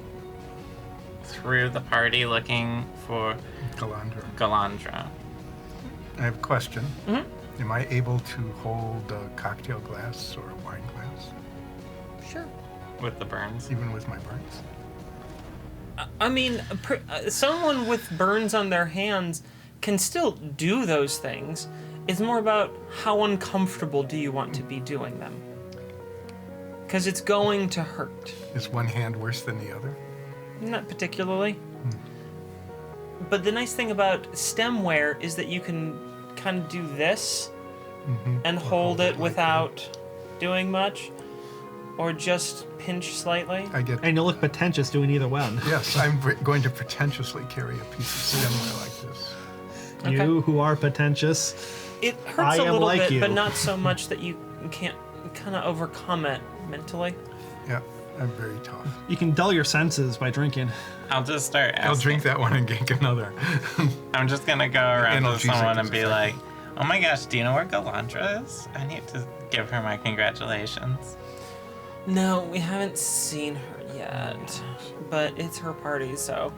through the party looking for Galandra. Galandra. I have a question. Mm-hmm. Am I able to hold a cocktail glass or a wine glass, Sure. With the burns. even with my burns? I mean, someone with burns on their hands can still do those things. It's more about how uncomfortable do you want to be doing them. Because it's going to hurt. Is one hand worse than the other? Not particularly. But the nice thing about stemware is that you can kind of do this and hold it like without doing much, or just pinch slightly. I get. And you look pretentious doing either one. Yes, I'm going to pretentiously carry a piece of stemware like this. You who are pretentious. It I hurts a am little like bit, you. but not so much that you can't kind of overcome it mentally. Yeah, I'm very tough. You can dull your senses by drinking. I'll just start asking. I'll drink that one and gank another. I'm just gonna go around to Analgesic someone and is be effective. like, oh my gosh, do you know where Galandra is? I need to give her my congratulations. No, we haven't seen her yet, but it's her party, so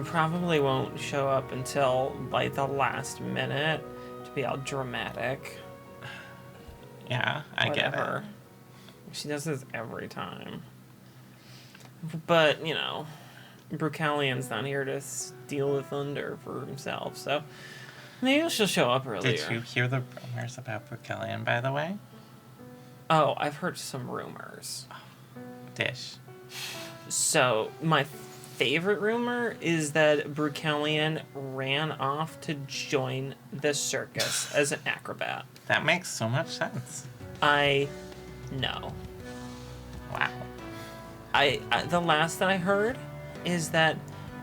probably won't show up until like the last minute to be all dramatic. Yeah, I get Whatever. She does this every time. But, you know, Brucalian's not here to steal the thunder for himself, so maybe she'll show up it. earlier. Did you hear the rumors about Brookellian, by the way? Oh, I've heard some rumors. Dish. So, my favorite rumor is that Brucalian ran off to join the circus as an acrobat. That makes so much sense. I know. Wow. I the last that I heard is that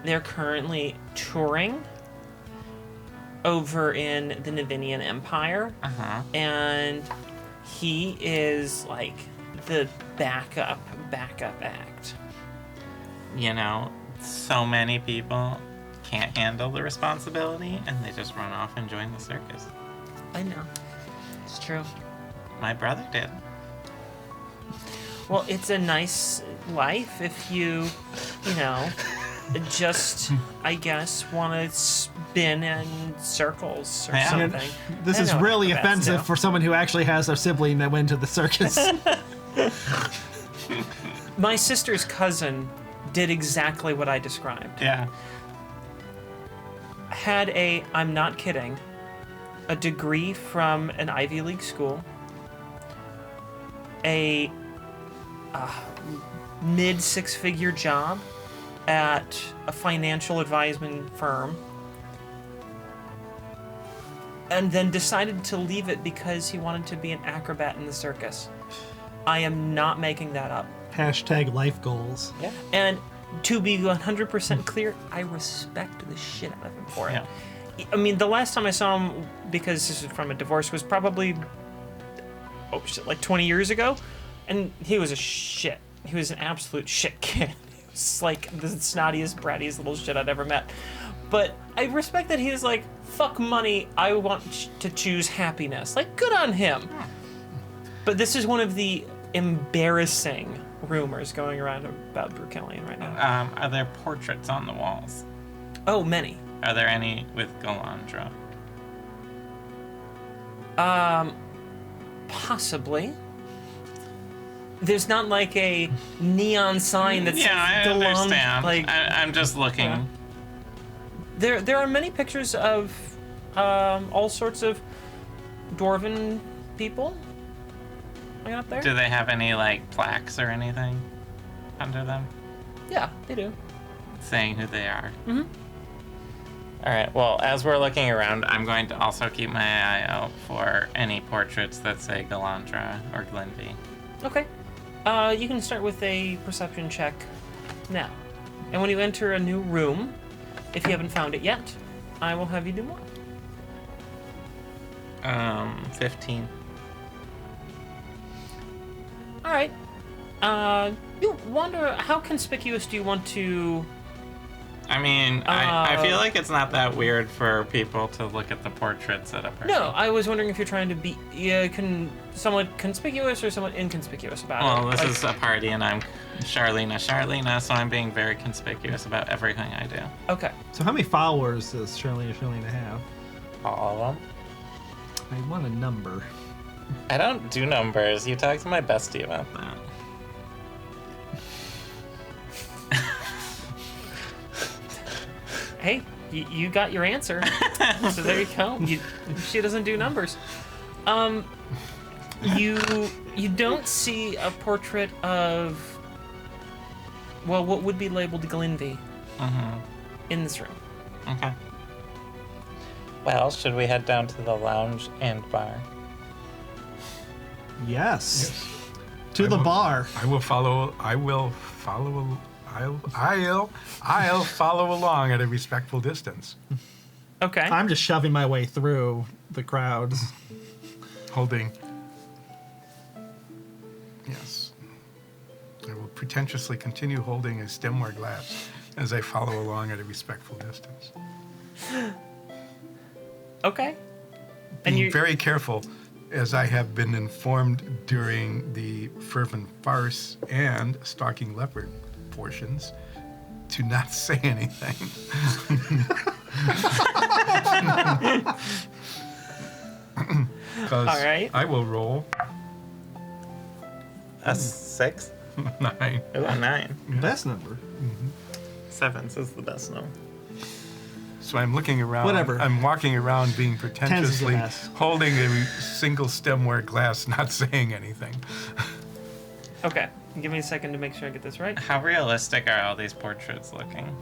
they're currently touring over in the Navinian Empire, Uh-huh. and he is like the backup act. You know, so many people can't handle the responsibility, and they just run off and join the circus. I know. It's true. My brother did. Well, it's a nice life if you know, just, I guess, want to spin in circles or Yeah. something. This I is know what really acrobats offensive do. for someone who actually has a sibling that went to the circus. My sister's cousin did exactly what I described. Yeah. Had I'm not kidding, a degree from an Ivy League school, a mid six-figure job at a financial advisement firm, and then decided to leave it because he wanted to be an acrobat in the circus. I am not making that up. Hashtag life goals. Yeah. And to be 100% clear, I respect the shit out of him for it. Yeah. I mean, the last time I saw him, because this is from a divorce, was probably, like 20 years ago. And he was a shit. He was an absolute shit kid. He was like the snottiest, brattiest little shit I'd ever met. But I respect that he was like, fuck money, I want to choose happiness. Like, good on him. But this is one of the embarrassing rumors going around about Brucalian right now. Are there portraits on the walls? Oh, many. Are there any with Galandra? Possibly. There's not like a neon sign that Yeah, I says Galand, understand. like I'm just looking. Yeah. There are many pictures of all sorts of dwarven people hanging up there. Do they have any, like, plaques or anything under them Yeah, they do. saying who they are? Mhm. All right, well, as we're looking around, I'm going to also keep my eye out for any portraits that say Galandra or Glenvy. Okay. You can start with a perception check now. And when you enter a new room, if you haven't found it yet, I will have you do more. 15. All right. You wonder, how conspicuous do you want to... I mean, I feel like it's not that weird for people to look at the portraits at a person. No, I was wondering if you're trying to be somewhat conspicuous or somewhat inconspicuous about Well, it. this Like, is a party, and I'm Charlena, so I'm being very conspicuous about everything I do. Okay. So how many followers does Charlene have? All of them? I want a number. I don't do numbers. You talk to my bestie about that. Hey, you got your answer. So there you go. She doesn't do numbers. You don't see a portrait of, well, what would be labeled Glenvy in this room. Okay. Well, should we head down to the lounge and bar? Yes. To I the will- bar. I'll follow along at a respectful distance, Okay. I'm just shoving my way through the crowds. holding. Yes. I will pretentiously continue holding a stemware glass as I follow along at a respectful distance. Okay. And Being you very careful, as I have been informed during the fervent farce and stalking leopard portions, to not say anything. Because All right. I will roll A 6? 9. Ooh, a 9. Best number. 7's is the best number. So I'm looking around. Whatever. I'm walking around being Tens is the pretentiously best. holding a single stemware glass, not saying anything. Okay, give me a second to make sure I get this right. How realistic are all these portraits looking?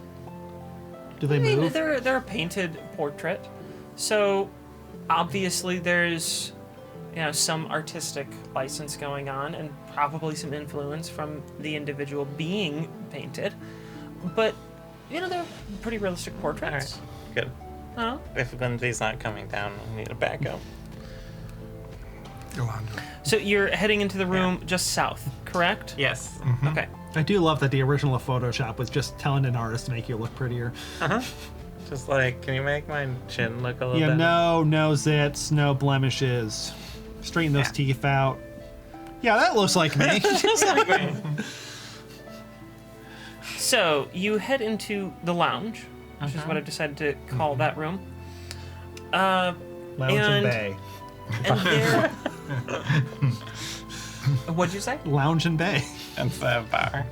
Do they I mean, move? they're a painted portrait, so obviously there's some artistic license going on and probably some influence from the individual being painted, but they're pretty realistic portraits. All right, good. Oh, If Lindsay's not coming down, we need a backup. Yolanda. so you're heading into the room just south, correct? Yes. Okay. I do love that the original of Photoshop was just telling an artist to make you look prettier. Just like, can you make my chin look a little Yeah, better? no zits, no blemishes. Straighten those teeth out. Yeah, that looks like me. So you head into the lounge, which is what I've decided to call that room. Lounge and Bay. And there. What'd you say? Lounge and Bay. It's a bar.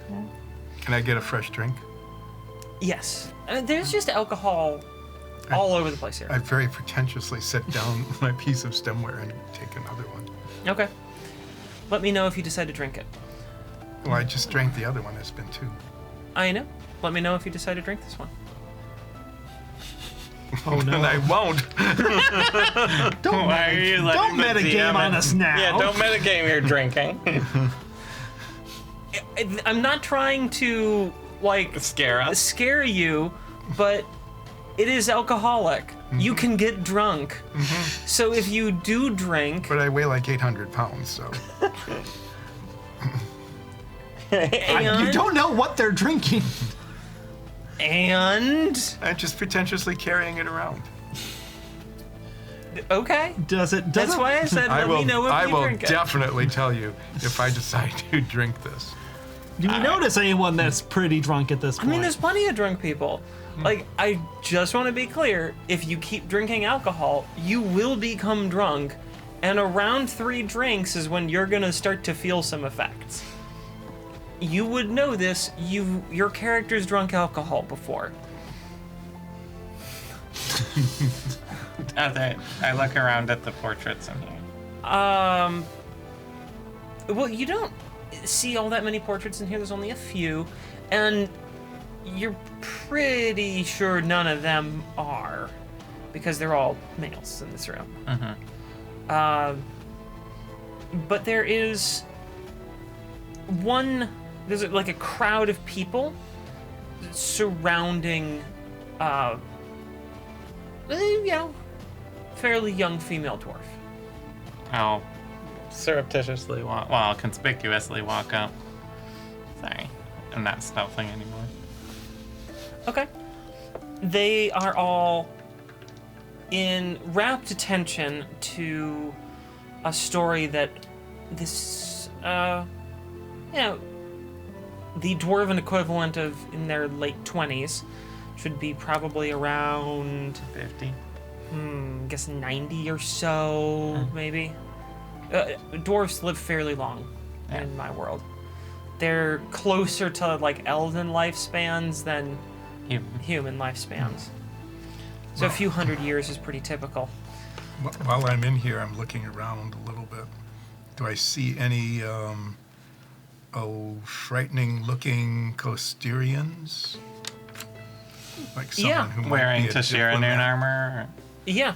Can I get a fresh drink? Yes. There's just alcohol all over the place here. I very pretentiously set down my piece of stemware and take another one. Okay. Let me know if you decide to drink it. Well, I just drank the other one. It's been 2. I know. Let me know if you decide to drink this one. Oh no. And I won't. Don't Why are you letting don't the metagame DM on us now. Yeah, don't metagame your drinking. I'm not trying to, Scare us. scare you, but it is alcoholic. You can get drunk. So if you do drink, But I weigh like 800 pounds, so. and, You don't know what they're drinking. and I'm just pretentiously carrying it around. okay. That's That's why I said let me know if I you will drink it. definitely tell you if I decide to drink this. Do you notice anyone that's pretty drunk at this I point? mean, there's plenty of drunk people. I just want to be clear, if you keep drinking alcohol, you will become drunk, and around 3 drinks is when you're gonna start to feel some effects. You would know this, your character's drunk alcohol before. I look around at the portraits in here. Well, you don't see all that many portraits in here, there's only a few, and you're pretty sure none of them are, because they're all males in this room. But there is there's like a crowd of people surrounding, fairly young female dwarf. I'll surreptitiously conspicuously walk up. Sorry, I'm not stealthing anymore. Okay. They are all in rapt attention to a story that this, the dwarven equivalent of in their late 20s should be probably around, 50. I guess 90 or so, maybe. Dwarves live fairly long in my world. They're closer to like elven lifespans than human lifespans. So a few hundred years is pretty typical. While I'm in here, I'm looking around a little bit. Do I see any, frightening Costerians? Like someone who might Wearing be a Tashira Noon diplomat? armor. Yeah.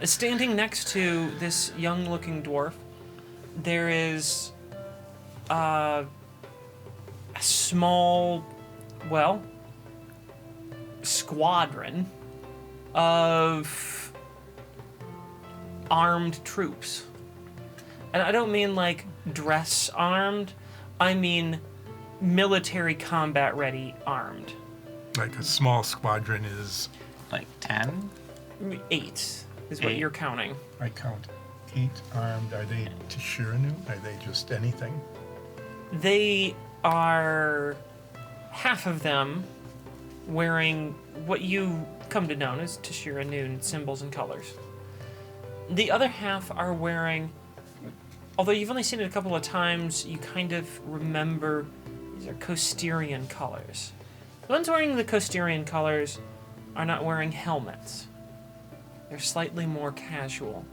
Standing next to this young-looking dwarf, there is a small, squadron of armed troops. And I don't mean like dress armed, I mean military combat ready armed. Like a small squadron is, Like 10? 8 is what 8. you're counting. I count 8 armed. Are they Tashiranu? Are they just anything? They are, half of them wearing what you come to know as Tashira Noon symbols and colors. The other half are wearing, although you've only seen it a couple of times, you kind of remember these are Costerian colors. The ones wearing the Costerian colors are not wearing helmets. They're slightly more casual,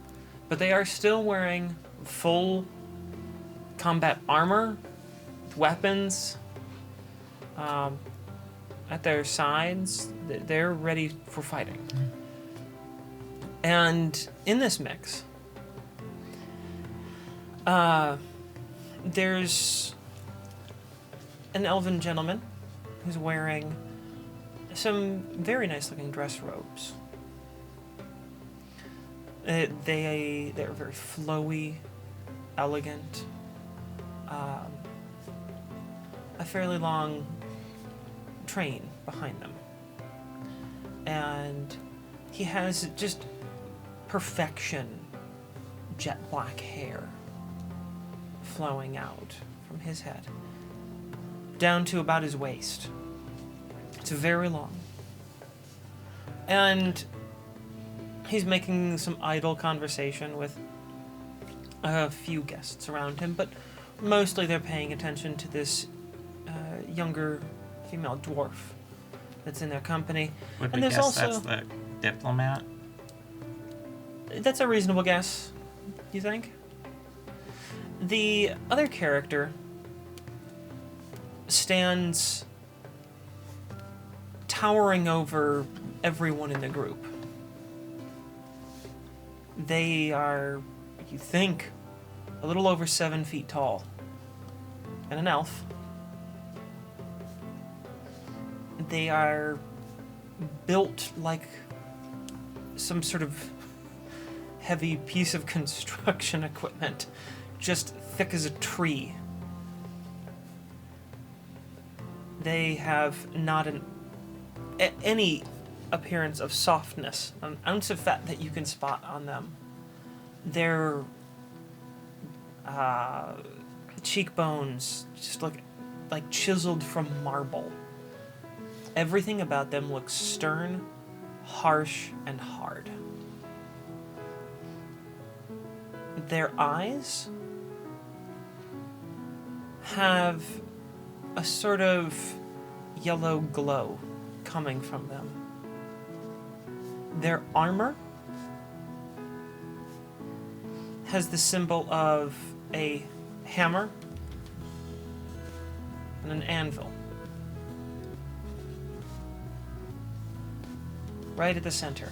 but they are still wearing full combat armor, weapons at their sides. They're ready for fighting. And in this mix, there's an elven gentleman who's wearing some very nice looking dress robes. They're very flowy, elegant, a fairly long train behind them. And he has just perfection jet black hair flowing out from his head down to about his waist. It's very long. And he's making some idle conversation with a few guests around him, but mostly they're paying attention to this younger female dwarf that's in their company. Would And we there's guess also- that's the diplomat? That's a reasonable guess, you think? The other character stands towering over everyone in the group. They are, you think, a little over 7 feet tall. And an elf. They are built like some sort of heavy piece of construction equipment, just thick as a tree. They have not any appearance of softness, an ounce of fat that you can spot on them. Their cheekbones just look like chiseled from marble. Everything about them looks stern, harsh, and hard. Their eyes have a sort of yellow glow coming from them. Their armor has the symbol of a hammer and an anvil. Right at the center.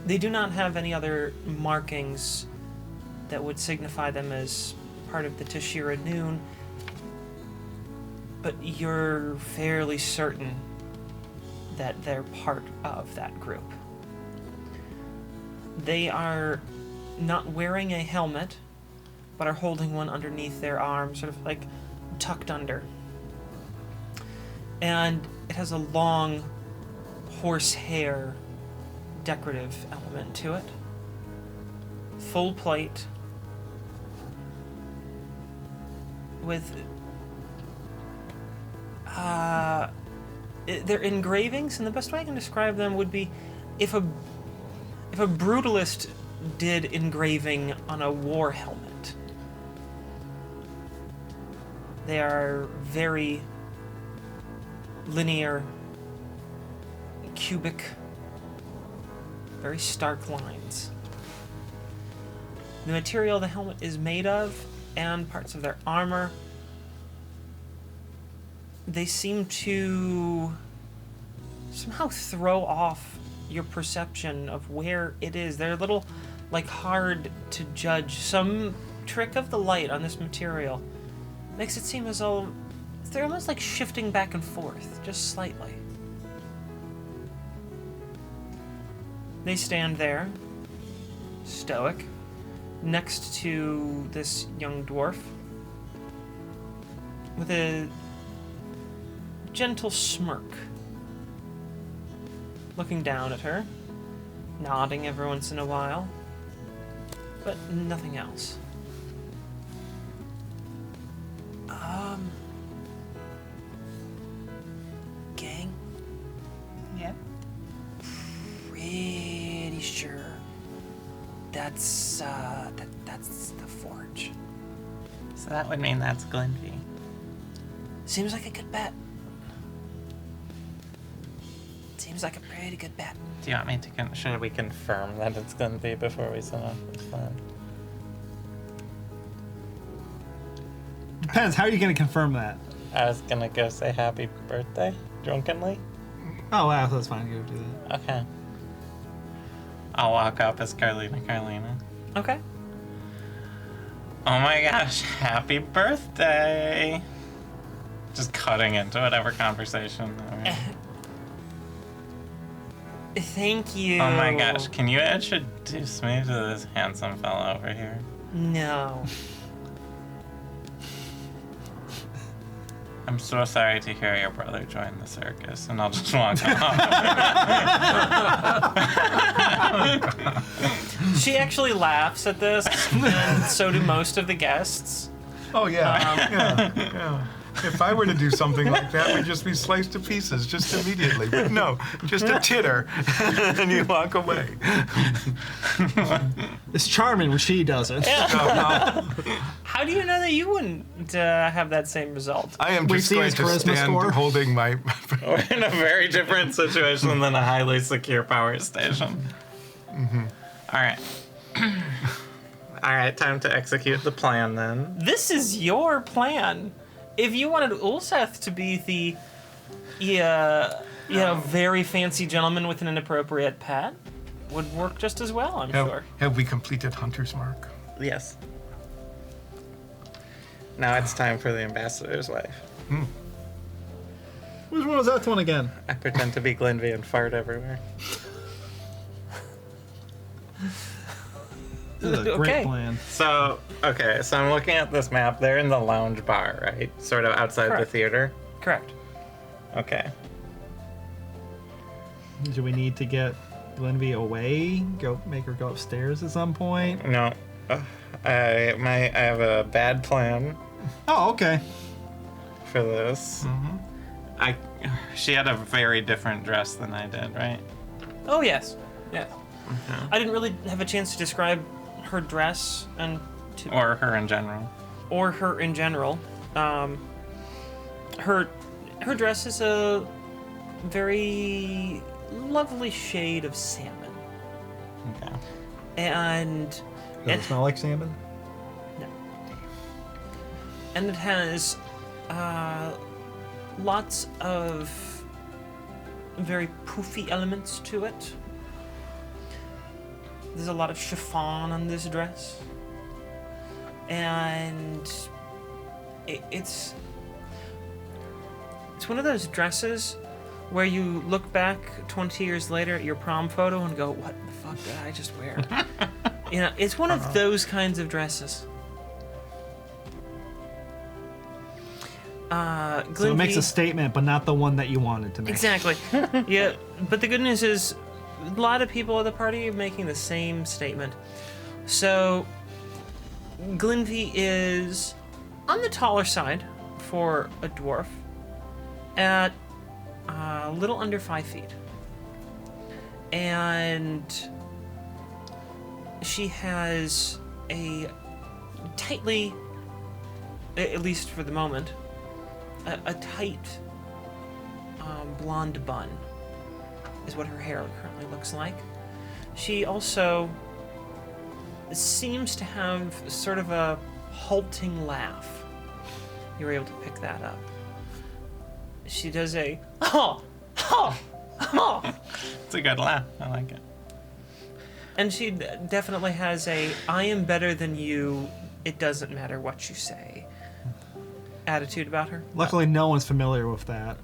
They do not have any other markings that would signify them as part of the Tashira Noon, but you're fairly certain that they're part of that group. They are not wearing a helmet, but are holding one underneath their arm, sort of like tucked under. And it has a long horsehair decorative element to it. Full plate with they're engravings, and the best way I can describe them would be if a brutalist did engraving on a war helmet. They are very linear, cubic, very stark lines. The material the helmet is made of and parts of their armor, they seem to somehow throw off your perception of where it is. They're a little like hard to judge. Some trick of the light on this material makes it seem as though they're almost like shifting back and forth, just slightly. They stand there, stoic, next to this young dwarf, with a gentle smirk, looking down at her, nodding every once in a while, but nothing else. that's the forge. So that would mean that's Glenvy. Seems like a good bet. Seems like a pretty good bet. Do you want me to should we confirm that it's Glenvy before we set off this plan? Depends. How are you going to confirm that? I was gonna go say happy birthday drunkenly. Oh, wow. That's fine. Go do that. Okay. I'll walk up as Carlina. Okay. Oh my gosh, happy birthday! Just cutting into whatever conversation. Thank you. Oh my gosh, can you introduce me to this handsome fellow over here? No. I'm so sorry to hear your brother joined the circus, and I'll just walk off. She actually laughs at this, and so do most of the guests. Oh, yeah. Yeah. If I were to do something like that, we'd just be sliced to pieces just immediately. But no, just a titter, and you walk away. It's charming when she does it. How do you know that you wouldn't have that same result? I am We just see going his to charisma stand score. holding my... We're in a very different situation than a highly secure power station. All right. All right, time to execute the plan then. This is your plan. If you wanted Ulseth to be the, very fancy gentleman with an inappropriate pet, would work just as well, I'm sure. Have we completed Hunter's Mark? Yes. Now it's time for the ambassador's wife. Which one was that one again? I pretend to be Glenvy and fart everywhere. This is a great Okay. plan. So I'm looking at this map. They're in the lounge bar, right? Sort of outside Correct. the theater. Correct. Okay. Do we need to get Glenvy away? Make her go upstairs at some point? No. I have a bad plan Oh, okay. for this. She had a very different dress than I did, right? Oh, yes. Yeah. I didn't really have a chance to describe her dress Or her in general. or her in general. Her dress is a very lovely shade of salmon, Okay. and Does it smell like salmon? and it has lots of very poofy elements to it. There's a lot of chiffon on this dress, and it's one of those dresses where you look back 20 years later at your prom photo and go, "What the fuck did I just wear?" It's one of those kinds of dresses. So it makes Glenvy- a statement, but not the one that you wanted to make. Exactly. Yeah, but the good news is a lot of people at the party are making the same statement. So Glenvy is on the taller side for a dwarf at a little under 5 feet. And she has a tightly, at least for the moment, a tight blonde bun is what her hair currently looks like. She also seems to have sort of a halting laugh. You were able to pick that up. She does a oh. It's a good laugh. I like it. And she definitely has a I am better than you, it doesn't matter what you say attitude about her. Luckily, no one's familiar with that.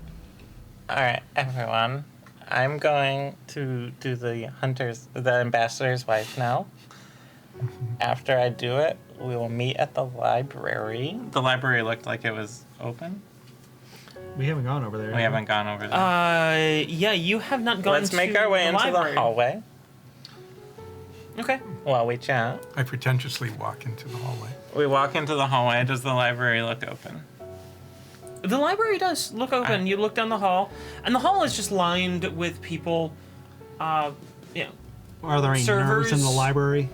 All right, everyone. I'm going to do the ambassador's wife now. After I do it, we will meet at the library. The library looked like it was open. We haven't gone over there. We haven't gone over there. Yeah, you have not gone Let's make our way into library. the hallway Okay. while we chat. I pretentiously walk into the hallway. We walk into the hallway. Does the library look open? The library does look open. You look down the hall, and the hall is just lined with people, Are there any nerds in the Servers. library?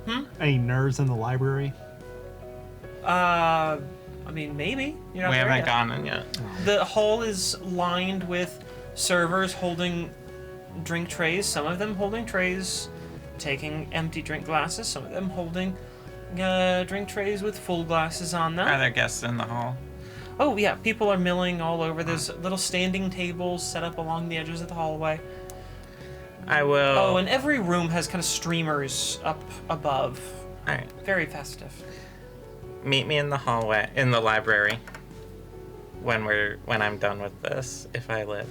Any nerds in the library? I mean, maybe. You're not We there haven't yet. gone in yet. The hall is lined with servers holding drink trays, some of them holding trays, taking empty drink glasses, some of them holding drink trays with full glasses on them. Are there guests in the hall? Oh, yeah, people are milling all over. There's little standing tables set up along the edges of the hallway. I will. Oh, and every room has kind of streamers up above. All right. Very festive. Meet me in the hallway, in the library, when I'm done with this, if I live.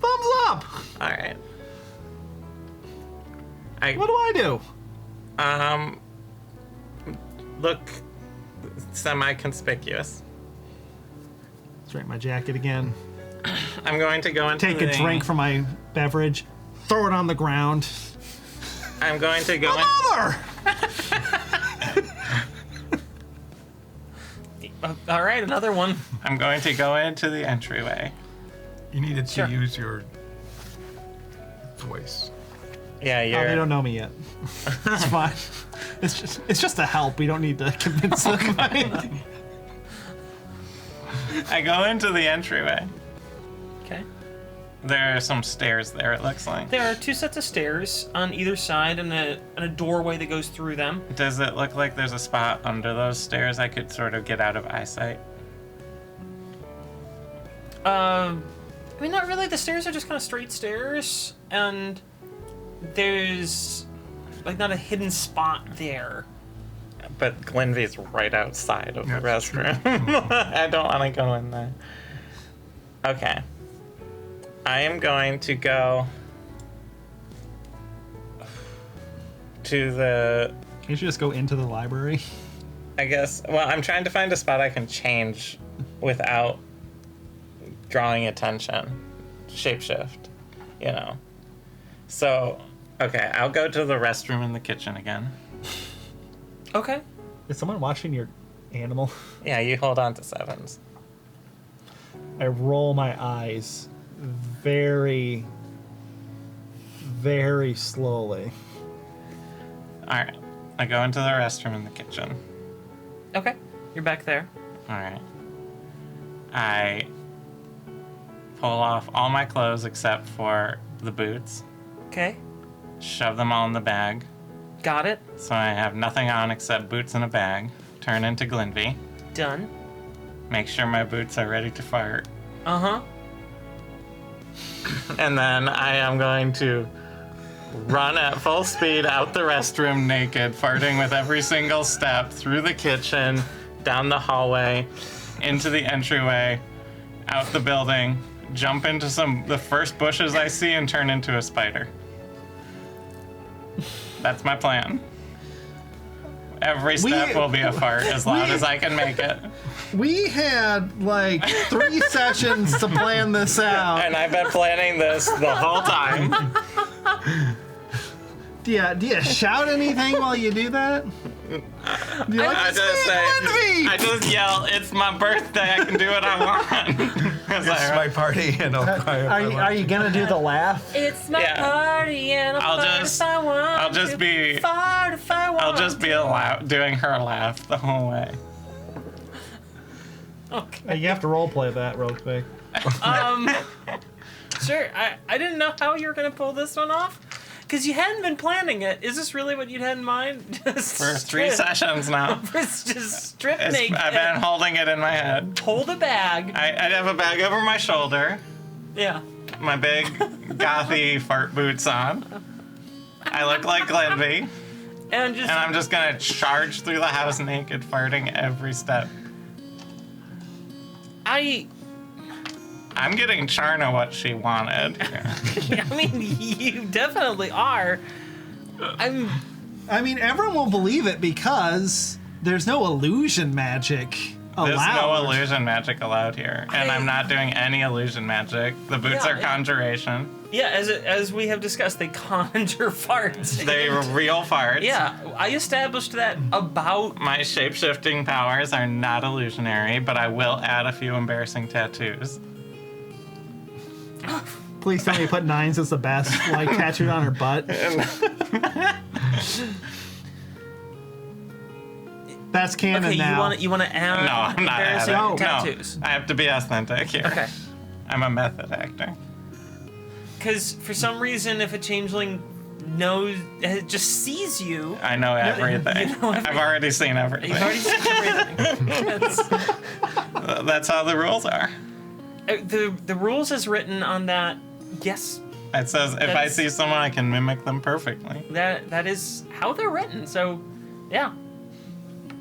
Thumbs up! All right. What do I do? Look semi-conspicuous. Straighten my jacket again. I'm going to go into Take a drink from my beverage. Throw it on the ground. I'm going to go in. Mother! All right, another one. I'm going to go into the entryway. You needed to Sure. use your voice. Yeah, Oh, you're. they don't know me yet. It's fine. It's just a help. We don't need to convince them. I go into the entryway. Okay. There are some stairs there, it looks like. There are 2 sets of stairs on either side and a doorway that goes through them. Does it look like there's a spot under those stairs I could sort of get out of eyesight? I mean, not really. The stairs are just kind of straight stairs, and there's like not a hidden spot there. But Glenvy's right outside of the That's true. restroom. I don't want to go in there. Okay. I am going to go to the, You should just go into the library. I guess, well, I'm trying to find a spot I can change without drawing attention. Shapeshift, you know. So, okay, I'll go to the restroom in the kitchen again. Okay. Is someone watching your animal? Yeah, you hold on to sevens. I roll my eyes very, very slowly. All right, I go into the restroom in the kitchen. Okay. You're back there. All right. I pull off all my clothes except for the boots, Okay. shove them all in the bag, Got it. so I have nothing on except boots and a bag, turn into Glenvy, Done. make sure my boots are ready to fart, Uh-huh. and then I am going to run at full speed out the restroom naked, farting with every single step, through the kitchen, down the hallway, into the entryway, out the building, jump into the first bushes I see and turn into a spider. That's my plan. Every step will be a fart as loud as I can make it. We had like 3 sessions to plan this out. And I've been planning this the whole time. Do you shout anything while you do that? Do you like, I just yell, it's my birthday, I can do what I want. It's my party, and I'll cry if I want Are you gonna do the laugh? It's my Yeah. party and I'll fart just- if I want I'll just to. be- Fart if I want I'll just be doing her laugh the whole way. Okay. You have to role play that real quick. Sure. I didn't know how you were going to pull this one off. Because you hadn't been planning it. Is this really what you'd had in mind? Just For 3 strip- sessions now. Just strip naked. I've been holding it in my head. Hold a bag. I have a bag over my shoulder, Yeah. my big gothy fart boots on. I look like Glenvy, And just and I'm just gonna charge through the house naked, farting every step. I'm getting Charna what she wanted. I mean, you definitely are. I mean, everyone will believe it because there's no illusion magic allowed. There's no illusion magic allowed here, and I'm not doing any illusion magic. The boots Yeah, are conjuration. Yeah, as we have discussed, they conjure farts. They're real farts. Yeah, I established that about. My shape-shifting powers are not illusionary, but I will add a few embarrassing tattoos. Please tell me you put 9s as the best, like tattooed on her butt. That's canon Okay, now. you want to add No, I'm not embarrassing adding. tattoos. No, I have to be authentic here. Okay. I'm a method actor. Because for some reason, if a changeling knows, it just sees you, I know everything. you know everything. I've already seen everything. you've already seen everything. That's how the rules are. The rules as written on that, yes, It says if I That's- see someone, I can mimic them perfectly. that is how they're written. So, yeah.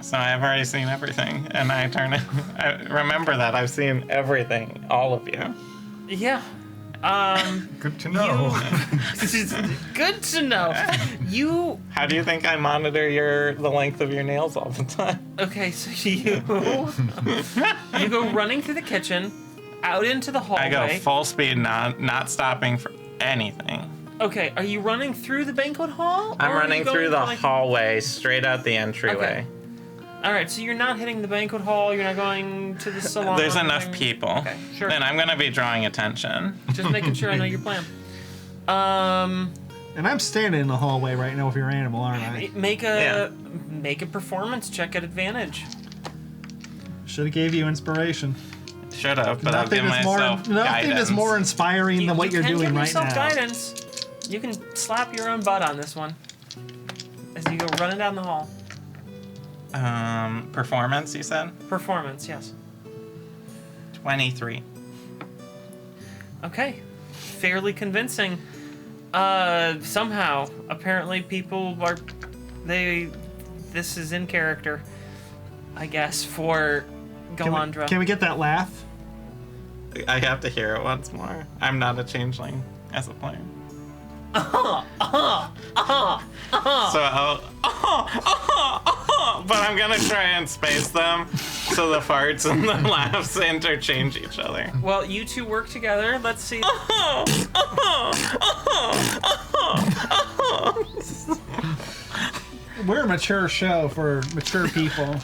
So I've already seen everything, and I remember that I've seen everything, all of you. Yeah. Good to know. Good to know. You How do you think I monitor the length of your nails all the time? okay? So you go running through the kitchen, out into the hallway. I go full speed, not stopping for anything. Okay, are you running through the banquet hall? I'm or are you running going through the like- hallway, straight out the entryway. Okay. All right, so you're not hitting the banquet hall. You're not going to the salon. There's enough thing. people. Okay, sure. And I'm gonna be drawing attention. Just making sure I know your plan. And I'm standing in the hallway right now with your animal, aren't I? Make Yeah. a performance check at advantage. Should have gave you inspiration. Should have, but I'll give myself nothing guidance. is more inspiring than what you're can doing give right yourself now. guidance. You can slap your own butt on this one as you go running down the hall. Performance, you said? Performance, yes. 23. Okay, fairly convincing. Somehow, apparently, people are This is in character, I guess, for Galandra. Can we get that laugh? I have to hear it once more. I'm not a changeling as a player. So but I'm gonna try and space them so the farts and the laughs interchange each other. Well, you two work together. Let's see. We're a mature show for mature people.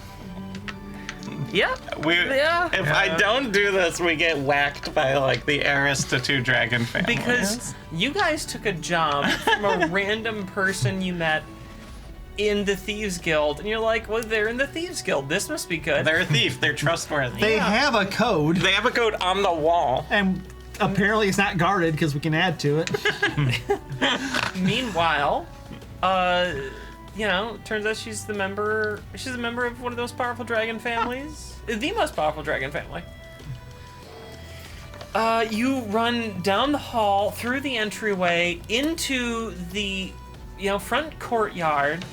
Yep. Yeah. If I don't do this, we get whacked by like the heiress to 2 dragon families. Because you guys took a job from a random person you met in the Thieves Guild, and you're like, well, they're in the Thieves Guild. This must be good. they're a thief. They're trustworthy. They have a code, They have a code on the wall. and apparently it's not guarded because we can add to it. Meanwhile, turns out she's a member of one of those powerful dragon families. The most powerful dragon family. You run down the hall, through the entryway, into the, front courtyard,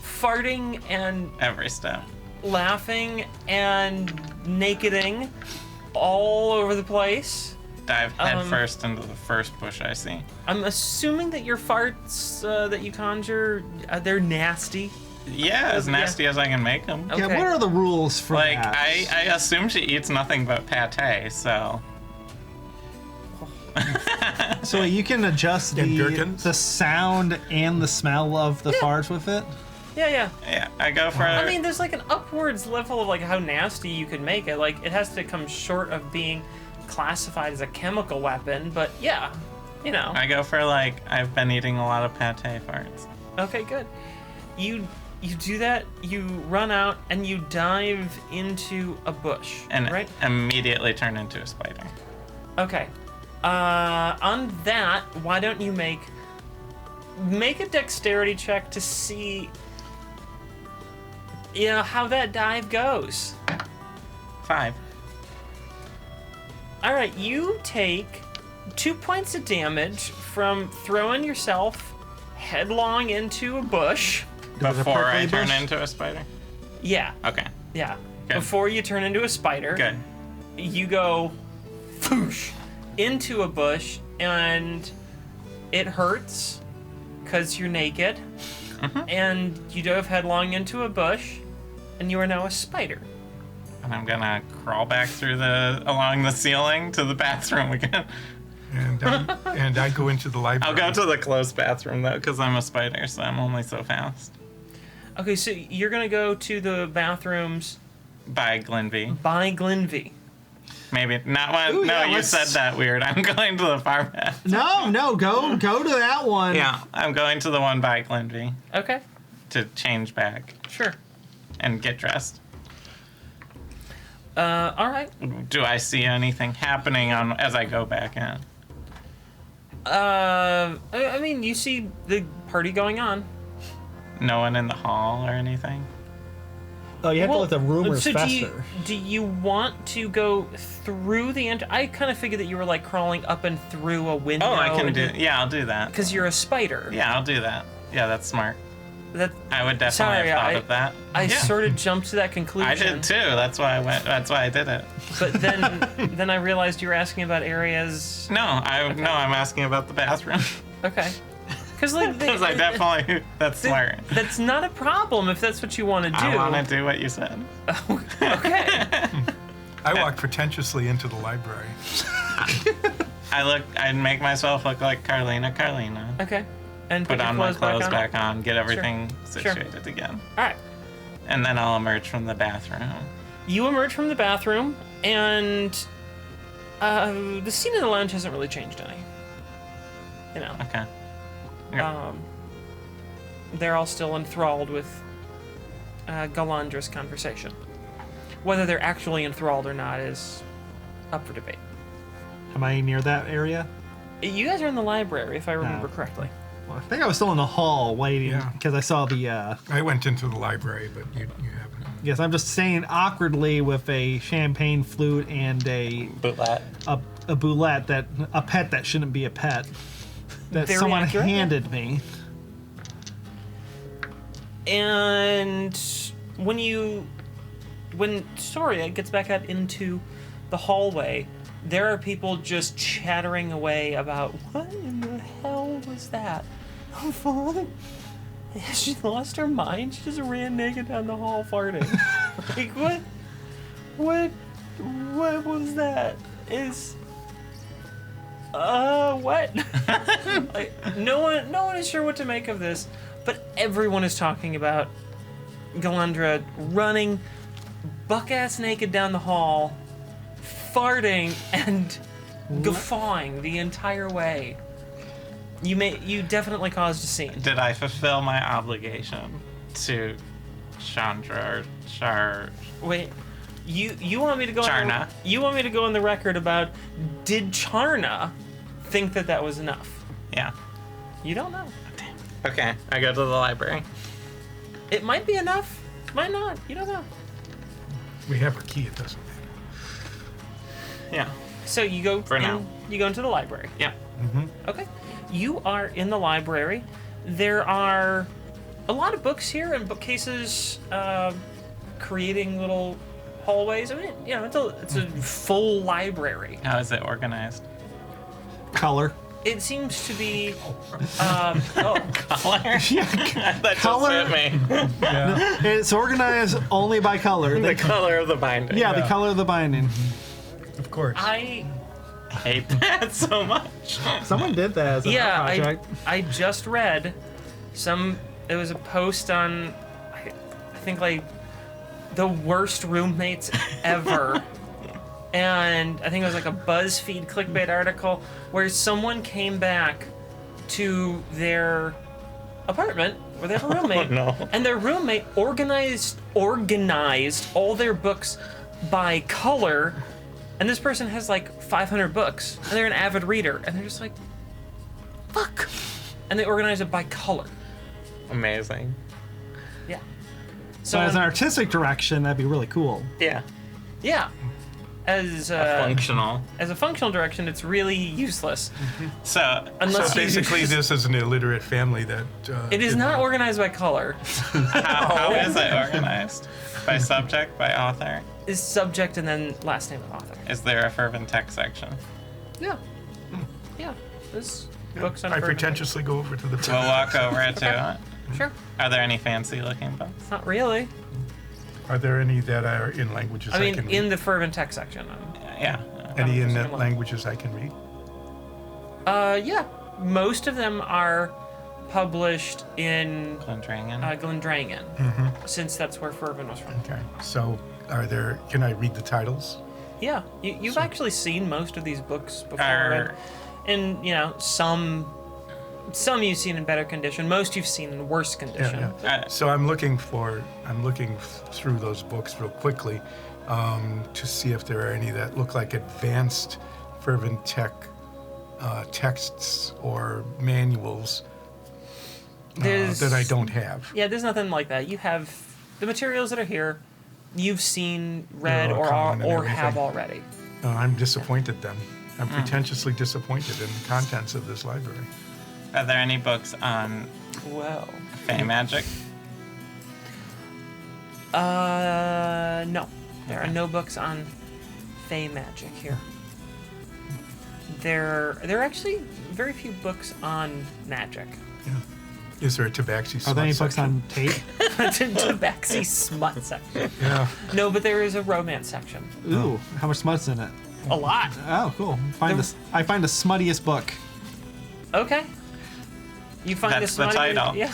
farting and Every step. laughing and nakeding all over the place. Dive headfirst into the first bush I see. I'm assuming that your farts that you conjure, they're nasty. Yeah, as nasty as I can make them. Okay. Yeah, what are the rules for Like, that? I assume she eats nothing but pate, so... So you can adjust And gherkins? the sound and the smell of the farts with it? Yeah. Yeah, I go for... I mean, there's like an upwards level of like how nasty you could make it. Like, it has to come short of being classified as a chemical weapon, but yeah, I go for, like, I've been eating a lot of pate farts. Okay, good. You do that, you run out, and you dive into a bush, And right? immediately turn into a spider. Okay. On that, why don't you make a dexterity check to see, how that dive goes. 5. All right, you take 2 points of damage from throwing yourself headlong into a bush. Before I prickly turn bush? into a spider? Yeah, Okay, yeah. Good. Before you turn into a spider, good. you go whoosh into a bush, and it hurts because you're naked, and you dove headlong into a bush, and you are now a spider. And I'm gonna crawl back along the ceiling to the bathroom again. And I go into the library. I'll go to the closed bathroom though, because I'm a spider, so I'm only so fast. Okay, so you're gonna go to the bathrooms Bye, Glenvy. by Glenvy. Maybe not one. Ooh, no, yeah, you let's- said that weird. I'm going to the far end. No, go to that one. Yeah, I'm going to the one by Glenvy Okay, to change back sure. and get dressed. All right. Do I see anything happening as I go back in? I mean, you see the party going on. No one in the hall or anything? Oh, you have to let the rumors so fester. do you want to go through the I kind of figured that you were like crawling up and through a window. Oh, I can do. Yeah, I'll do that. Because you're a spider. Yeah, I'll do that. Yeah, that's smart. That I would definitely have thought I- of that. I Yeah. sort of jumped to that conclusion. I did too. That's why I went. That's why I did it. But then I realized you were asking about areas. No, I'm asking about the bathroom Okay. Because like because I definitely. That's smart. That's not a problem if that's what you want to do. I want to do what you said. Okay. I walked pretentiously into the library. I'd make myself look like Carlina. Okay. And Put your on my clothes on. back on, get everything Sure. situated again. All right. And then I'll emerge from the bathroom. You emerge from the bathroom, and the scene in the lounge hasn't really changed any. You know, Okay. they're all still enthralled with Galandra's conversation. Whether they're actually enthralled or not is up for debate. Am I near that area? You guys are in the library, if I remember Oh. correctly. Well, I think I was still in the hall waiting Yeah. because I saw the. I went into the library, but you haven't. Yes, I'm just staying awkwardly with a champagne flute and a Bootlet. boulette a pet that shouldn't be a pet that Very someone accurate, yeah. handed me. And when Soria gets back out into the hallway, there are people just chattering away about what in the hell was that? Oh, fun. Has she lost her mind? She just ran naked down the hall farting. Like what was that? What? Like, no one is sure what to make of this, but everyone is talking about Galandra running buck-ass naked down the hall, farting and guffawing the entire way. You definitely caused a scene. Did I fulfill my obligation to Chandra or Char? Wait, you want me to go? Charna. You want me to go on the record about did Charna think that was enough? Yeah. You don't know. Okay. I go to the library. It might be enough. Might not. You don't know. We have a key. It doesn't matter. Yeah. So you go For now. You go into the library. Yeah. Okay. You are in the library. There are a lot of books here and bookcases creating little hallways. I mean, you know, it's a full library. How is it organized? Color. It seems to be Color? That Color? just hit me. Yeah. It's organized only by color. The color of the binding. Yeah, the color of the binding. Of course. I hate that so much. Someone did that as a project. I just read it was a post on I think like the worst roommates ever. And I think it was like a BuzzFeed clickbait article where someone came back to their apartment where they have a roommate. no. And their roommate organized all their books by color. And this person has like 500 books. And they're an avid reader. And they're just like, fuck. And they organize it by color. Amazing. Yeah. So as an artistic direction, that'd be really cool. Yeah. Yeah. As Functional. as a functional direction, it's really useless. So, Unless So you- basically, this is an illiterate family that. It is did not organized by color. how is it organized? By subject? By author? Is subject and then last name of author. Is there a fervent text section? Yeah. Yeah. This book's on I fervent pretentiously go over to the. We'll walk over to it. text. Sure. Are there any fancy looking books? Not really. Are there any that are in languages I I mean, can in read? the fervent text section. Yeah. Any in 100% languages I can read? Yeah. Most of them are published in Glendrangan. Glendrangan, since that's where fervent was from. Okay. So, are there? Can I read the titles? Yeah, you've actually seen most of these books before, Are- and you know some you've seen in better condition. Most you've seen in worse condition. So I'm looking through those books real quickly to see if there are any that look like advanced fervent tech texts or manuals that I don't have. Yeah, there's nothing like that. You have the materials that are here. You've seen, read, They're all or common and have everything. already. I'm disappointed then. I'm pretentiously disappointed in the contents of this library. Are there any books on Well, Fey magic? no, there are no books on Fey magic here. There are actually very few books on magic. Yeah. Is there a tabaxi Are smut there any books section? on tape? Tabaxi smut section. Yeah. No, but there is a romance section. Ooh, how much smut's in it? A lot. Oh, cool. I find the smuttiest book. Okay. You find That's the the smutty- title. Yeah.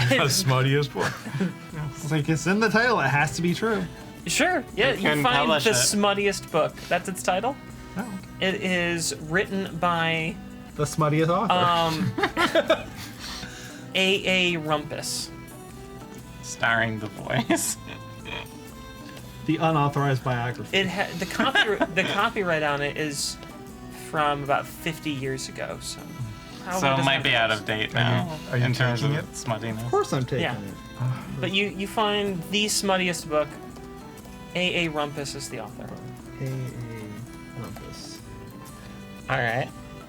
The smuttiest book. It's like it's in the title. It has to be true. Sure. Yeah, You you can find publish the it. smuttiest book. That's its title. Oh, It is written by the smuttiest author. A. Rumpus. Starring the voice. The unauthorized biography. The copyright on it is from about 50 years ago. So. Probably So it doesn't might have be to- out of date now Are you in terms of taking it? smuttiness. Of course I'm taking Yeah. it. But you find the smuttiest book. A. Rumpus is the author. A. Rumpus. All right.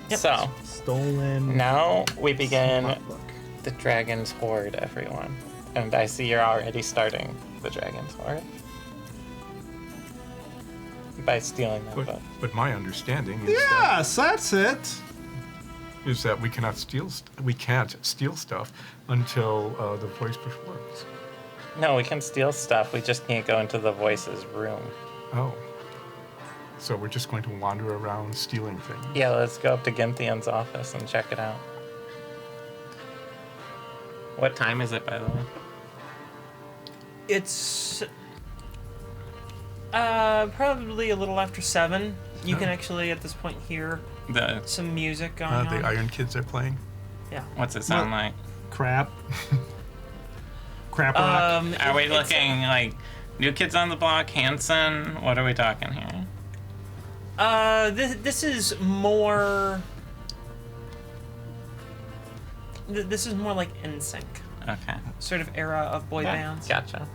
Yep. So Stolen. now we begin smut book. the Dragon's Horde, everyone. And I see you're already starting the Dragon's Horde by stealing that book. But my understanding is Yes, that's it. that we cannot we can't steal stuff until the voice performs. No, we can steal stuff. We just can't go into the voice's room. Oh. So we're just going to wander around stealing things. Yeah, let's go up to Ginthian's office and check it out. What time is it, by the way? It's probably a little after 7. You can actually at this point hear The some music going on. The Iron Kids are playing. Yeah. what's it sound like? Crap. Crap rock. Are we it's- looking like New Kids on the Block, Hanson? What are we talking here? This is more. This is more like NSYNC, Okay. sort of era of boy bands. Gotcha.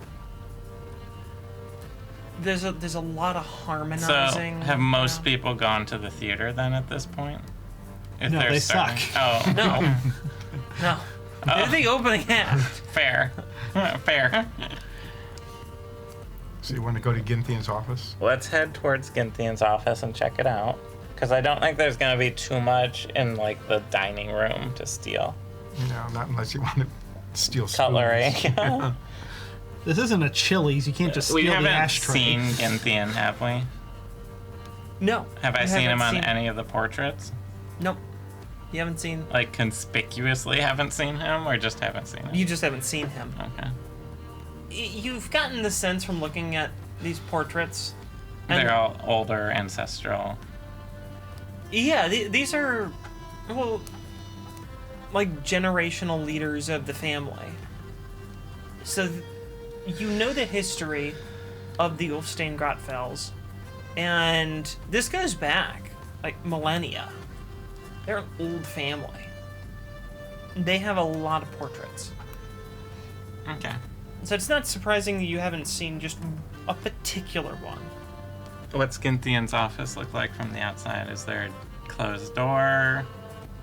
There's a lot of So harmonizing. have most now. people gone to the theater then at this point? If No, they're they starting- suck. Oh, No. No. They're the opening act. fair. Fair. So you want to go to Ginthian's office? Let's head towards Ginthian's office and check it out. Because I don't think there's going to be too much in, like, the dining room to steal. No, not unless you want to steal spoons. Cutlery. This isn't a Chili's. You can't just steal We the haven't ashtray. seen Ginthian, have we? No. Have I you seen him haven't on any of the portraits? Nope. You haven't seen. Like, conspicuously haven't seen him, or just haven't seen him? You just haven't seen him. Okay. You've gotten the sense from looking at these portraits. and- They're all older, ancestral. Yeah, these are, well, like generational leaders of the family. So you know the history of the Ulfstein Grotfells, and this goes back like millennia. They're an old family. They have a lot of portraits. Okay. So it's not surprising that you haven't seen just a particular one. What's Ginthian's office look like from the outside? Is there a closed door?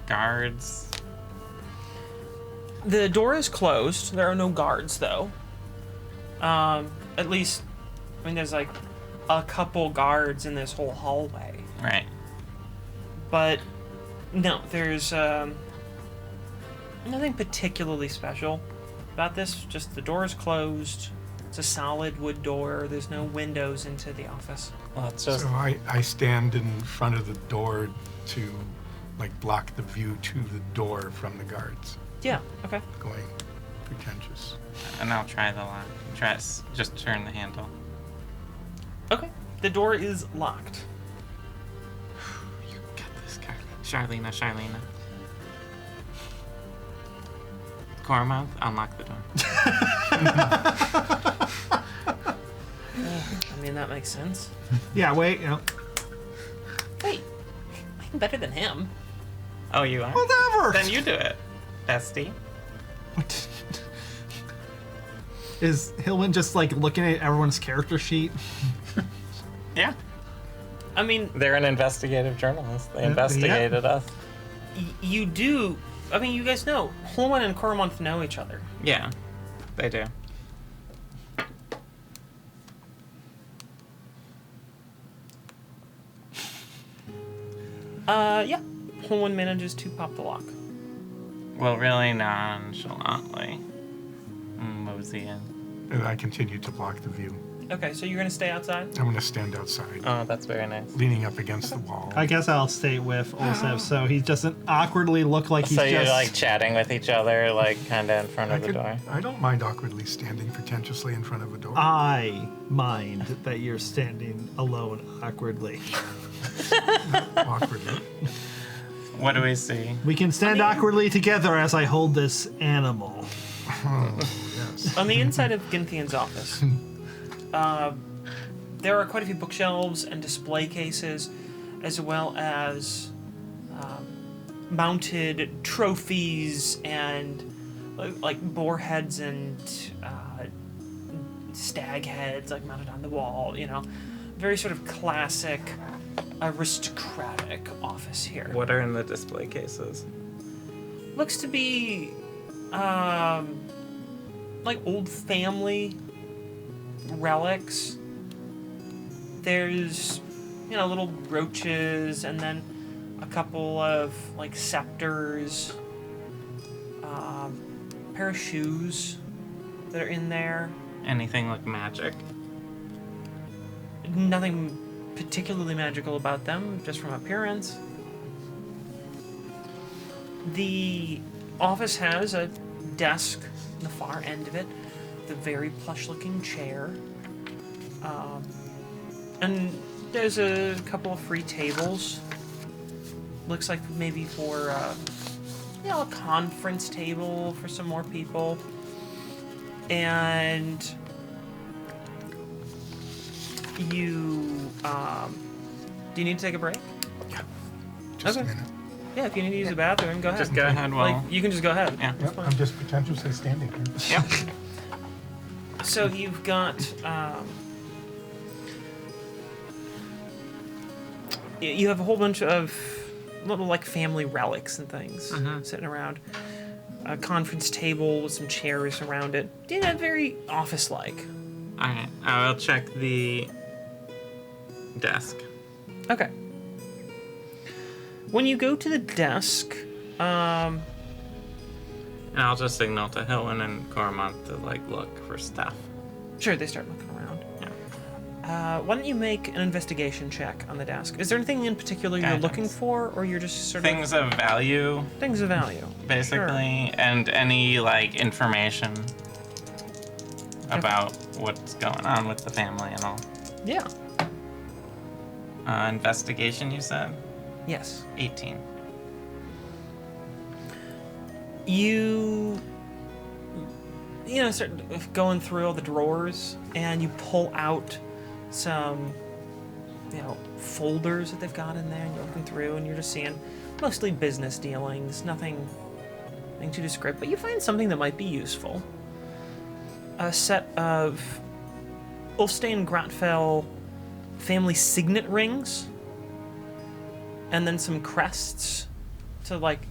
Guards? The door is closed. There are no guards, though. At least, I mean, there's like a couple guards in this whole hallway. Right. But no, there's nothing particularly special about this. Just the door is closed. It's a solid wood door. There's no windows into the office. Well, it's just. So I stand in front of the door to like block the view to the door from the guards. Yeah. Okay. Going pretentious. And I'll try the lock. Just turn the handle. Okay. The door is locked. You got this, Charlena. Cormouth, unlock the door. I mean, that makes sense. Yeah, wait. Wait, I'm better than him. Oh, you are? Whatever. Then you do it, bestie. Is Hilwin just like looking at everyone's character sheet? Yeah. I mean, They're an investigative journalist. They Yeah. investigated us. you do. I mean, you guys know Holman and Coromont know each other. Yeah, they do. Yeah. Holman manages to pop the lock. Well, really nonchalantly. Mosey in. And I continue to block the view. Okay, so you're gonna stay outside. I'm going to stand outside, Oh, that's very nice. leaning up against the wall. I guess I'll stay with Olsev so he doesn't awkwardly look like he's So you're just... like chatting with each other, like kind of in front of the door. I don't mind awkwardly standing pretentiously in front of a door. I mind that you're standing alone awkwardly. Awkwardly. What do we see? We can stand awkwardly together as I hold this animal. Oh, yes. On the inside of Ginthian's office, there are quite a few bookshelves and display cases, as well as mounted trophies and like boar heads and stag heads, like mounted on the wall. You know, very sort of classic, aristocratic office here. What are in the display cases? Looks to be like old family relics. There's, you know, little brooches and then a couple of like scepters, pair of shoes that are in there. Anything like magic? Nothing particularly magical about them, just from appearance. The office has a desk in the far end of it, with a very plush-looking chair. And there's a couple of free tables. Looks like maybe for, you know, a conference table for some more people. And you, do you need to take a break? Just Okay. a minute. Yeah, if you need to use the bathroom, go ahead. Just go ahead while... Like, you can just go ahead. Yeah. It's Yep, fine. I'm just pretentiously standing here. Yep. So you've got you have a whole bunch of little like family relics and things sitting around. A conference table with some chairs around it. You know, very office-like. Alright, I will check the desk. Okay. When you go to the desk, And I'll just signal to Hilwin and Cormont to, like, look for stuff. sure, they start looking around. Yeah. Why don't you make an investigation check on the desk? Is there anything in particular you're Items. looking for, or you're just sort Things of value, of things of value? basically, and any, like, information about what's going on with the family and all. Sure. Yeah. Investigation, you said? Yes. 18. You know, start going through all the drawers, and you pull out some, you know, folders that they've got in there, and you're looking through, and you're just seeing mostly business dealings, nothing too descriptive, but you find something that might be useful. A set of Ulfstein Grotfell family signet rings, and then some crests to, like,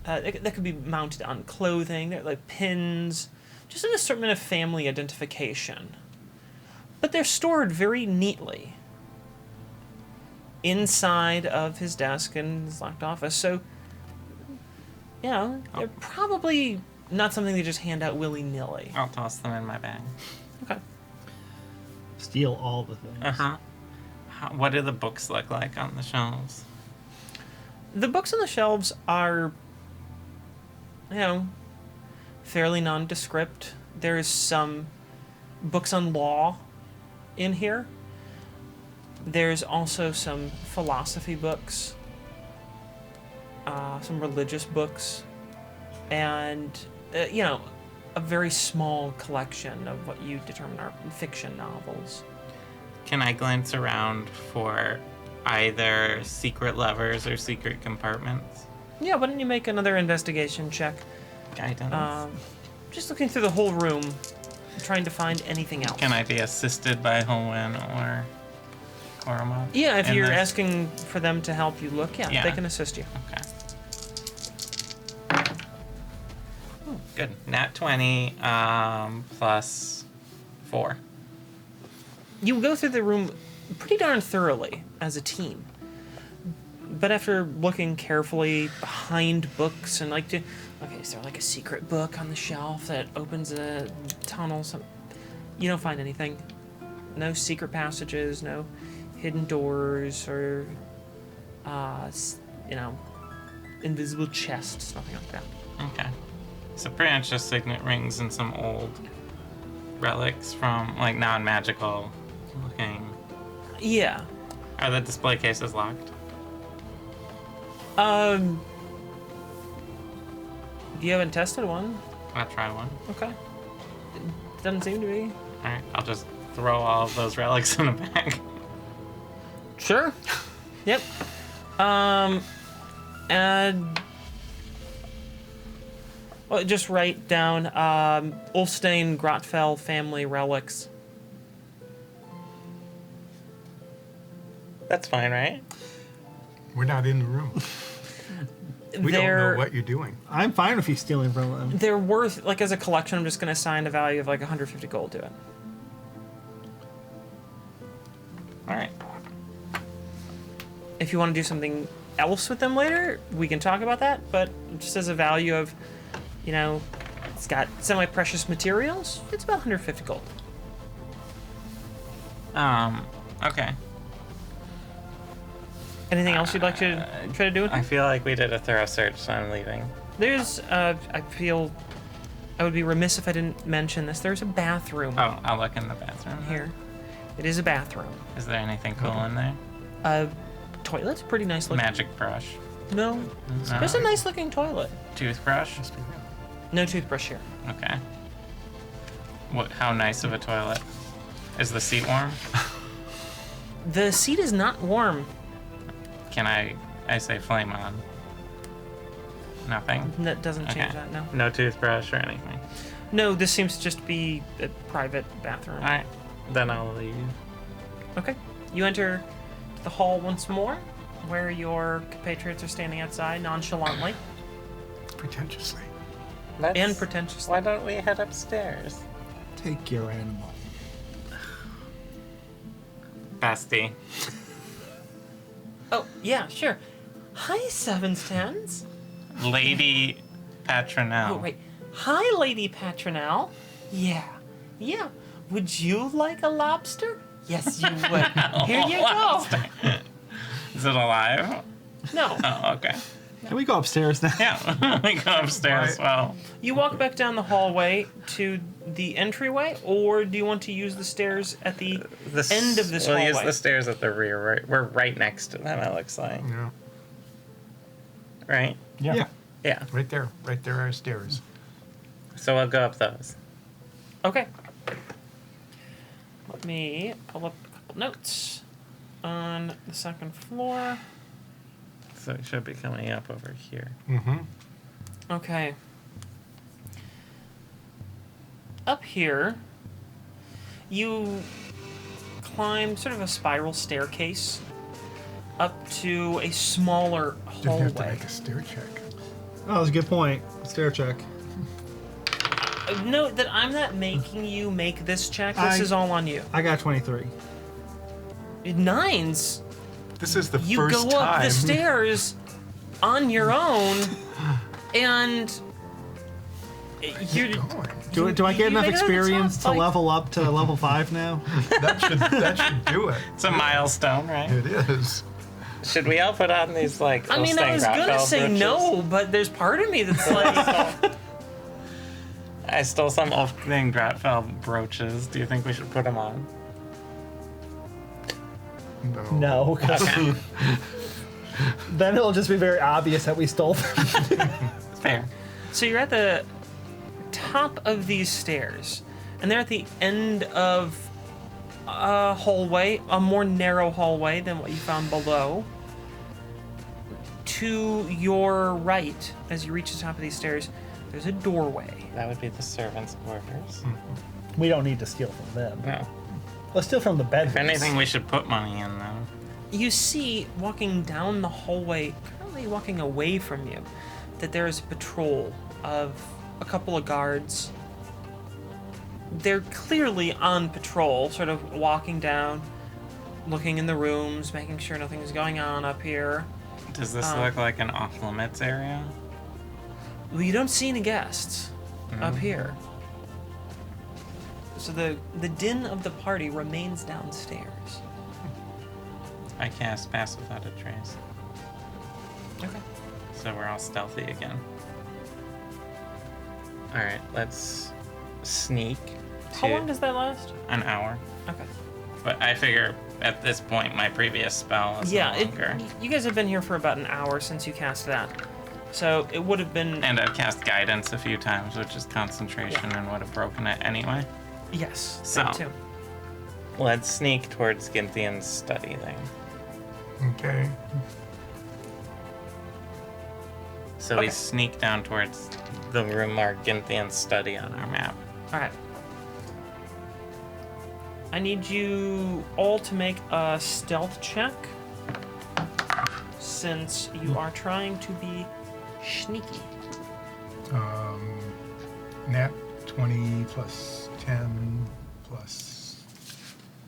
that could be mounted on clothing. They're like pins, just an assortment of family identification. But they're stored very neatly inside of his desk in his locked office. So, you know, they're probably not something they just hand out willy-nilly. I'll toss them in my bag. Okay. Steal all the things. Uh-huh. What do the books look like on the shelves? The books on the shelves are, you know, fairly nondescript. There's some books on law in here. There's also some philosophy books, some religious books, and, a very small collection of what you determine are fiction novels. Can I glance around for either secret levers or secret compartments? Yeah, why don't you make another investigation check? Guidance. Just looking through the whole room, trying to find anything else. Can I be assisted by Hoenn or Koromov? Yeah, if in you're this? asking for them to help you look, Yeah. they can assist you. Okay. Ooh, good. Nat 20 plus 4. You go through the room pretty darn thoroughly as a team. But after looking carefully behind books and okay, is there like a secret book on the shelf that opens a tunnel? You don't find anything. No secret passages, no hidden doors or, invisible chests, nothing like that. Okay. So pretty much just signet rings and some old relics from, like, non-magical looking. Yeah. Are the display cases locked? You haven't tested one. I'll try one. Okay. Doesn't seem to be. Alright, I'll just throw all of those relics in a bag. Sure. Yep. And just write down Ulstein Grotfell family relics. That's fine, right? We're not in the room. We don't know what you're doing. I'm fine with you stealing from them. They're worth, as a collection, I'm just going to assign a value of 150 gold to it. Alright. If you want to do something else with them later, we can talk about that, but just as a value of, it's got semi-precious materials, it's about 150 gold. Okay. Anything else you'd like to try to do? I feel like we did a thorough search, so I'm leaving. There's, I feel I would be remiss if I didn't mention this. There's a bathroom Oh, I'll look in the bathroom. here. It is a bathroom. Is there anything cool in there? Toilet's pretty nice looking. Magic brush. No. No. There's a nice looking toilet. Toothbrush? No toothbrush here. Okay. How nice of a toilet? Is the seat warm? The seat is not warm. Can I say flame on? Nothing? That doesn't change Okay. that, no. No toothbrush or anything. No, this seems to just be a private bathroom. Alright. Then I'll leave. Okay. You enter the hall once more, where your compatriots are standing outside nonchalantly Pretentiously. and pretentiously. Why don't we head upstairs? Take your animal. Bestie. Oh, yeah, sure. Hi, Sevens Tens. Lady Patronelle. Oh, right. Hi, Lady Patronelle. Yeah. Would you like a lobster? Yes, you would. Here you go. Is it alive? No. Oh, okay. Can we go upstairs now? Yeah, we go upstairs. Well, You walk back down the hallway to the entryway, or do you want to use the stairs at the end of this we'll hallway? use the stairs at the rear. Right, we're right next to them. It looks like, Yeah. right? Yeah. Yeah. Right there. Right there are stairs. So we'll go up those. Okay. Let me pull up a couple notes on the second floor. So it should be coming up over here. Mm-hmm. Okay. Up here, you climb sort of a spiral staircase up to a smaller Didn't have to hallway. make a stair check. Oh, that's a good point. Stair check. Note that I'm not making you make this check. This is all on you. I got 23. Nines. This is the You first go up time. the stairs on your own, and you're. Do I get you enough made it, experience it's to like- level up to level 5 now? That should do it. It's a milestone, right? It is. Should we all put on these like? I mean, I was gonna say no, but there's part of me that's like, I stole some Ulfding Gratfell brooches. Do you think we should put them on? No, 'cause Okay. then it'll just be very obvious that we stole them. Fair. So you're at the top of these stairs, and they're at the end of a hallway, a more narrow hallway than what you found below. To your right, as you reach the top of these stairs, there's a doorway. That would be the servants' quarters. We don't need to steal from them. No. Let's steal from the bedrooms. If anything, we should put money in them. You see, walking down the hallway, currently walking away from you, that there is a patrol of a couple of guards. They're clearly on patrol, sort of walking down, looking in the rooms, making sure nothing's going on up here. Does this look like an off-limits area? Well, you don't see any guests up here. So the din of the party remains downstairs. I cast Pass Without a Trace. Okay. So we're all stealthy again. Alright, let's sneak How to long does that last? an hour. Okay. But I figure at this point my previous spell is Yeah, no longer. you guys have been here for about an hour since you cast that. So it would have been... And I've cast Guidance a few times, which is concentration, and would have broken it anyway. Yes, So. that too. Let's sneak towards Ginthian's study thing. Okay. So we Okay. sneak down towards the room marked Ginthian's study on our map. Alright. I need you all to make a stealth check, since you are trying to be sneaky. Nat 20 plus 10 plus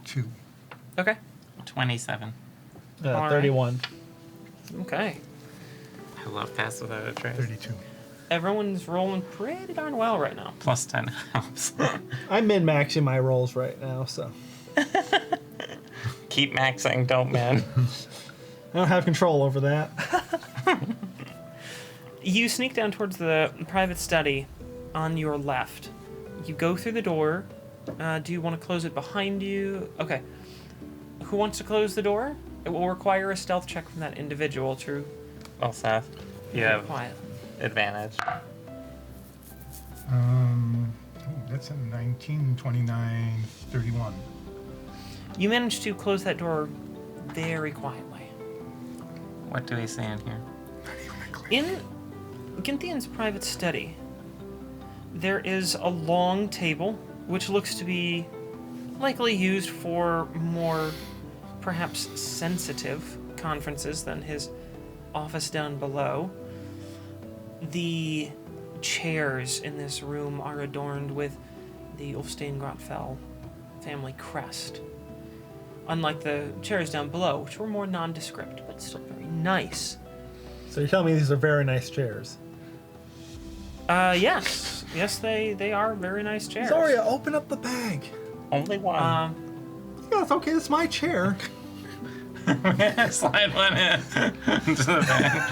2. Okay. 27. All right. 31. Okay. I love Pass Without a Trace. 32. Everyone's rolling pretty darn well right now. Plus 10 helps. I'm min-maxing my rolls right now, so Keep maxing, don't min. I don't have control over that. You sneak down towards the private study on your left. You go through the door. Do you want to close it behind you? Okay. Who wants to close the door? It will require a stealth check from that individual to Well, Seth, you be have quiet. advantage. That's a 19, 29, 31. You manage to close that door very quietly. What do we see in here? In Ginthian's private study, there is a long table, which looks to be likely used for more, perhaps sensitive conferences than his office down below. The chairs in this room are adorned with the Ulfstein-Grotfell family crest. Unlike the chairs down below, which were more nondescript, but still very nice. So you're telling me these are very nice chairs. Yes. Yes, they are very nice chairs. Zoria, open up the bag. Only one. Yeah, it's okay. It's my chair. Slide one in into the bag.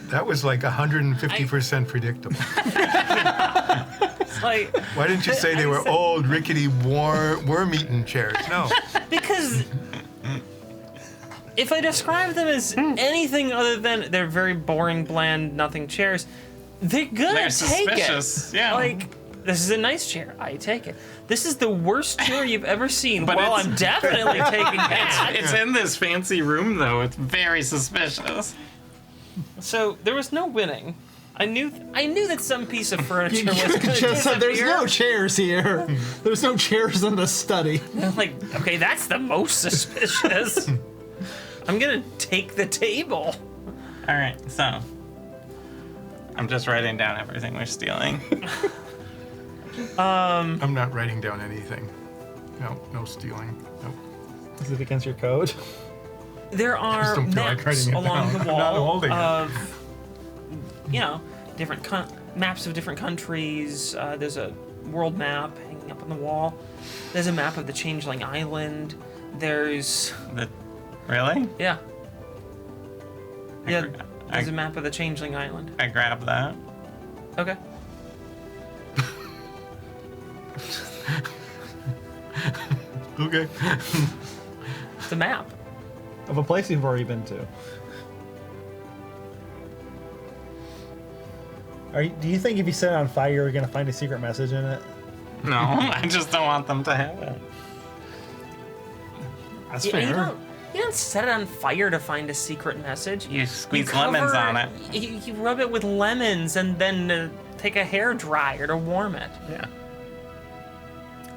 That was like 150% predictable. It's like, Why didn't you say they were old, rickety, worm-eaten chairs? No. because if I describe them as anything other than they're very boring, bland, nothing chairs, they're gonna They're take suspicious, it. yeah. Like, this is a nice chair. I take it. This is the worst chair you've ever seen. But Well, it's- I'm definitely taking that. It's in this fancy room, though. It's very suspicious. So there was no winning. I knew that some piece of furniture was going to Just said there's disappear. no chairs here. There's no chairs in the study. Like, okay, that's the most suspicious. I'm gonna take the table. All right, so I'm just writing down everything we're stealing. I'm not writing down anything. No stealing. Nope. Is it against your code? There are don't feel like maps writing it along down. the I'm not wall holding it. of, different maps of different countries. There's a world map hanging up on the wall. There's a map of the Changeling Island. There's Really? yeah. Yeah, I- there's a map of the Changeling Island. I grabbed that. Okay. Okay. It's a map. of a place you've already been to. Do you think if you set it on fire, you're going to find a secret message in it? No, I just don't want them to have it. That's You fair. don't set it on fire to find a secret message. You squeeze cover- lemons on it. You rub it with lemons and then take a hair dryer to warm it. Yeah.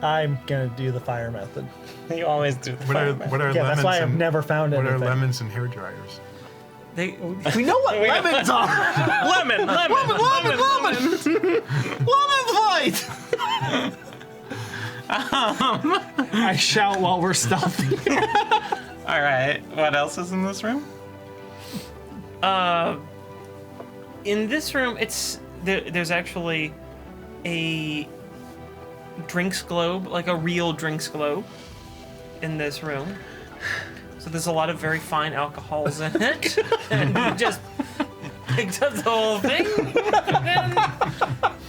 I'm going to do the fire method. You always do the What are fire. what are Yeah, lemons? that's why I've and, never found What anything. are lemons and hair dryers? They, We know what lemons are. Lemon. Lemon fight. I shout while we're stealthy. All right. What else is in this room? in this room, there's actually a drinks globe, like a real drinks globe, in this room. So there's a lot of very fine alcohols in it, and you just picked up the whole thing.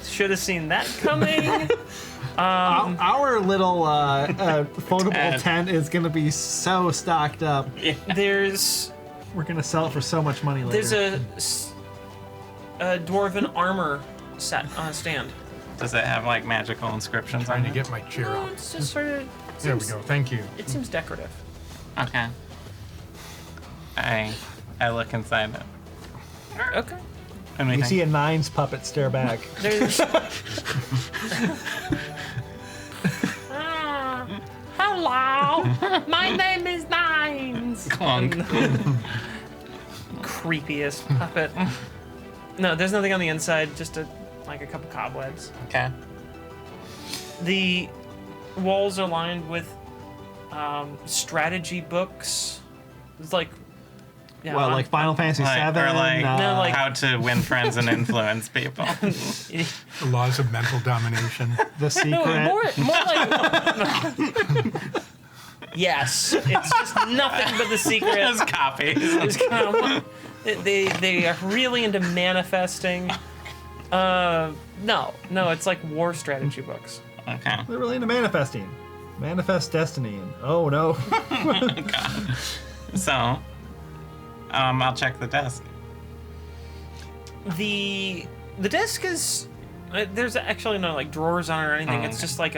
Should have seen that coming. Our little foldable tent is gonna be so stocked up. There's We're gonna sell it for so much money later. there's a dwarven armor set on a stand. Does it have like magical inscriptions Trying on to it? get my chair No, out. it's just sort of. There we go. Thank you. It seems decorative. Okay. I look inside it. Okay. And we You think, see a Nines puppet stare back. There's. Hello, my name is Nines. Clunk. Creepiest puppet. No, there's nothing on the inside. Just a couple cobwebs. Okay. The walls are lined with strategy books. It's like. Yeah, well, like Final Fantasy Like, VII. or like, No, like- how to win friends and influence people. The laws of mental domination. The Secret. No, more like. Yes, it's just nothing but the secret. There's copies. It's kind of, they are really into manifesting. No, it's like war strategy books. Okay. They're really into manifesting. Manifest destiny. And, oh no. So, I'll check the desk. The desk is there's actually no like drawers on it or anything. It's just like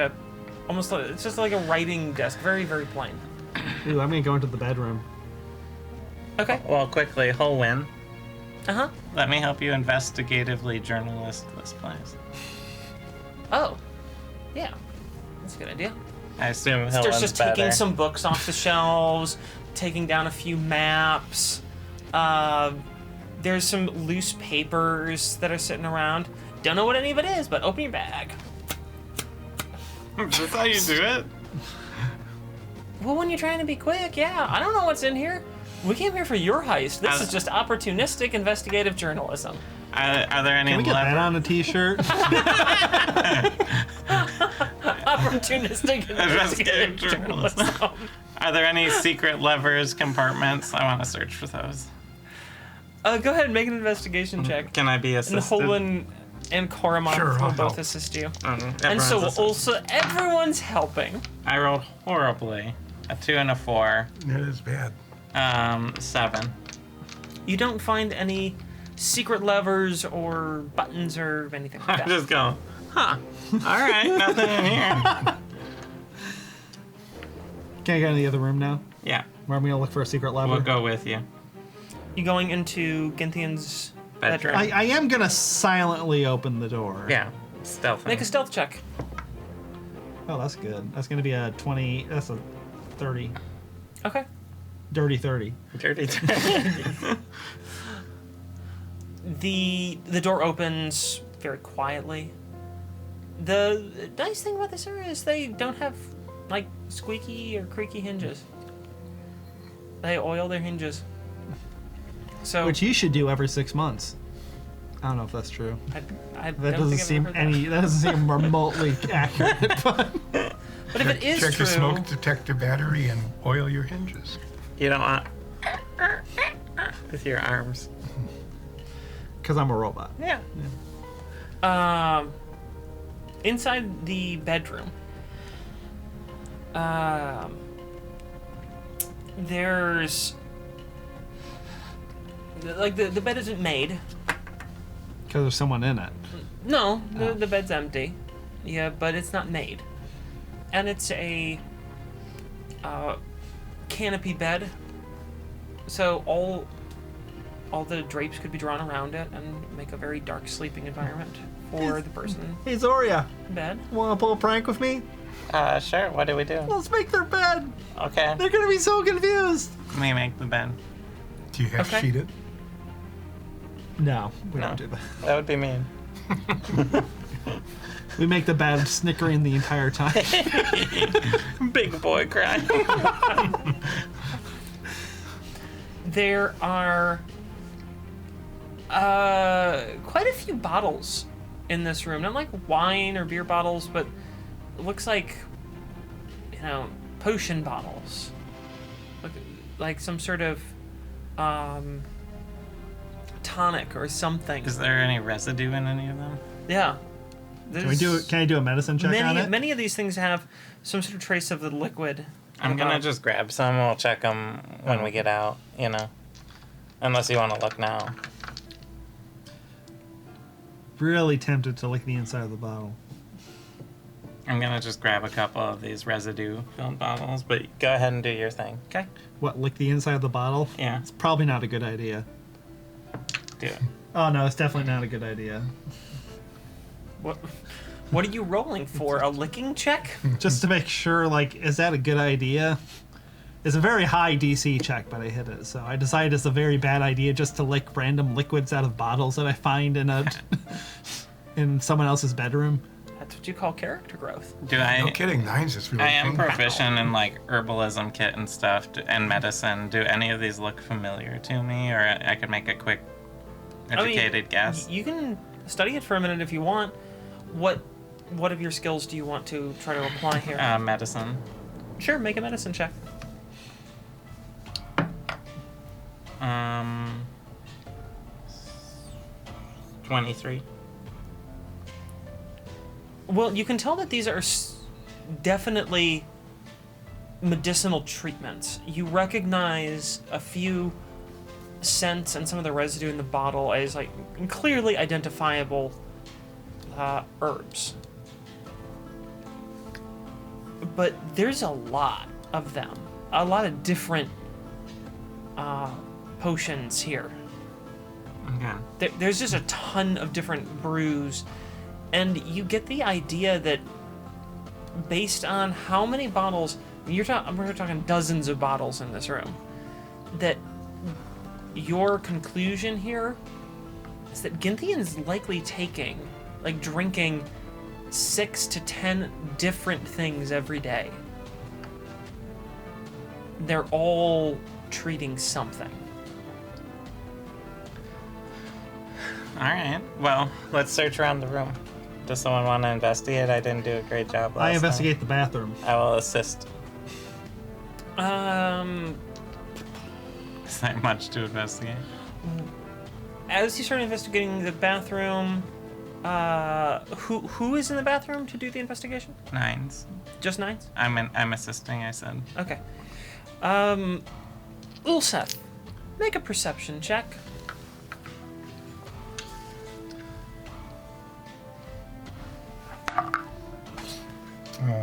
it's just like a writing desk, very very plain. Ooh, I'm gonna go into the bedroom. Okay. Well, quickly, Holwyn, Uh-huh. let me help you investigatively journalist this place. Oh. Yeah. That's a good idea. I assume Starts Holwyn's just taking better. some books off the shelves, taking down a few maps. There's some loose papers that are sitting around. Don't know what any of it is, but open your bag. Is this how you do it? Well, when you're trying to be quick, yeah. I don't know what's in here. We came here for your heist. This is just opportunistic investigative journalism. Are there any Can we get that on a t-shirt? Opportunistic investigative journalism. Are there any secret levers, compartments? I want to search for those. Go ahead and make an investigation check. Can I be And assisted? Holden and Koromon Sure, will I'll both help. assist you. And And so also everyone's helping. I rolled horribly. A 2 and a 4. That is bad. 7. You don't find any secret levers or buttons or anything like I'm that. just going, huh. All right, nothing in here. Can I get in the other room now? Yeah, Where I'm gonna look for a secret lever? we'll go with you. You going into Ginthian's bedroom? I am gonna silently open the door. Yeah, stealth. Make a stealth check. Oh, that's good. That's gonna be a 20. That's a 30. Okay. Dirty 30. Dirty. The door opens very quietly. The nice thing about this area is they don't have like squeaky or creaky hinges. They oil their hinges. So Which you should do every 6 months. I don't know if that's true. I That don't doesn't think I've seem ever heard that. that doesn't seem remotely accurate. But But if it is Check true, your smoke detector battery and oil your hinges. You don't want with your arms. because I'm a robot. Yeah. inside the bedroom, there's Like the bed isn't made. Because there's someone in it. No, Oh. the bed's empty. Yeah, but it's not made. And it's a canopy bed. So all the drapes could be drawn around it and make a very dark sleeping environment for the person Hey, Zoria, in bed. want to pull a prank with me? Sure. What do we do? Let's make their bed. Okay. They're going to be so confused. We make the bed. Do you have Okay. sheet it? No, we No. don't do that. That would be mean. We make the bed snickering the entire time. Big boy crying. There are quite a few bottles in this room. Not like wine or beer bottles, but it looks like, potion bottles. Like some sort of tonic or something. Is there any residue in any of them? Yeah. Can I do a medicine check on it? Many of these things have some sort of trace of the liquid. I'm gonna just grab some. We'll check them when we get out. Unless you want to look now. Really tempted to lick the inside of the bottle. I'm gonna just grab a couple of these residue-filled bottles, but go ahead and do your thing. Okay. What, lick the inside of the bottle? Yeah, It's probably not a good idea. do it. Oh no, it's definitely not a good idea. What are you rolling for? A licking check? Just to make sure, is that a good idea? It's a very high DC check, but I hit it. So I decided it's a very bad idea just to lick random liquids out of bottles that I find in someone else's bedroom. That's what you call character growth. No kidding, 9's just really I am painful. proficient in herbalism kit and stuff and medicine. Do any of these look familiar to me, or I could make a quick, educated guess? You can study it for a minute if you want. What of your skills do you want to try to apply here? Medicine. Sure, make a medicine check. 23. Well, you can tell that these are definitely medicinal treatments. You recognize a few scents and some of the residue in the bottle as clearly identifiable herbs. But there's a lot of them, a lot of different potions here. Okay. There's just a ton of different brews, and you get the idea that based on how many bottles, we're talking dozens of bottles in this room, that your conclusion here is that Ginthian's likely drinking 6 to 10 different things every day. They're all treating something. All right. Well, let's search around the room. Does someone want to investigate? I didn't do a great job last I investigate time. the bathroom. I will assist. Is that much to investigate? As you start investigating the bathroom, who is in the bathroom to do the investigation? 9s. Just 9s? I'm assisting, I said. Okay. Ulseth, make a perception check.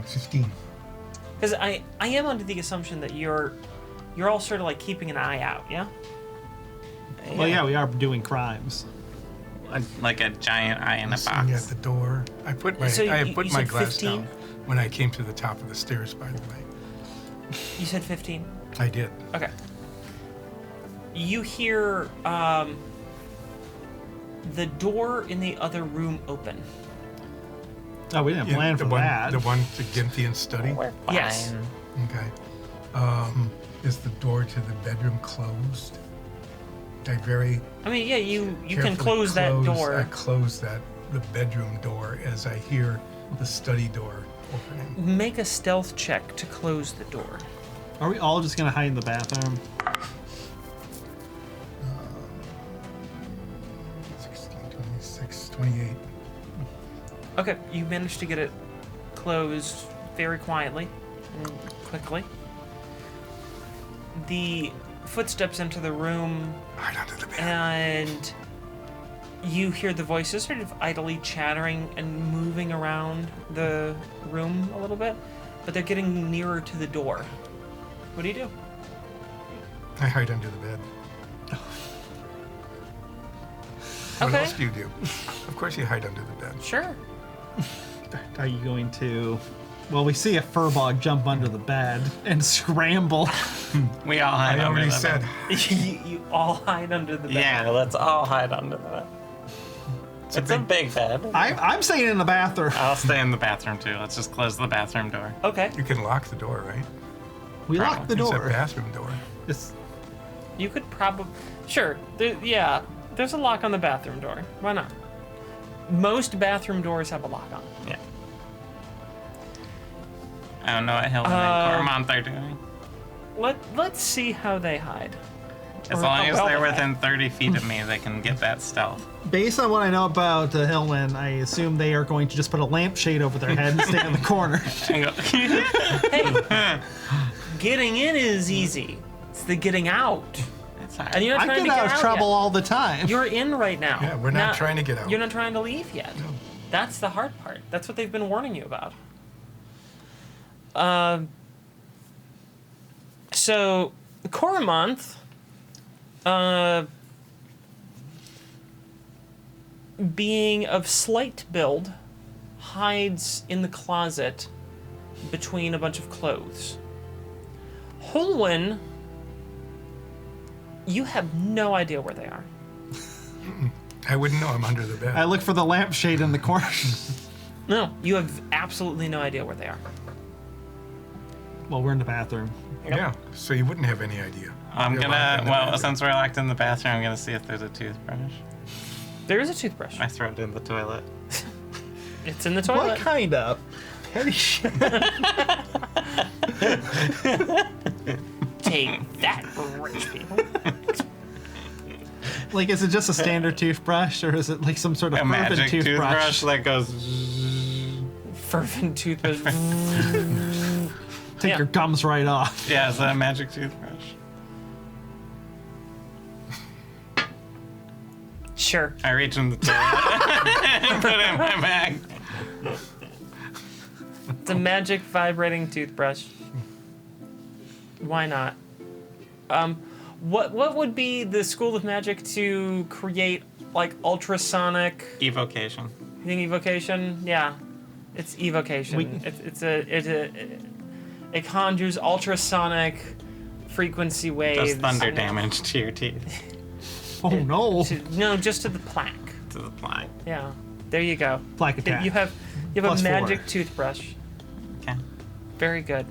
15. Because I am under the assumption that you're all sort of keeping an eye out, yeah? Well, yeah, we are doing crimes. Like a giant eye in a Sitting at box. the door. I put my So I you put my said glass 15? down when I came to the top of the stairs. By the way, You said 15. I did. Okay. You hear the door in the other room open. Oh, we didn't plan for that. The one to Ginthian's study. We're fine. Yes. Okay. Is the door to the bedroom closed? I very I mean, yeah, you can carefully close that I door. close the bedroom door as I hear the study door opening. Make a stealth check to close the door. Are we all just gonna hide in the bathroom? 16, 26, 28. Okay, you managed to get it closed very quietly and quickly. The footsteps enter the room, Hide under the bed. and you hear the voices sort of idly chattering and moving around the room a little bit, but they're getting nearer to the door. What do you do? I hide under the bed. What Okay. else do you do? Of course you hide under the bed. Sure. Are you going to... Well, we see a furbog jump under the bed and scramble. We all hide I under already the said. bed. You all hide under the bed. Yeah, let's all hide under the bed. It's a big bed. I'm staying in the bathroom. I'll stay in the bathroom too. Let's just close the bathroom door. Okay. You can lock the door, right? We locked the It's a door. bathroom door. It's, You could probably... Sure. There's a lock on the bathroom door. Why not? Most bathroom doors have a lock on them. Yeah. I don't know what Hillman and Cormont are doing. Let's see how they hide. As Or long how as well they're they within 30 feet of me, they can get that stealth. based on what I know about Hillman, I assume they are going to just put a lampshade over their head and stay in the corner. And go, Hey, getting in is easy. It's the getting out. it's hard. And you're not I trying get to out get of trouble yet. all the time. You're in right now. Yeah, we're not trying to get out. You're not trying to leave yet. No. That's the hard part. That's what they've been warning you about. So, Cormont, being of slight build, hides in the closet between a bunch of clothes. Holwyn, you have no idea where they are. I wouldn't know I'm under the bed. I look for the lampshade in the corner. No, you have absolutely no idea where they are. Well, we're in the bathroom. Yeah, so you wouldn't have any idea. I'm You're locked gonna, in the well, bathroom. since we're locked in the bathroom, I'm gonna see if there's a toothbrush. There is a toothbrush. I throw it in the toilet. It's in the What toilet. kind of petty shit? Take that, rich people. Like, is it just a standard toothbrush, or is it like some sort of A fervent magic toothbrush that goes. Fervent toothbrush. Take Yeah. your gums right off. Yeah, is that a magic toothbrush? Sure. I reach in the toilet and put it in my bag. It's a magic vibrating toothbrush. Why not? What would be the school of magic to create like ultrasonic? Evocation. You think evocation? Yeah, it's evocation. We- It conjures ultrasonic frequency waves. Does thunder damage to your teeth, Oh no. No, just to the plaque. to the plaque. Yeah, there you go. Plaque attack. You have Plus a magic 4. toothbrush. Okay. Very good.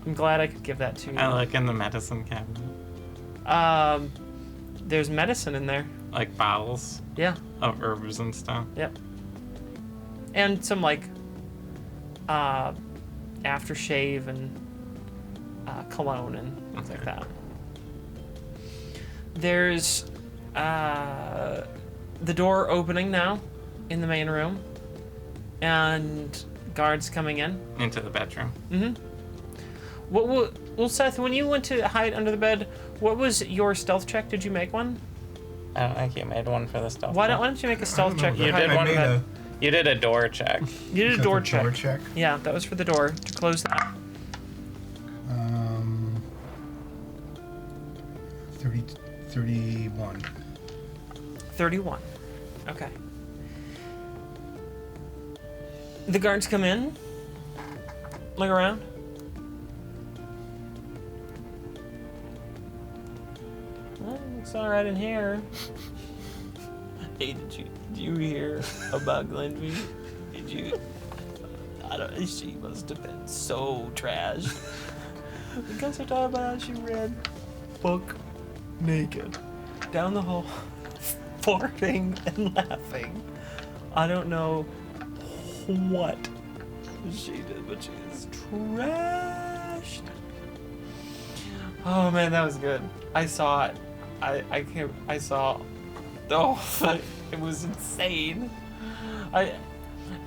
I'm glad I could give that to you. I look in the medicine cabinet. There's medicine in there. Like bottles Yeah. of herbs and stuff. Yep. And some like aftershave and cologne and things like that. There's the door opening now in the main room, and guards coming in. Into the bedroom. Well, Seth, when you went to hide under the bed, what was your stealth check? Did you make one? I don't think you made one for the stealth. Why check. don't you make a stealth check? You for did hiding one under the bed? You did a door check. You did a door check. Door check. Yeah, that was for the door to close that. 31. 31. Okay. The guards come in. Look around. Well, looks all right in here. Hey, did you hear about Glenview? Did you? I don't. She must have been so trashed. The guys are talking about how she read book naked down the hall, farting and laughing. I don't know what she did, but she is trashed. Oh man, that was good. I saw it. I saw. Oh, it was insane.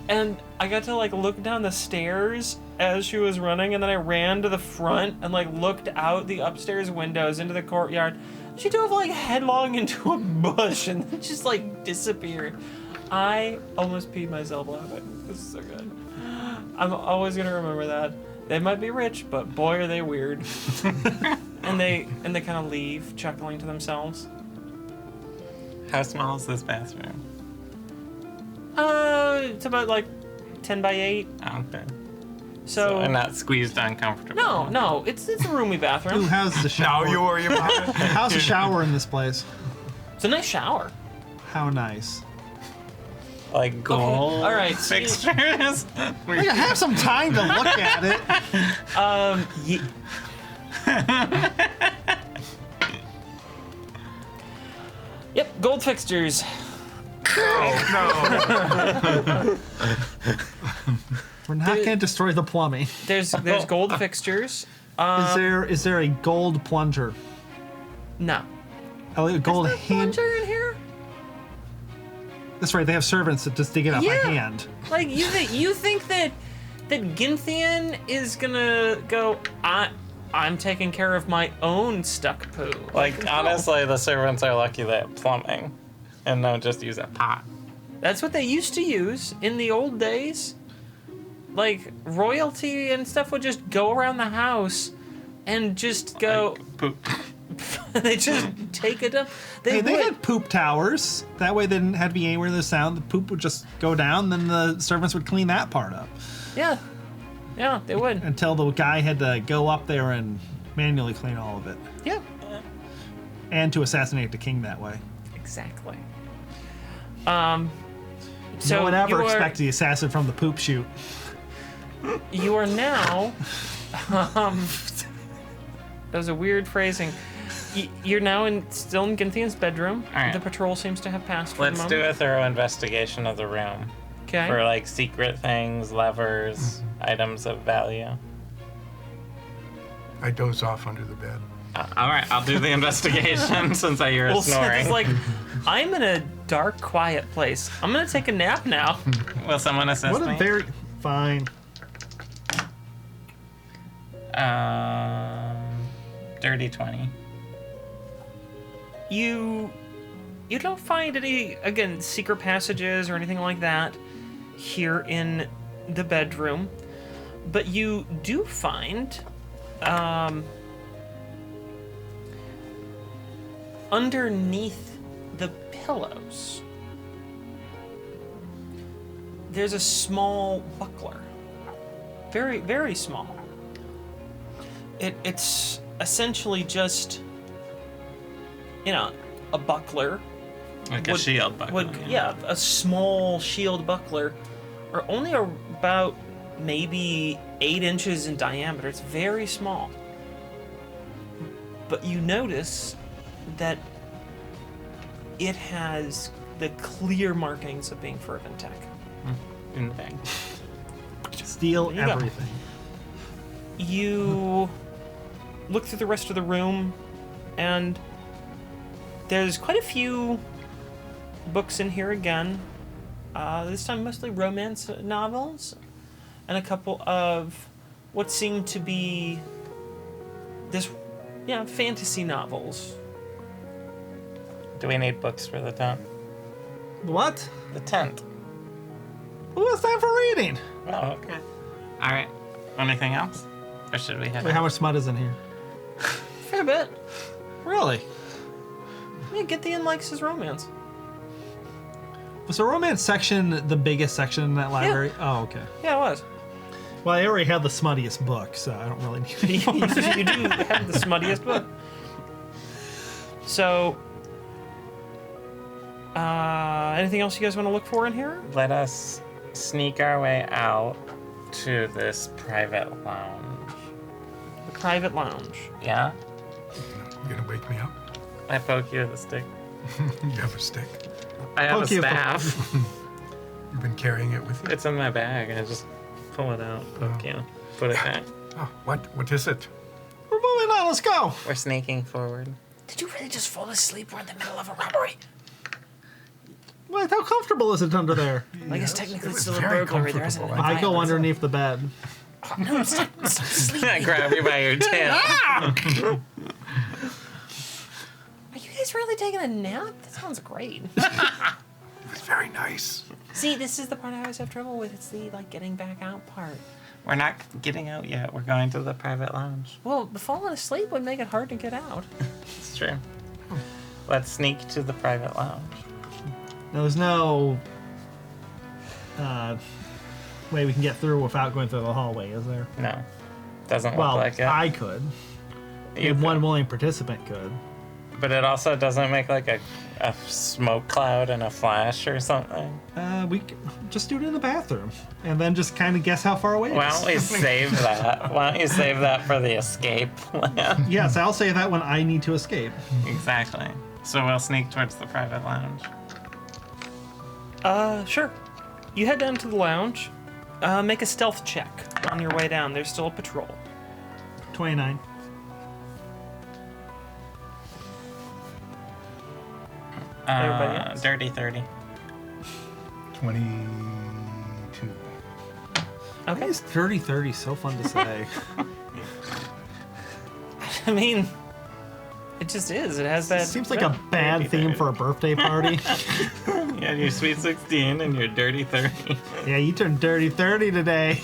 And I got to like look down the stairs as she was running, and then I ran to the front and like looked out the upstairs windows into the courtyard. She dove like headlong into a bush and then just like disappeared. I almost peed myself laughing. This is so good. I'm always gonna remember that. They might be rich, but boy are they weird. and they kind of leave, chuckling to themselves. How small is this bathroom? It's about like 10 by 8. Okay. So I'm not squeezed uncomfortable. No, it's a roomy Ooh, bathroom. how's the shower? Now you worry about it. How's the shower in this place? It's a nice shower. How nice. Like gold all right, fixtures? Hey, have some time to look at it. Yep, gold fixtures. Oh, We're not going to destroy the plumbing. There's gold fixtures. Is there a gold plunger? No. A gold Is there a hand? plunger in here? That's right. They have servants that just dig it up by hand. Like you think that Ginthian is gonna go? I'm taking care of my own stuck poo. Like, honestly, the servants are lucky they have plumbing and don't just use a pot. That's what they used to use in the old days. Like, royalty and stuff would just go around the house and just go. Like, poop. They just take it up. Hey, they had poop towers. That way they didn't have to be anywhere near the sound. The poop would just go down, then the servants would clean that part up. Yeah. Yeah, they would. Until the guy had to go up there and manually clean all of it. Yeah. And to assassinate the king that way. Exactly. So no one ever expected the assassin from the poop chute. You are now. That was a weird phrasing. You're now still in Ginthian's bedroom. All right. The patrol seems to have passed for Let's the do moment. a thorough investigation of the room. Okay. For, like, secret things, levers, items of value. I doze off under the bed. All right, I'll do the investigation since I hear a Well, snoring. it's like, I'm in a dark, quiet place. I'm gonna take a nap now. Will someone assist What me? a very fine. Dirty 20. You don't find any, again, secret passages or anything like that here in the bedroom, but you do find underneath the pillows there's a small buckler, very, very small. It's essentially just, a buckler. Like a shield buckler. A small shield buckler, or only about maybe 8 inches in diameter. It's very small. But you notice that it has the clear markings of being fervent tech. In the bag. Steal There you go. everything. You look through the rest of the room, and there's quite a few books in here again. This time mostly romance novels, and a couple of what seem to be fantasy novels. Do we need books for the tent? What? The tent. Who has time for reading? Oh, okay. All right. Anything else? Or should we head Wait, how much smut is in here? Fair bit. Really? Yeah, Ginthian likes his romance. Was the romance section the biggest section in that library? Oh, okay. Yeah, it was. Well, I already have the smuttiest book, so I don't really need any more. You do have the smuttiest book. So, anything else you guys want to look for in here? Let us sneak our way out to this private lounge. The private lounge. Yeah? You gonna wake me up? I poke you with a stick. You have a stick. I have Poke a you. staff. You've been carrying it with you? It's in my bag. I just pull it out, poke you, put it back. Oh, what is it? We're moving on, let's go! We're sneaking forward. Did you really just fall asleep? We're in the middle of a robbery. What? How comfortable is it under there? I guess technically it's still a very burglary. There isn't comfortable. any I go violence. underneath the bed. No, stop sleeping. I grab you by your tail. Are you guys really taking a nap? That sounds great. It's very nice. See, this is the part I always have trouble with. It's the getting back out part. We're not getting out yet. We're going to the private lounge. Well, the falling asleep would make it hard to get out. It's true. Let's sneak to the private lounge. There's no way we can get through without going through the hallway, is there? No, doesn't Well, look like it. I could. If one willing participant could. But it also doesn't make like a smoke cloud and a flash or something. We could just do it in the bathroom, and then just kind of guess how far away it is. Why don't we save that? Why don't you save that for the escape plan? Yes, I'll say that when I need to escape. Exactly. So we'll sneak towards the private lounge. Sure. You head down to the lounge. Make a stealth check on your way down. There's still a patrol. 29. Everybody else? Dirty 30. 22. Why Okay. is 30-30 so fun to say? I mean, it just is. It has that. Seems like a bad theme for a birthday party. Yeah, your sweet 16 and your dirty 30. Yeah, you turned dirty 30 today.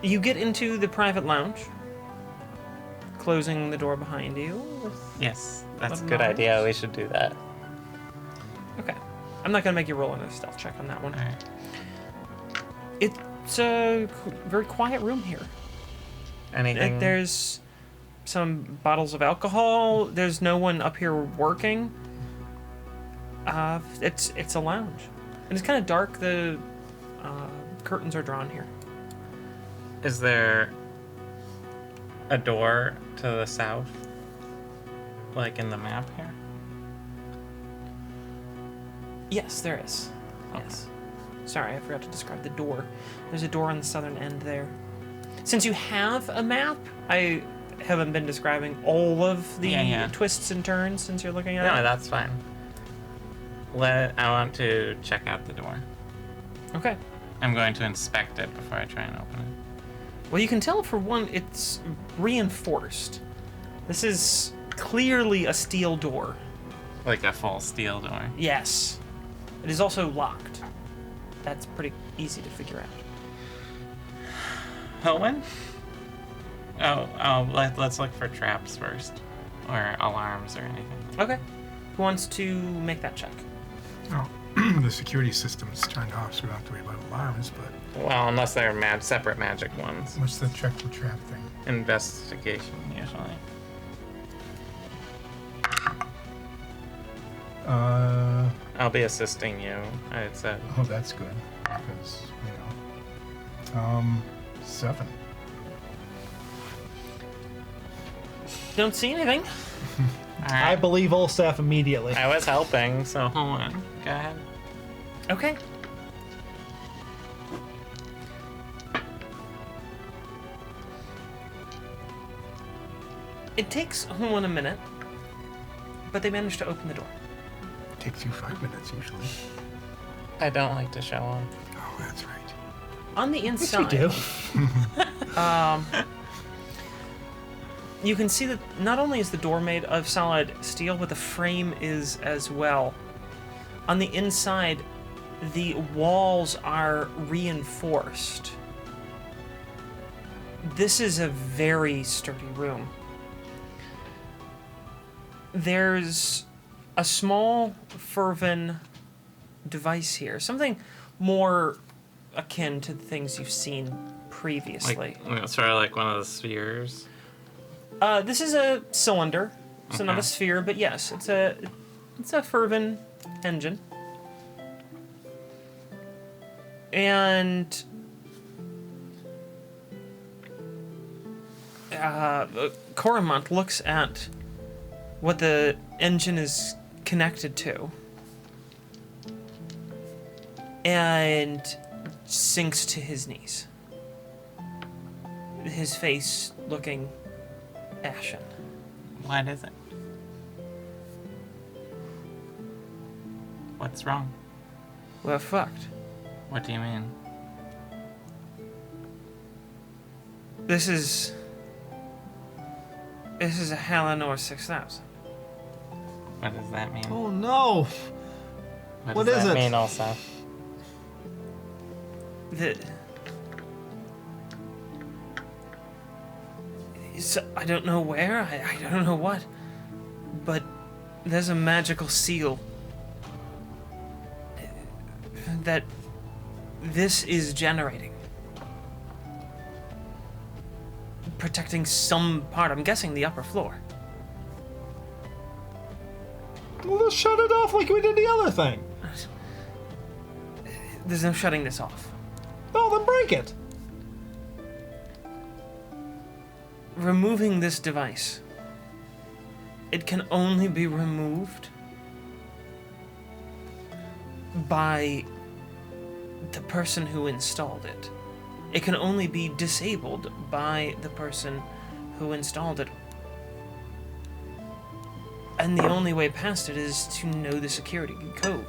You get into the private lounge, closing the door behind you. Yes, that's a Of good knowledge? idea. We should do that. Okay. I'm not going to make you roll another stealth check on that one. All right. It's a very quiet room here. Anything? There's some bottles of alcohol. There's no one up here working. It's a lounge. And it's kind of dark. The curtains are drawn here. Is there a door to the south? Like in the map here? Yes, there is. Yes. Sorry, I forgot to describe the door. There's a door on the southern end there. Since you have a map, I haven't been describing all of the Yeah. twists and turns since you're looking at No, it. that's fine. I want to check out the door. Okay. I'm going to inspect it before I try and open it. Well, you can tell for one, it's reinforced. This is clearly a steel door. Like a full steel door. Yes. It is also locked. That's pretty easy to figure out. Owen? Let's look for traps first. Or alarms or anything. Okay. Who wants to make that check? Oh, the security system's turned off, so we don't have to worry about alarms, but Well, unless they're separate magic ones. what's the check for trap thing? Investigation, usually. I'll be assisting you, I had said. Oh, that's good, because, 7. Don't see anything. I Alright. believe Olsef immediately. I was helping, so hold on. Go ahead. Okay. It takes Hulun a minute, but they manage to open the door. Takes you 5 minutes usually. I don't like to show them. Oh, that's right. On the Yes, inside, you do. you can see that not only is the door made of solid steel, but the frame is as well. On the inside, the walls are reinforced. This is a very sturdy room. There's a small fervent device here, something more akin to the things you've seen previously. Sort of like one of the spheres. This is a cylinder, so not a Okay. sphere, but yes, it's a fervent engine. And Coromont looks at what the engine is connected to and sinks to his knees, his face looking ashen. What is it? What's wrong? We're fucked. What do you mean? This is a Halinor 6000. What does that mean? Oh no! What does is that it? mean also? I don't know where, I don't know what, but there's a magical seal that this is generating. Protecting some part, I'm guessing the upper floor. Well, let's shut it off like we did the other thing. There's no shutting this off. Oh, then break it. Removing this device, it can only be removed by the person who installed it. It can only be disabled by the person who installed it. And the only way past it is to know the security code.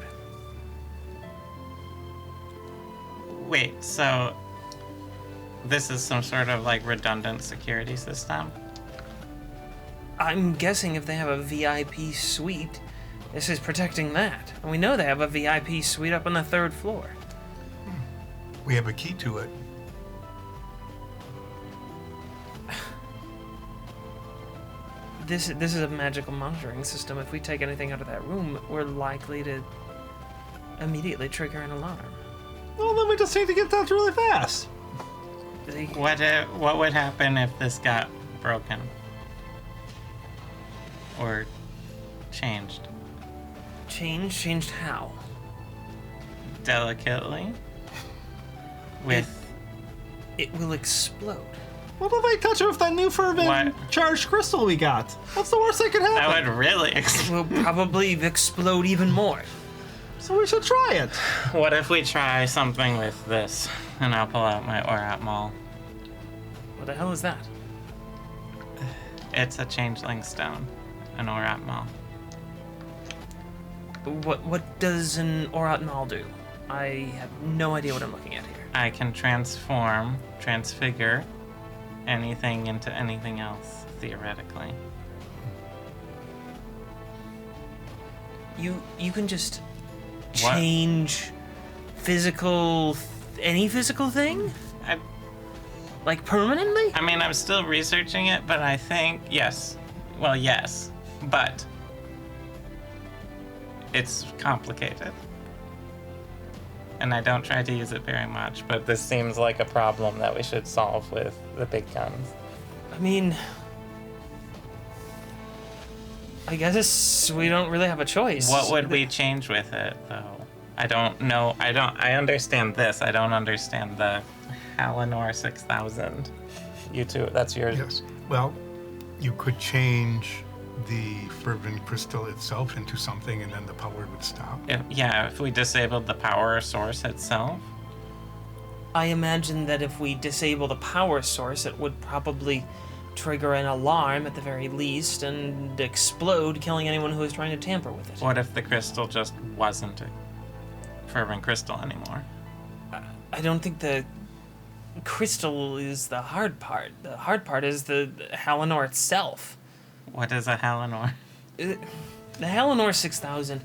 Wait, so this is some sort of like redundant security system? I'm guessing if they have a VIP suite, this is protecting that. And we know they have a VIP suite up on the 3rd floor. We have a key to it. This is a magical monitoring system. If we take anything out of that room, we're likely to immediately trigger an alarm. Well, then we just need to get that really fast. What would happen if this got broken? Or changed? Changed how? Delicately? With It will explode. What if I touch it with that new fervent What? charged crystal we got? What's the worst that could happen? that would really It will probably explode even more. So we should try it. What if we try something with this? And I'll pull out my Orat Mall. What the hell is that? It's a changeling stone. An Orat Mall. What does an Orat Mall do? I have no idea what I'm looking at here. I can transfigure anything into anything else, theoretically. You can just What? change any physical thing? Like permanently? I mean, I'm still researching it, but I think, yes. Well, yes. But it's complicated. And I don't try to use it very much, but this seems like a problem that we should solve with the big guns. I mean, I guess we don't really have a choice. What would we change with it, though? I don't know. I understand this. I don't understand the Halinor 6000. You two, that's yours. Yes. Well, you could change the fervent crystal itself into something and then the power would stop. If we disabled the power source itself. I imagine that if we disable the power source, it would probably trigger an alarm at the very least and explode, killing anyone who is trying to tamper with it. What if the crystal just wasn't a fervent crystal anymore? I don't think the crystal is the hard part. The hard part is the Halinor itself. What is a Halinor? The Halinor 6000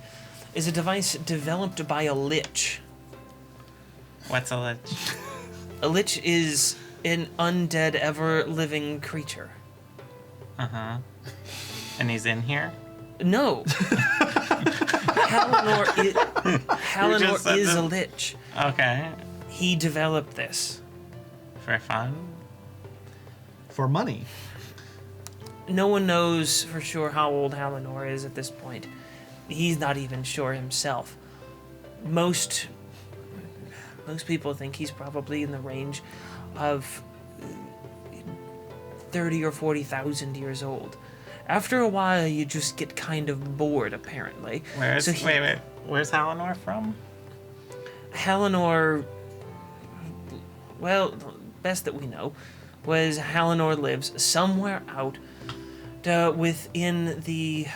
is a device developed by a lich. What's a lich? A lich is an undead, ever-living creature. Uh-huh. And he's in here? No. Halinor said is that. a lich. Okay. He developed this. For fun? For money. No one knows for sure how old Halinor is at this point. He's not even sure himself. Most people think he's probably in the range of 30 or 40,000 years old. After a while, you just get kind of bored, apparently. Where's Halinor from? Halinor, well, best that we know, was Halinor lives somewhere out within the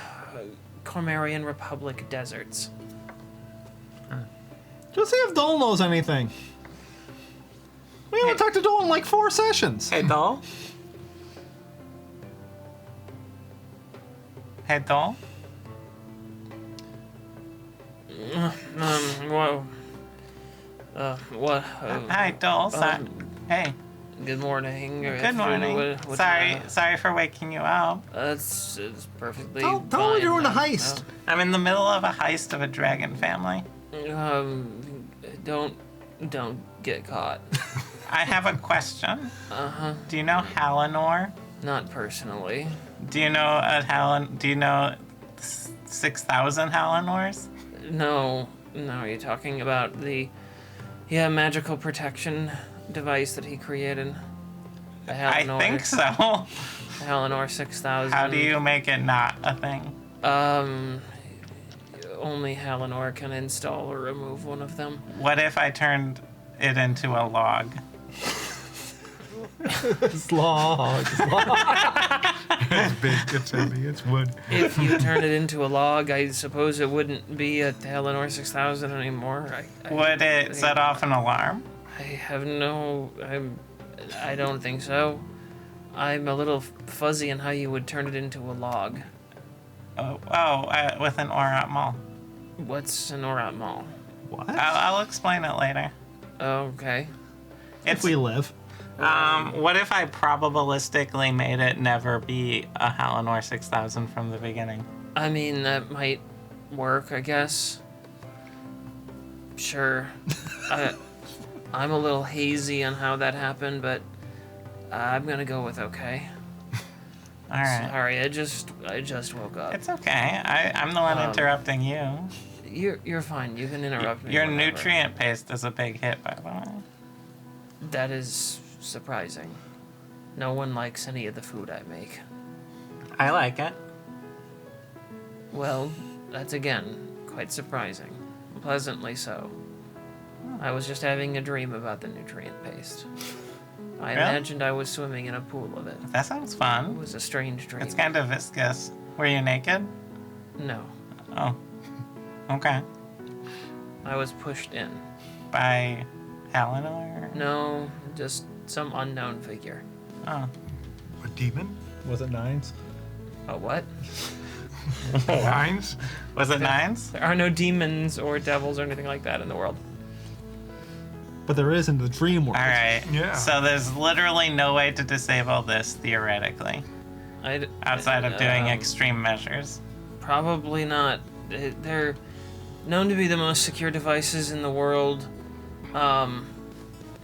Cormarian Republic deserts. Just see if Dole knows anything. We haven't talked to Dole in like 4 sessions. Hey, Dol. Hey, Dol. Well, what? Hi, Dol. Hey. Good morning. Good morning. Sorry for waking you up. It's perfectly Tell fine. him we're doing a heist. I'm in the middle of a heist of a dragon family. Don't get caught. I have a question. Do you know Halinor? Not personally. Do you know 6,000 Halinors? No, you're talking about the magical protection device that he created. The I Halinor, think so. the Halinor 6000. How do you make it not a thing? Only Halinor can install or remove one of them. What if I turned it into a log? Slog. It's big, it's heavy, it's wood. If you turn it into a log, I suppose it wouldn't be a Halinor 6000 anymore. Would it set off an alarm? I don't think so. I'm a little fuzzy on how you would turn it into a log. With an Aurat Mall. What's an Aurat Mall? What? I'll explain it later. Okay. If we live. What if I probabilistically made it never be a Halinor 6000 from the beginning? I mean, that might work, I guess. Sure. I'm a little hazy on how that happened, but I'm gonna go with okay. All right. Sorry, I just woke up. It's okay. I'm the one interrupting you. You're fine. You can interrupt me. Your whenever. nutrient paste is a big hit, by the way. That is surprising. No one likes any of the food I make. I like it. Well, that's again quite surprising. Pleasantly so. I was just having a dream about the nutrient paste. I Really? imagined I was swimming in a pool of it. That sounds It fun. was a strange dream. It's kind of viscous. Were you naked? No, Oh. Okay. I was pushed in. By Halinor? No, just some unknown figure. Oh. A demon? Was it 9s? Oh, what? Nines? Was it nines? There are no demons or devils or anything like that in the world. But there is in the dream world. All right. Yeah. So there's literally no way to disable this theoretically, outside of doing extreme measures. Probably not. They're known to be the most secure devices in the world.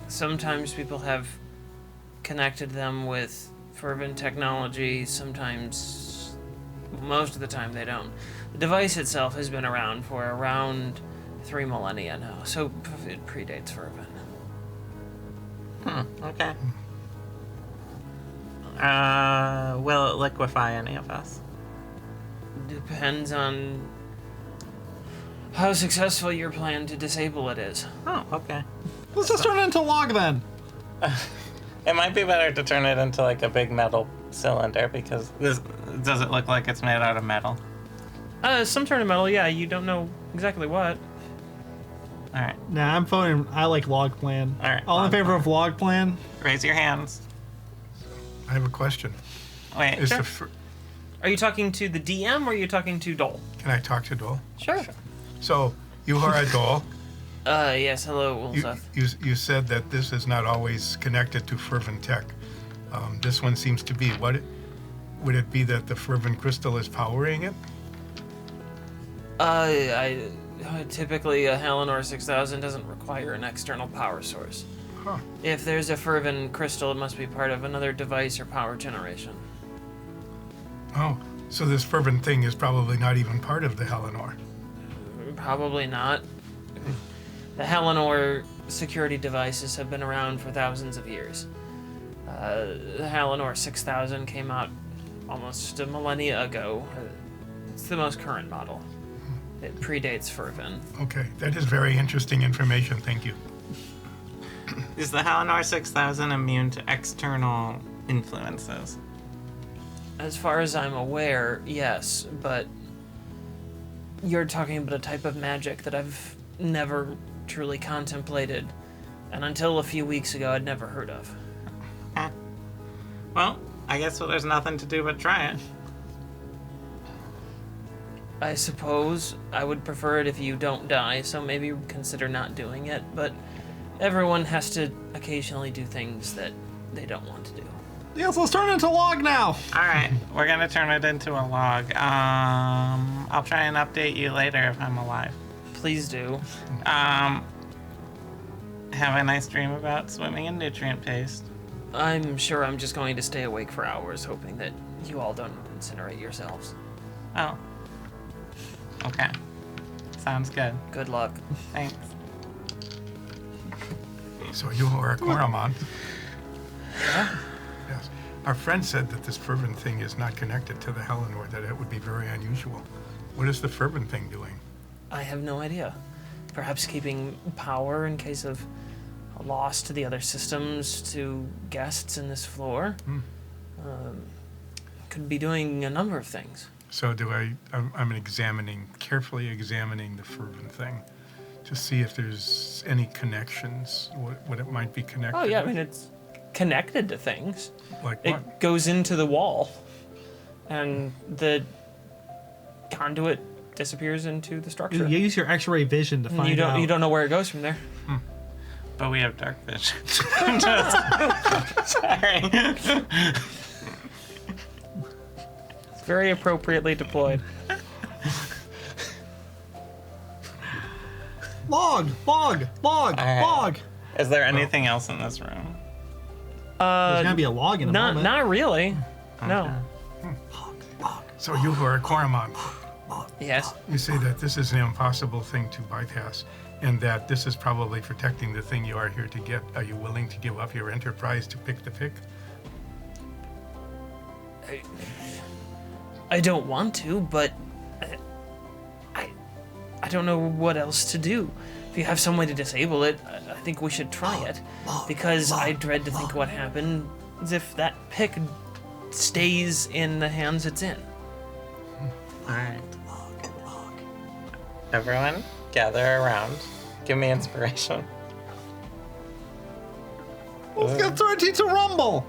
Sometimes people have connected them with fervent technology. Sometimes, most of the time, they don't. The device itself has been around for around 3 millennia now, so it predates fervent. Okay. Will it liquefy any of us? Depends on how successful your plan to disable it is. Oh, okay. Let's just turn it into a log then. It might be better to turn it into like a big metal cylinder because does it look like it's made out of metal? Some sort of metal, yeah. You don't know exactly what. All right. Nah, I'm voting. I like log plan. All right, All in log favor of log plan? Raise your hands. I have a question. Wait. Is Sure. the Are you talking to the DM or are you talking to Dole? Can I talk to Dole? Sure. So, you are a Dole. Yes, hello, You, Wolseth. you said that this is not always connected to fervent tech. This one seems to be. Would it be that the fervent crystal is powering it? Typically a Halinor 6000 doesn't require an external power source. Huh. If there's a fervent crystal, it must be part of another device or power generation. Oh, so this fervent thing is probably not even part of the Halinor. Probably not. The Halinor security devices have been around for thousands of years. The Halinor 6000 came out almost a millennia ago. It's the most current model. It predates fervent. Okay, that is very interesting information. Thank you. Is the Halinor 6000 immune to external influences? As far as I'm aware, yes, but you're talking about a type of magic that I've never truly contemplated, and until a few weeks ago, I'd never heard of. Well, I guess there's nothing to do but try it. I suppose I would prefer it if you don't die, so maybe consider not doing it, but everyone has to occasionally do things that they don't want to do. Yes, let's turn it into a log now. All right, we're gonna turn it into a log. I'll try and update you later if I'm alive. Please do. Have a nice dream about swimming in nutrient paste. I'm sure I'm just going to stay awake for hours, hoping that you all don't incinerate yourselves. Oh. Okay. Sounds good. Good luck. Thanks. So you are Koramon. Yeah. Yes. Our friend said that this fervent thing is not connected to the Helenor, that it would be very unusual. What is the fervent thing doing? I have no idea. Perhaps keeping power in case of a loss to the other systems to guests in this floor. Could be doing a number of things. So I'm carefully examining the fervent thing to see if there's any connections, what it might be connected Oh yeah, I with. mean it's connected to things. Like It what? goes into the wall, and the conduit disappears into the structure. You use your X-ray vision to And find you don't out. you don't know where it goes from there. But we have dark vision. Sorry. It's very appropriately deployed. Log. right. Log. Is there anything else in this room? There's gonna be a log in a moment. Not really. No. So you are Koramon. Yes. You say that this is an impossible thing to bypass, and that this is probably protecting the thing you are here to get. Are you willing to give up your enterprise to pick the pick? I don't want to, but I don't know what else to do. If you have some way to disable it, I think we should try it. Because I dread to think what happens if that pick stays in the hands it's in. Alright. Everyone, gather around. Give me inspiration. Let's get 30 to rumble.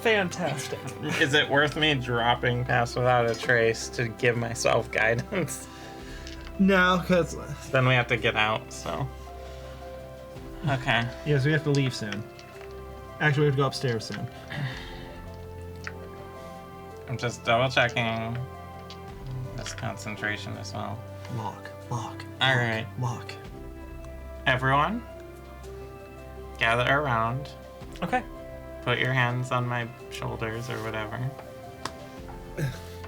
Fantastic. Is it worth me dropping Pass Without a Trace to give myself guidance? No, because Then we have to get out, so. Okay. yes, we have to leave soon. Actually, we have to go upstairs soon. I'm just double checking this concentration as well. Log. Alright. Log. Everyone, gather around. Okay. Put your hands on my shoulders or whatever.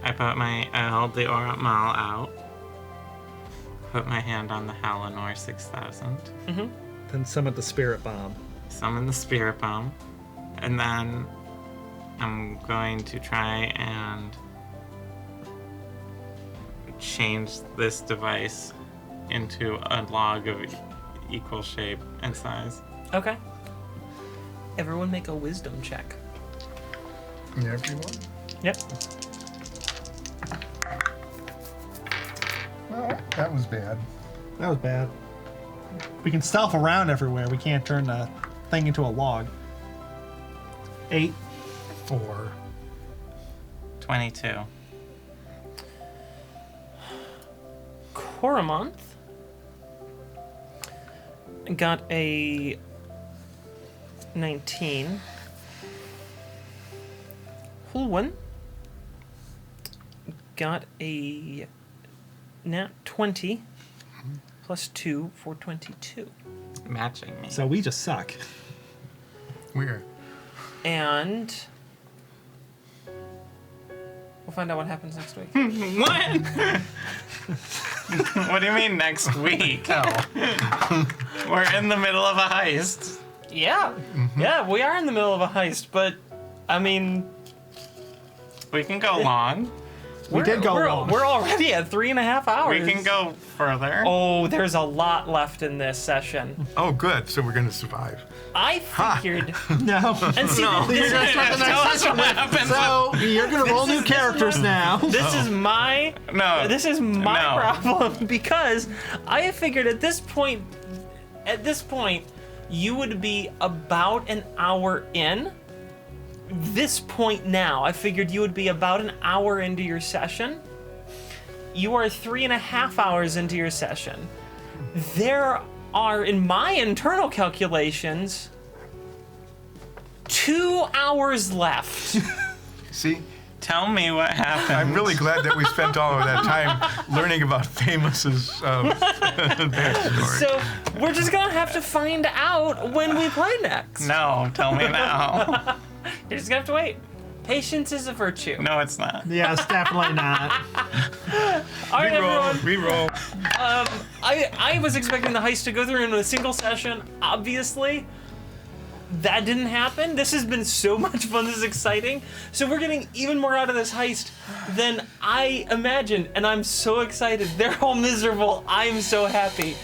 I hold the Aura Mal out. Put my hand on the Halinor 6000. Then summon the spirit bomb. Summon the Spirit Bomb. And then I'm going to try and change this device into a log of equal shape and size. Okay. Everyone make a wisdom check. Everyone? Yep. Well, that was bad. That was bad. We can stealth around everywhere. We can't turn the thing into a log. 8. 4. 22. Koramonth got a 19. Hulwin got a nat 20 plus 2 for 22. Matching me. So we just suck. Weird. And we'll find out what happens next week. What? What do you mean next week? We're in the middle of a heist. Yeah. Yeah, we are in the middle of a heist, but I mean, We can go long. We did go long. We're already at 3.5 hours. We can go further. Oh, there's a lot left in this session. Oh, good. So we're going to survive. I figured. No. And see, No. this, You're gonna start the Tell next us what session. happens. So you're gonna roll new characters now. this is my No. This is my No. problem because I figured at this point, you would be about an hour in. This point now, I figured you would be about an hour into your session. You are 3.5 hours into your session. There are, in my internal calculations, 2 hours left. See, Tell me what happened. I'm really glad that we spent all of that time learning about Famous's backstory. So we're just gonna have to find out when we play next. No, tell me now. You're just gonna have to wait. Patience is a virtue. No, it's not. Yes, definitely not. All right, everyone. Reroll. I was expecting the heist to go through in a single session. Obviously, that didn't happen. This has been so much fun. This is exciting. So we're getting even more out of this heist than I imagined, and I'm so excited. They're all miserable. I'm so happy.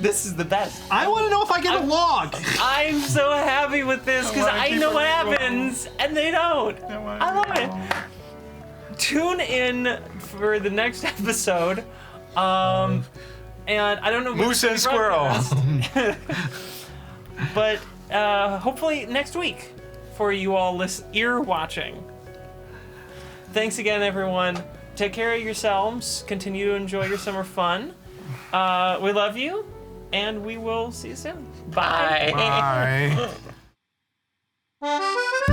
This is the best. I want to know if I get a log. I'm so happy with this because wanna I keep know it what rolling. happens, and they don't. I love it. Tune in for the next episode. And I don't know. when Moose it's and gonna be squirrel. broadcast. But hopefully next week for you all ear watching. Thanks again, everyone. Take care of yourselves. Continue to enjoy your summer fun. We love you, and we will see you soon. Bye. Bye. Bye.